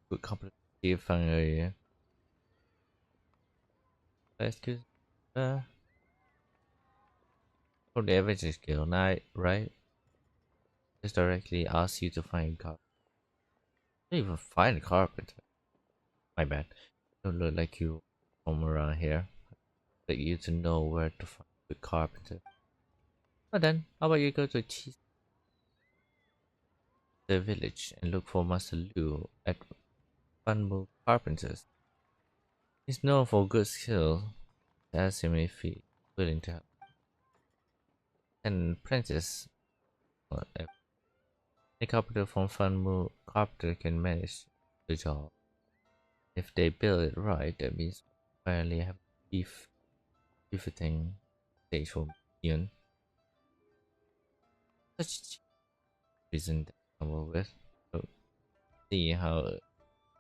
Good complicated fun area. Excuse from the Adventure Guild night, right? Just directly ask you to find a carpenter. Don't even find a carpenter. My bad. Don't look like you from around here. Like you to know where to find the carpenter. But then, how about you go to the village and look for Master Liu at Funmu Carpenters. He's known for good skill. Ask him if he's willing to help. An apprentice, a carpenter from Funmu Carpenter can manage the job. If they build it right, that means we finally have befitting stage for Ian. Such reason to come up with. So see how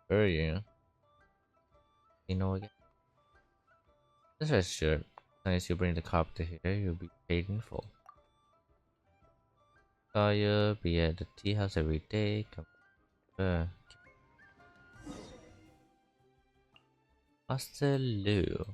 earlier you know again. Just rest assured, as long as you bring the carpenter here, you'll be paid in full. You'll be at the tea house every day. Come Master Liu.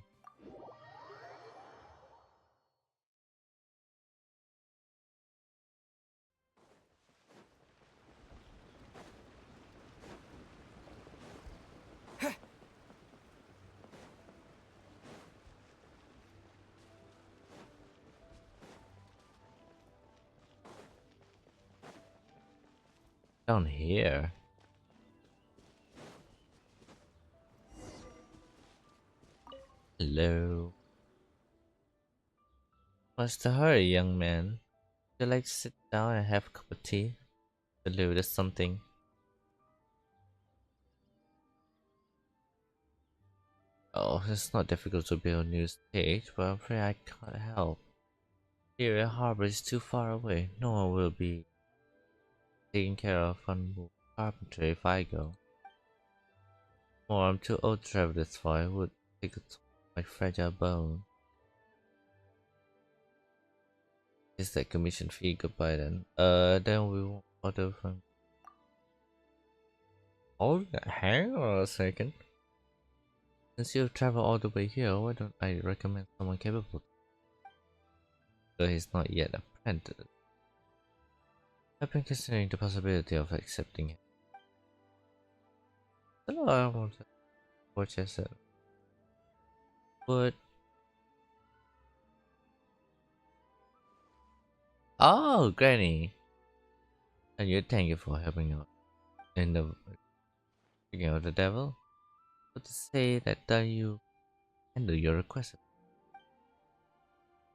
Down here. Hello. What's the hurry, young man? Would you like to sit down and have a cup of tea? Hello, there's something. Oh, it's not difficult to build a new stage, but I'm afraid I can't help. Here, a harbor is too far away. No one will be taking care of Funmu Carpenter if I go. Or I'm too old to travel this far. It would take a toll on my fragile bone. Is that commission fee? Goodbye then. Then we won't order from. Hold hang on a second. Since you've traveled all the way here, why don't I recommend someone capable? Though he's not yet apprentice. I've been considering the possibility of accepting him. Hello, I want to watch yourself. Would Oh, Granny. And you thank you for helping out in the the devil. But to say that you handle your request.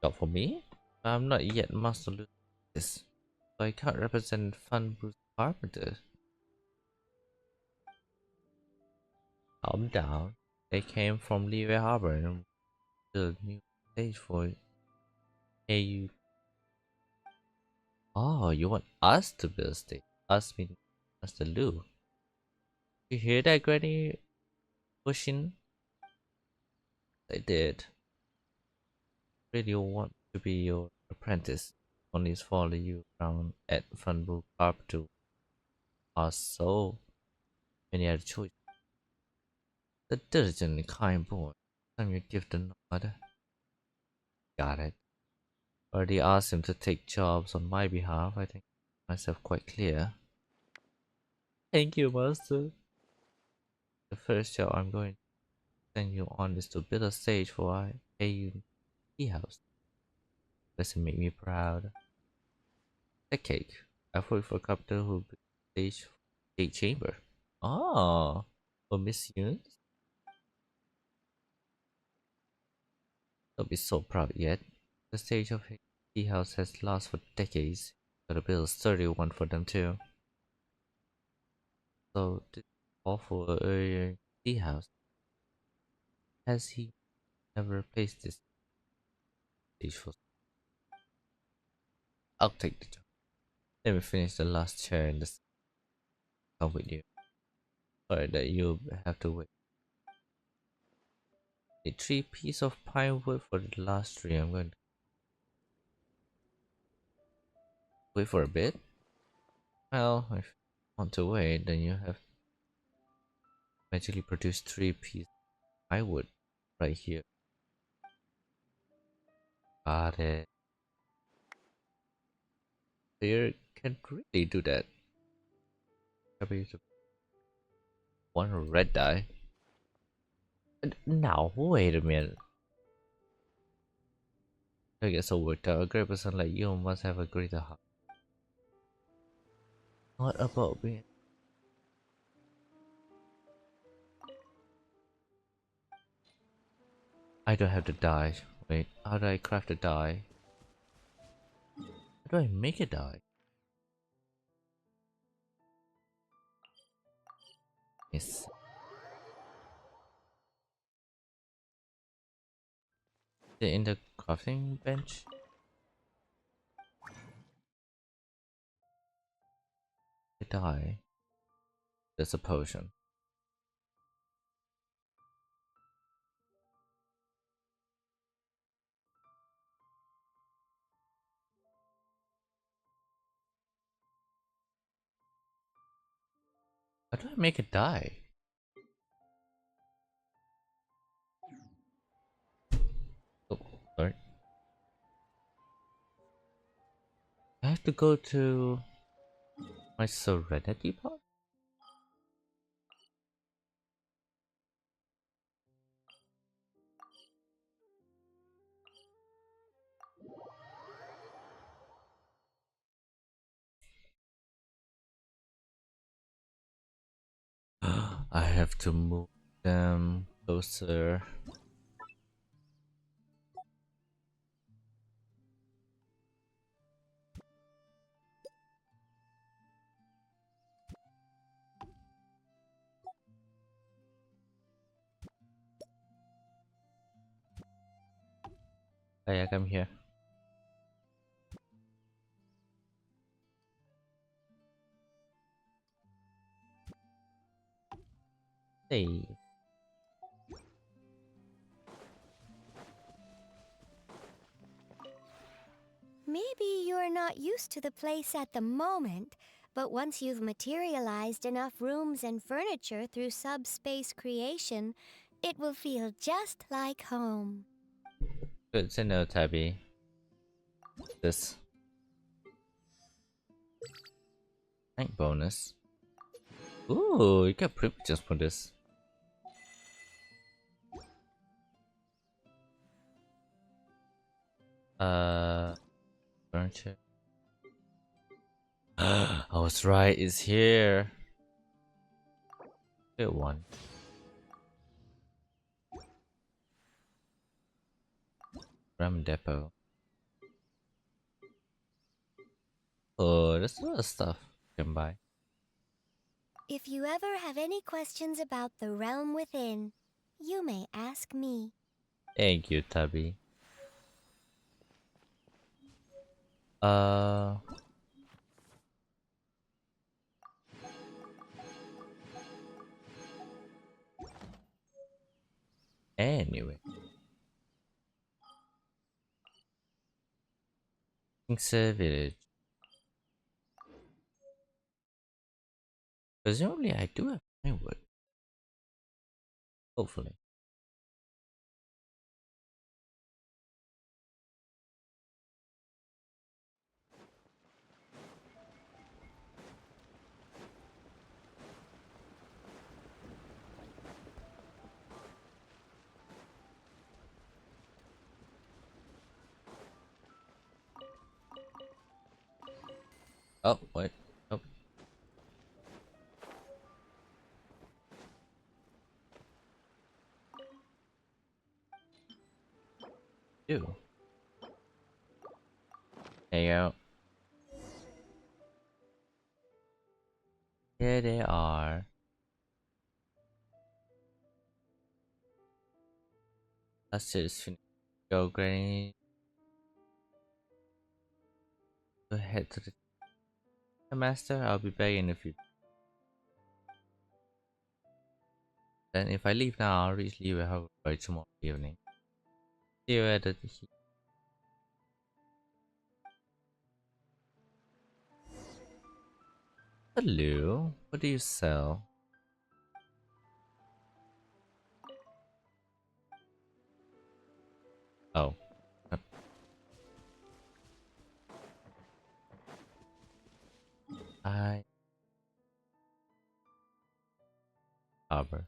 Job for me? I'm not yet master this, so I can't represent Fun Bruce Carpenter. Calm down. They came from Leeway Harbor and built a new stage for AU. Oh, you want us to build a stage? Us meaning Master Lu. You hear that, Granny? Pushing? I did. Really want to be your apprentice. Only follow you around at Funbook Carp to are so many other choices. The diligent and kind boy. Time you give the nod. Got it. Already asked him to take jobs on my behalf. I think myself quite clear. Thank you, Master. The first job I'm going to send you on is to build a stage for our AU tea house. Does it make me proud? The cake. I worked for a couple who built a stage for the cake chamber. Oh, for Miss Yun? Don't be so proud yet. The stage of a tea house has lasted for decades. Gotta build a sturdy one for them too. So this is all for a tea house. Has he never replaced this stage for? I'll take the job. Let me finish the last chair in the come with you. Sorry that you have to wait. The 3 pieces of pine wood for the last tree. I'm going to wait for a bit. Well, if you want to wait, then you have magically produced 3 pieces of pine wood right here. Got it. You can really do that. One red die. Now, wait a minute. I get so worked out. A great person like you must have a greater heart. What about me? I don't have to die. Wait, how do I craft a die? How do I make a die? Yes. In the crafting bench? A die. There's a potion. How do I make a die? Oh, sorry. I have to go to my Serenity part? I have to move them closer. Hey, I come here. Hey. Maybe you're not used to the place at the moment, but once you've materialized enough rooms and furniture through subspace creation, it will feel just like home. Good to know, Tabby. This rank bonus. Ooh, you get privileges for this. Furniture. I was right, it's here. Good one. Ram depot. Oh, there's a lot of stuff you can buy. If you ever have any questions about the realm within, you may ask me. Thank you, Tubby. Uh, anyway. King's Village. Presumably I do have firewood. Hopefully. Oh, wait. Oh. Ew. There you go. Here they are. Let's just finish. Go, Granny. Go ahead to the master. I'll be back in a few. Then if I leave now, I'll reach Liyue Harbor by tomorrow evening. See you at the... Hello. What do you sell? Oh. I... Harbor.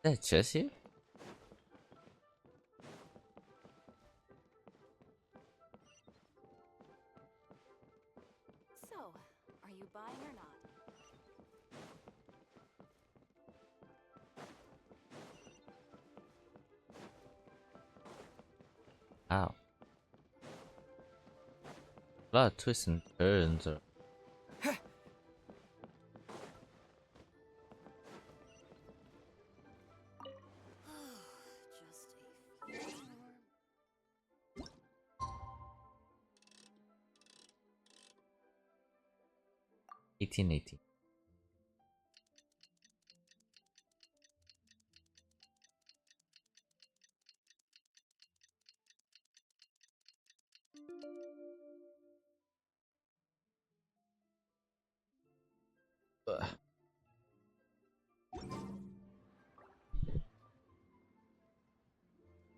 Is that Jesse? So, are you buying or not? Ow. A lot of twists and turns. Or... Just a few more. 1880. Ugh.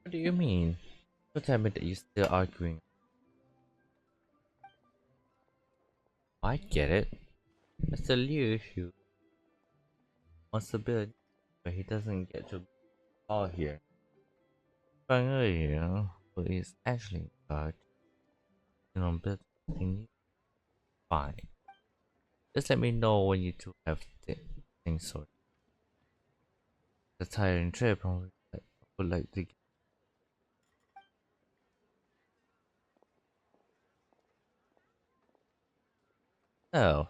What do you mean? Don't tell me that you're still arguing. I get it. Mr. Liu issue wants to build, but he doesn't get to all here. Fang Yi, who is actually in charge, building something new. Fine. Just let me know when you two have things sorted. The tiring trip, I would like to. Oh,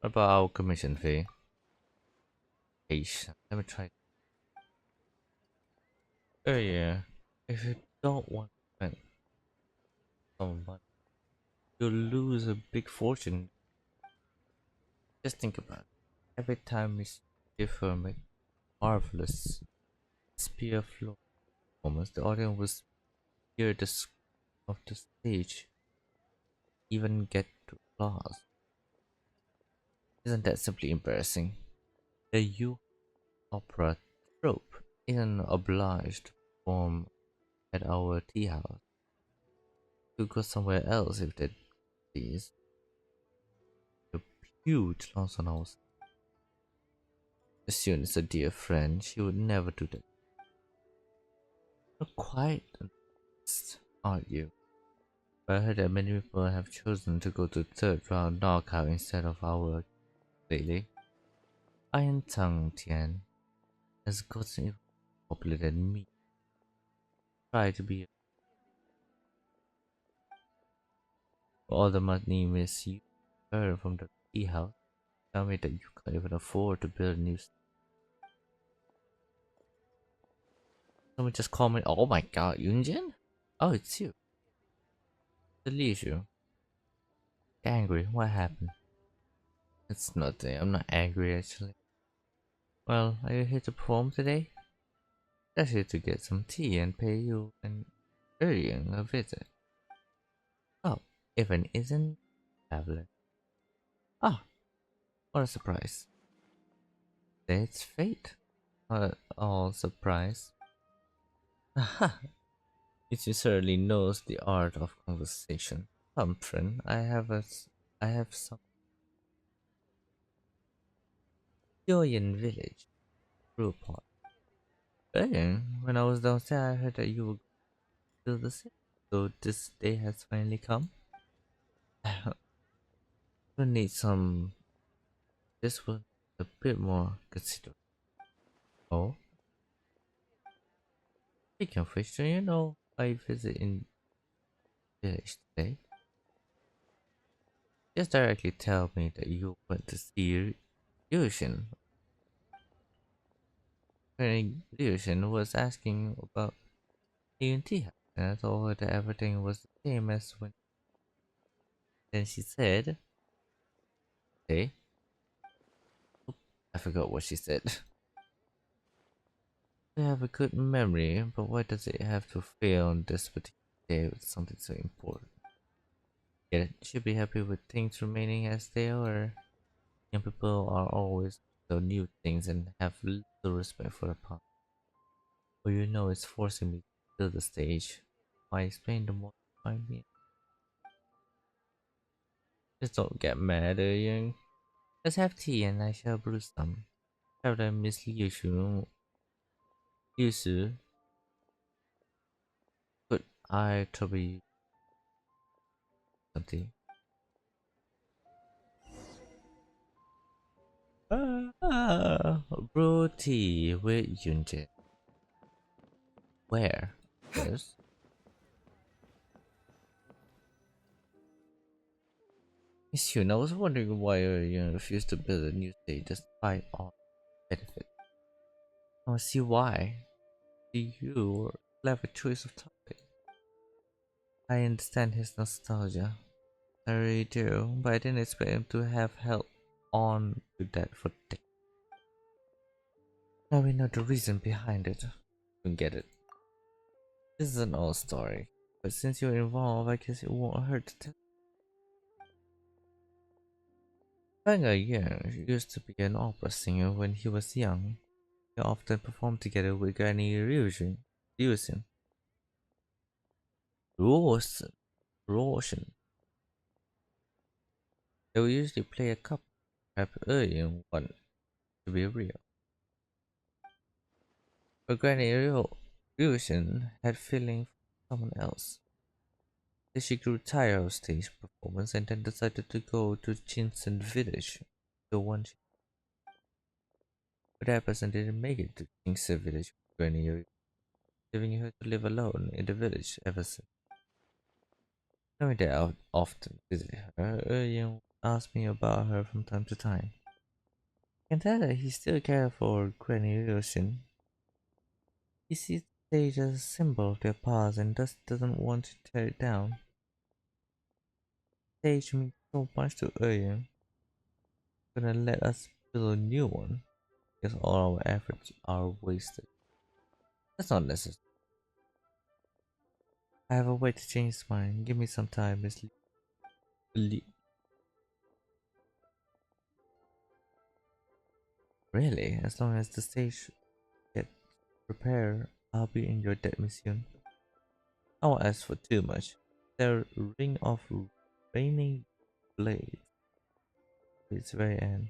what about our commission fee? Eish, let me try. Oh yeah, if you don't want to spend some money, you'll lose a big fortune. Just think about it. Every time we give her a marvelous spear flow performance, the audience will hear the of the stage, even get to applause. Isn't that simply embarrassing? The youth opera troupe isn't obliged to perform at our tea house. Could go somewhere else if they please. A huge loss on us. Assume is a dear friend, she would never do that. Not quite honest, aren't you? But I heard that many people have chosen to go to third round knockout instead of our lately. Iron Tongue Tian has gotten even more popular than me. Try to be all the money miss you earn from the tea house. Tell me that you can't even afford to build a new. Someone just called me. Oh my god, Yunjin? Oh, it's you. The Leisure. Angry? What happened? It's nothing. I'm not angry actually. Well, are you here to perform today? Just here to get some tea and pay you an Aryan a visit. Oh, even isn't traveler. Ah, what a surprise. It's fate. Not at all surprise. Aha! It certainly knows the art of conversation. Come, friend, I have some Joyan village brewpot. Earlier, when I was downstairs, I heard that you were still the same. So this day has finally come. We need some. This will a bit more considerate. Oh, speaking of which, do you know I visit in village today? Just directly tell me that you went to see Yushin. When Yushin was asking about ANT, and I told her that everything was the same as when. Then she said, "Hey, I forgot what she said." You have a good memory, but why does it have to fail on this particular day with something so important? Get it? Should be happy with things remaining as they are. Young people are always so new things and have little respect for the past. But you know it's forcing me to fill the stage. Why explain the more you find me? Just don't get mad, young. Let's have tea and I shall brew some. Traveler Miss Liu Su, could I trouble you something? Brew tea with Yunjin. Where? Yes. Miss Yun, I was wondering why you refused to build a new state despite all benefit. I want to see why. Do you clever choice of topic? I understand his nostalgia. I really do, but I didn't expect him to have held on to that for decades. Now we know the reason behind it. We get it. This is an old story, but since you're involved, I guess it won't hurt to tell. Fang Yang used to be an opera singer when he was young. He often performed together with Granny Ryusin. Rawson. Rawson. They would usually play a couple, perhaps early in one to be real. But Granny Ryusin had feeling for someone else. Then she grew tired of stage performance and then decided to go to Jinsen village, the one she. But that person didn't make it to Jinsen village with Granny Ryusin, leaving her to live alone in the village ever since. Knowing that I would often visit her, Uryan asked me about her from time to time. I can tell that he still cares for Granny Ryushin. He sees the stage as a symbol of their past and thus doesn't want to tear it down. The stage means so much to Uryan. Gonna let us build a new one because all our efforts are wasted. That's not necessary. I have a way to change his mind. Give me some time, Miss Lee. Really? As long as the stage gets prepared, I'll be in your debt, Miss Yun. I won't ask for too much. the ring of raining blades. It's very end.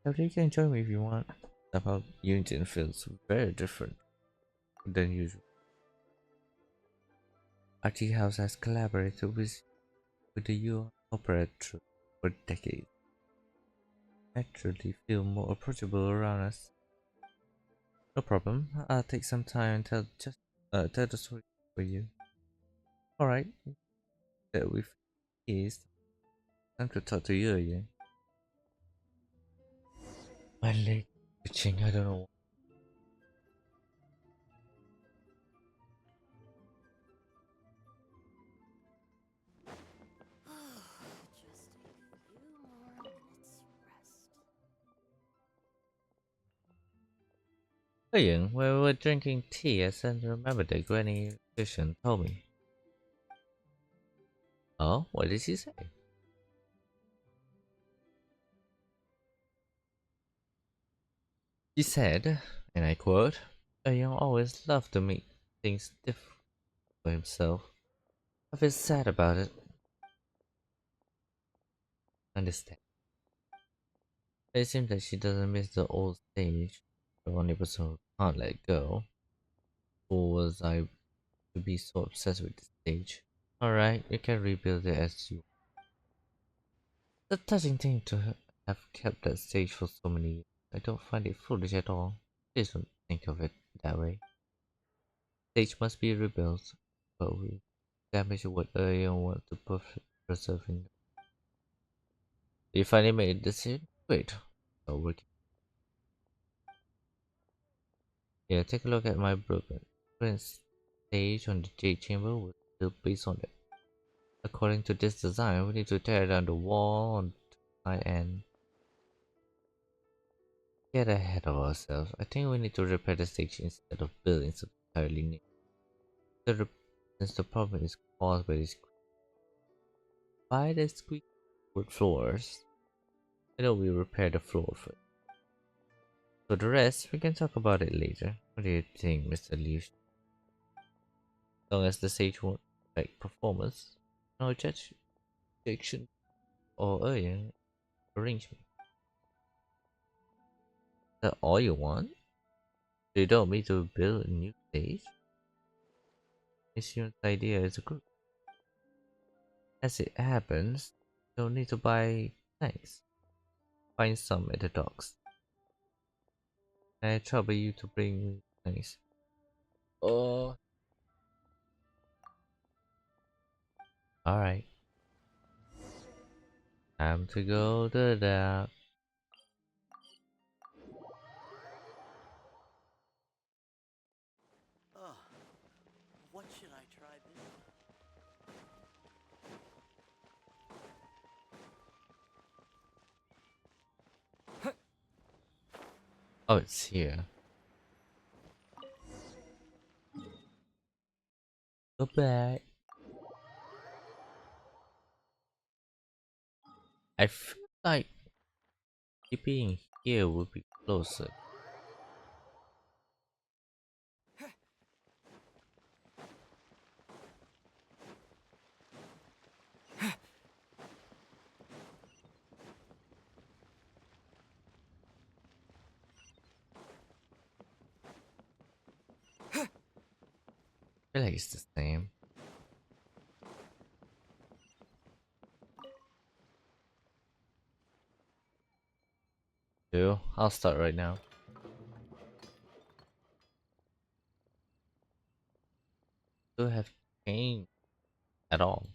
So you can join me if you want. Somehow Union feels very different than usual. Our tea house has collaborated with the U opera troupe for decades. Naturally feel more approachable around us. No problem. I'll take some time and tell the story for you. Alright. That we've eased. Time to talk to you again. My leg itching, I don't know. Ian, when we were drinking tea, I suddenly remembered that Granny Vision told me. Oh, what did she say? She said, and I quote, Ian always loved to make things different for himself. I feel sad about it. Understand. It seems that she doesn't miss the old stage. The only person who can't let go. Or was I to be so obsessed with the stage? Alright, you can rebuild it as you. It's a touching thing to have kept that stage for so many years. I don't find it foolish at all. Please don't think of it that way. Stage must be rebuilt, but we damage what Ian wants to preserve in. You finally made a decision? Great. So working. Yeah, take a look at my blueprint. Current stage on the Jade Chamber was built based on it. According to this design, we need to tear down the wall on my end. Get ahead of ourselves. I think we need to repair the stage instead of building something entirely new. Since the problem is caused by the squeaky wood floors, I know we repair the floor first. For the rest, we can talk about it later. What do you think, Mr. Liu? As long as the stage won't affect performance, no objection or urgent arrangement. Is that all you want? You don't need to build a new stage? Miss Yun's idea is good. As it happens, you don't need to buy tanks. Find some at the docks. I trouble you to bring tanks. Oh. Alright. Time to go to the Oh, what should I try this? Oh, it's here. Go back. I feel like keeping here would be closer. I feel like it's the same. I'll start right now. Don't have changed at all.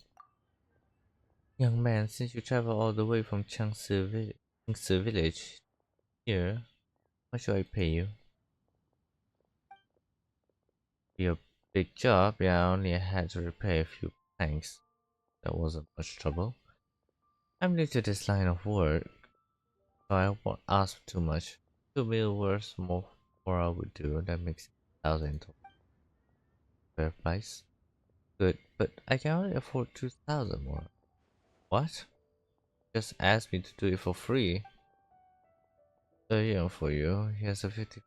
Young man, since you travel all the way from Changsi village here, what should I pay you? Your big job, yeah, I only had to repair a few tanks. That wasn't much trouble. I'm new to this line of work, so I won't ask for too much. 2 mil worth more I would do, that makes 1,000 total. Fair price. Good, but I can only afford 2,000 more. What? Just ask me to do it for free. So yeah, for you, here's a 50.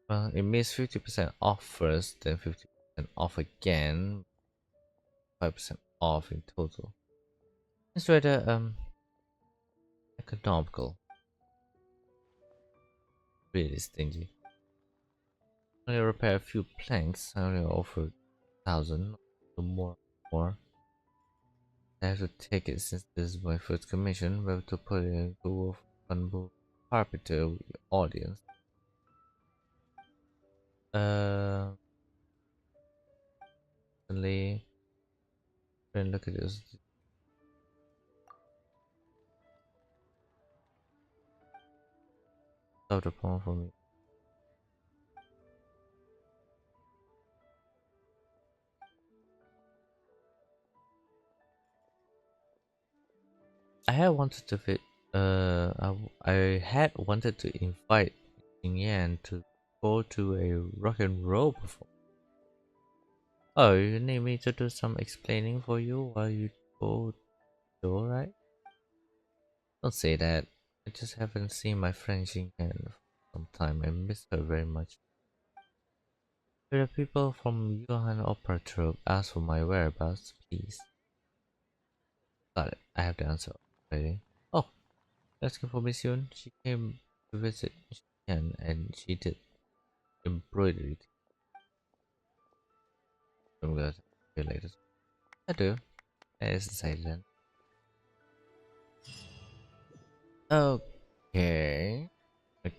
Well, it means 50% off first, then 50 off again. 5% off in total. It's rather economical. Really stingy. Only repair a few planks. I only offer 1,000 or more. I have to take it since this is my first commission. We have to put it in a go of fun carpenter with the audience. Suddenly, look at this. Stop the point for me. I had wanted to fit. I had wanted to invite Yan to go to a rock and roll performance. Oh, you need me to do some explaining for you while you go to, right? Don't say that. I just haven't seen my friend Yan for some time. I miss her very much. Will the people from Johann Opera Troupe ask for my whereabouts, please? Got it. I have the answer already. Oh, asking for me soon. She came to visit Yan and she did embroidery. I'm gonna see you later. I do. As decided then. Okay. I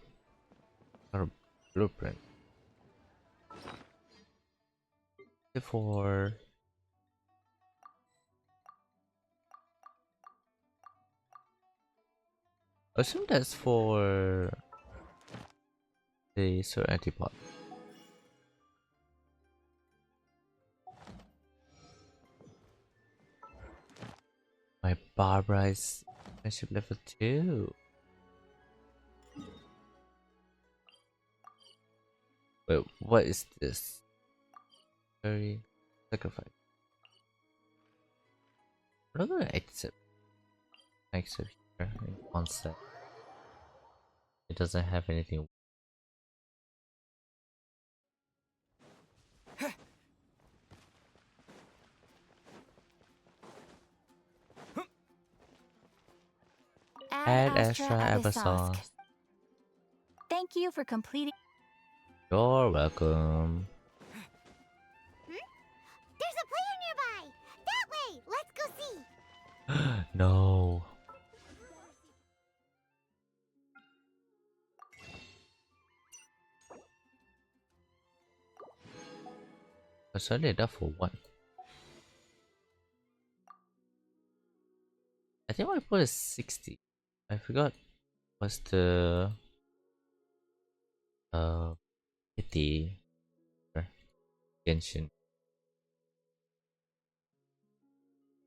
got a blueprint. For I assume that's for the Serenity Pot. My Barbara is friendship level 2. Wait, what is this? Very sacrifice. I'm not gonna accept here in concept. It doesn't have anything. Add extra applesauce. Thank you for completing. You're welcome. There's a player nearby! That way! Let's go see! No. It's only enough for one. I think my point is 60. I forgot what's the 50 Genshin.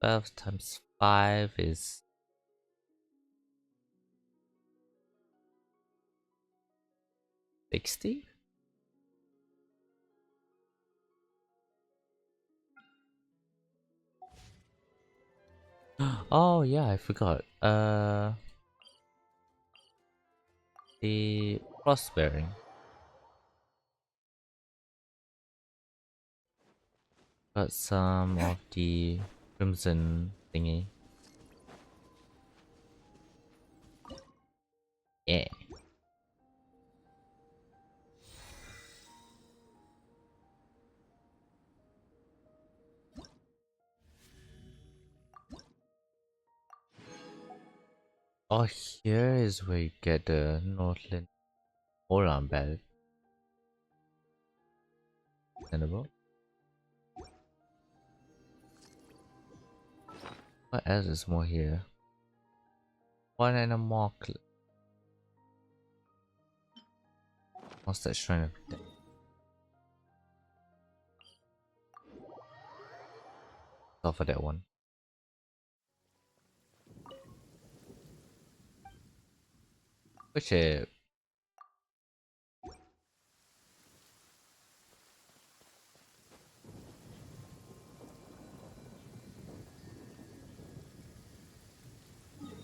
12 times 5 is 60? Oh yeah, I forgot. The cross bearing. Got some of the crimson thingy. Yeah. Oh, here is where you get the Northland Oran belt. Understandable. What else is more here? One and a more. What's that shrine of death? Go for that one. Push it.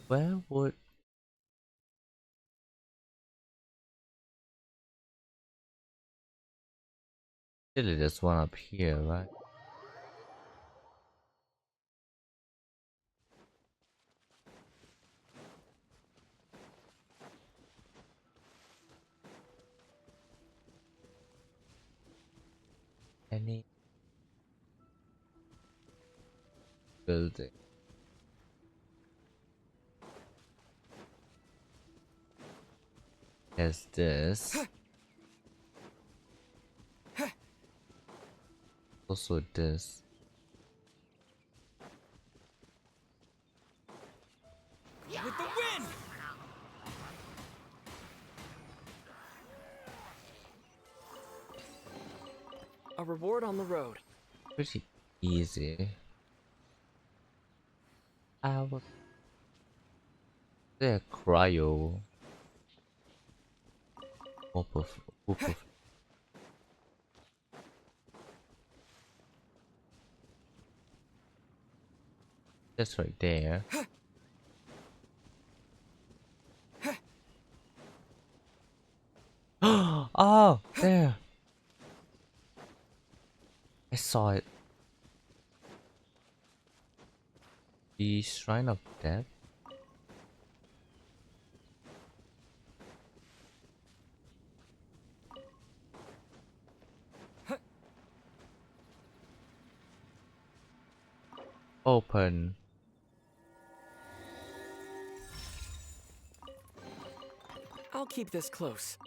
Where would Surely there's one up here, right? Any building? There's this. Also this. With the wind! A reward on the road. Pretty easy. I was there cryo. Whoop of. That's right there. Oh, there. I saw it. The Shrine of Death. Open. I'll keep this close.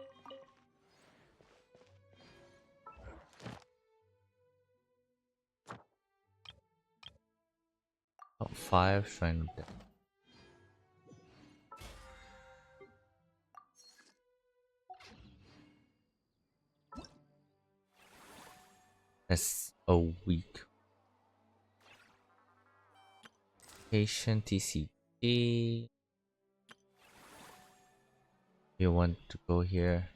Top 5 Shrine of Death. That's a week. Patient TCG. You want to go here?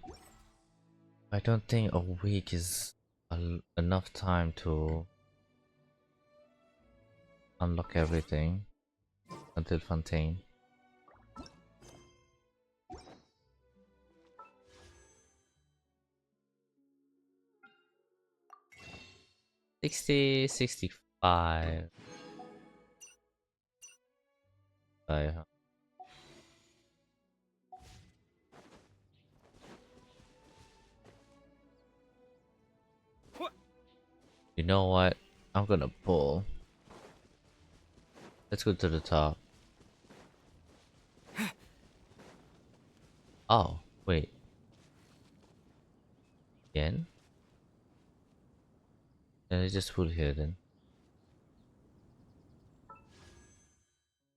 I don't think a week is enough time to unlock everything until Fontaine. $60, $65. Huh? You know what? I'm gonna pull. Let's go to the top. Oh, wait. Again? Let's just pull here then.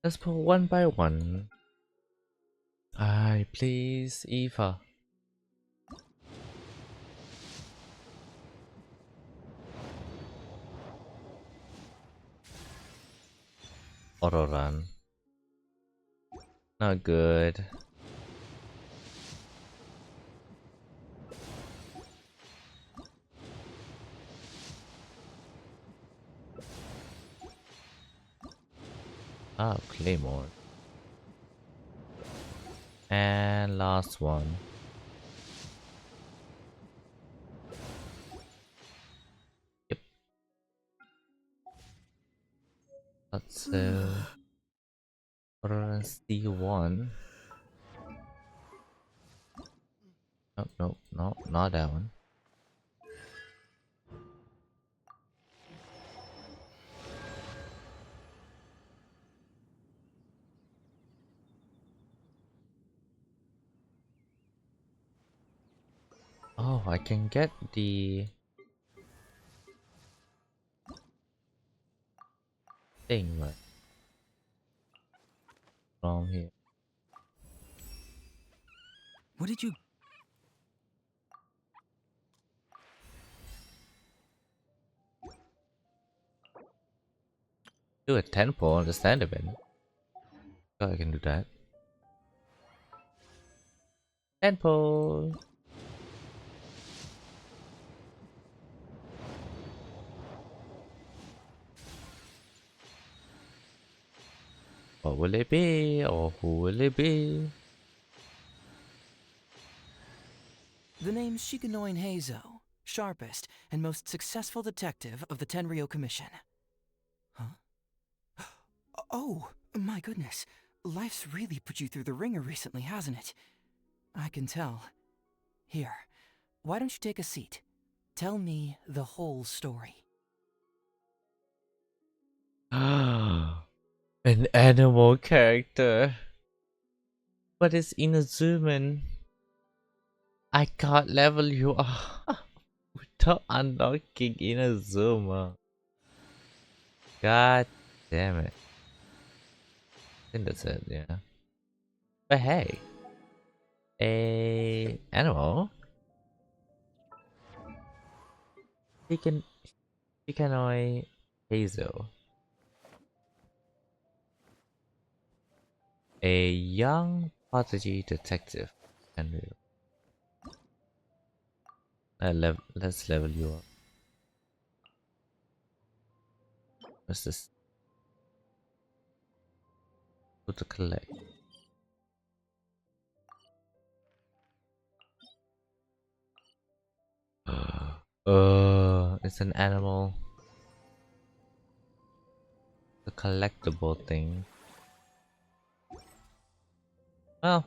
Let's pull one by one. Aye, please, Eva. Auto run. Not good. Ah, Claymore. And last one. Yep. That's C1. No, not that one. Oh, I can get the thing right from here. What did you... Do a tempo, understandable. Oh, I can do that. Tempo. What will it be, or who will it be? The name's Shikanoin Heizo. sharpest and most successful detective of the Tenryo Commission. Huh? Oh, my goodness. Life's really put you through the ringer recently, hasn't it? I can tell. Here, why don't you take a seat? Tell me the whole story. An animal character. But it's Inazuman. I can't level you up without unlocking Inazuma. God damn it. I think that's it, yeah. But hey. A animal? Chikanoi Hazel. A young prodigy detective. Let's level you up. What's this? Go to collect. It's an animal. The collectible thing. Well,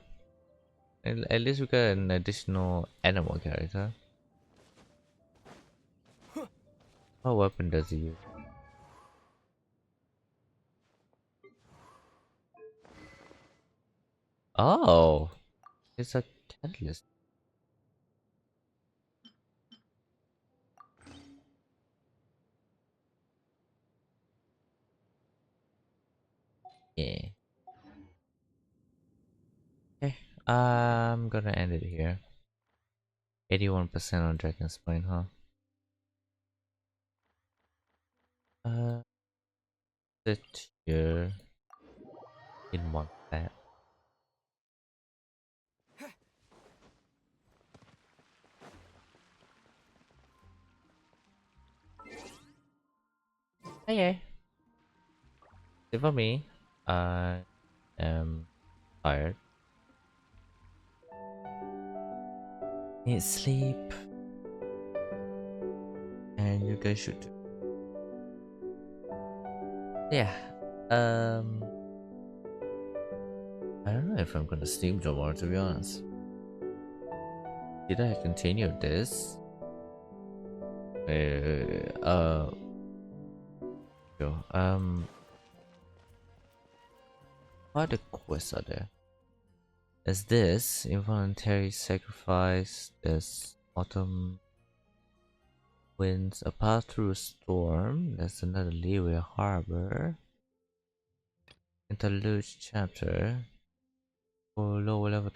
at least we got an additional animal character. What weapon does he use? Oh, it's a catalyst. Yeah. Okay, I'm gonna end it here. 81% on Dragon's Spine, huh? Sit here in one set. Hey, for me, I am tired. Need sleep, and you guys should too. Yeah. I don't know if I'm gonna sleep tomorrow, to be honest. Did I continue this? Yo, what other quests are there? There's this involuntary sacrifice. There's autumn winds, a path through a storm. There's another Leeway Harbor. Interlude chapter for lower level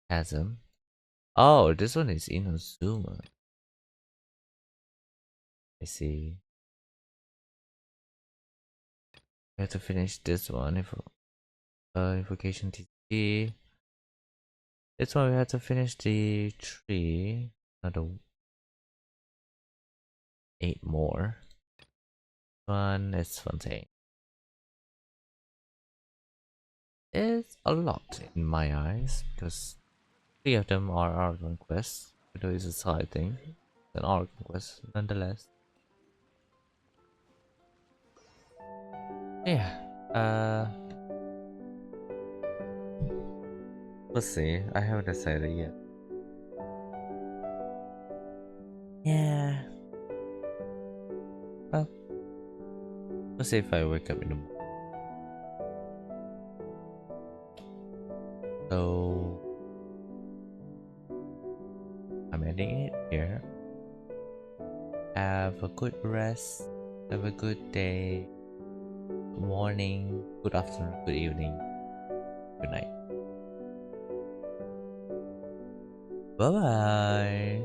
chasm. Oh, this one is Inazuma. I see. We have to finish this one. Invocation TCG. This one we have to finish the tree. Another 8 more. One is Fontaine. It's a lot in my eyes because 3 of them are Argon quests. Though it's a side thing. It's an Argon quest nonetheless. Yeah. Let's see. I haven't decided yet. Yeah. Well, let's see if I wake up in the morning. So I'm ending it here. Have a good rest. Have a good day. Good morning. Good afternoon. Good evening. Good night. Bye bye.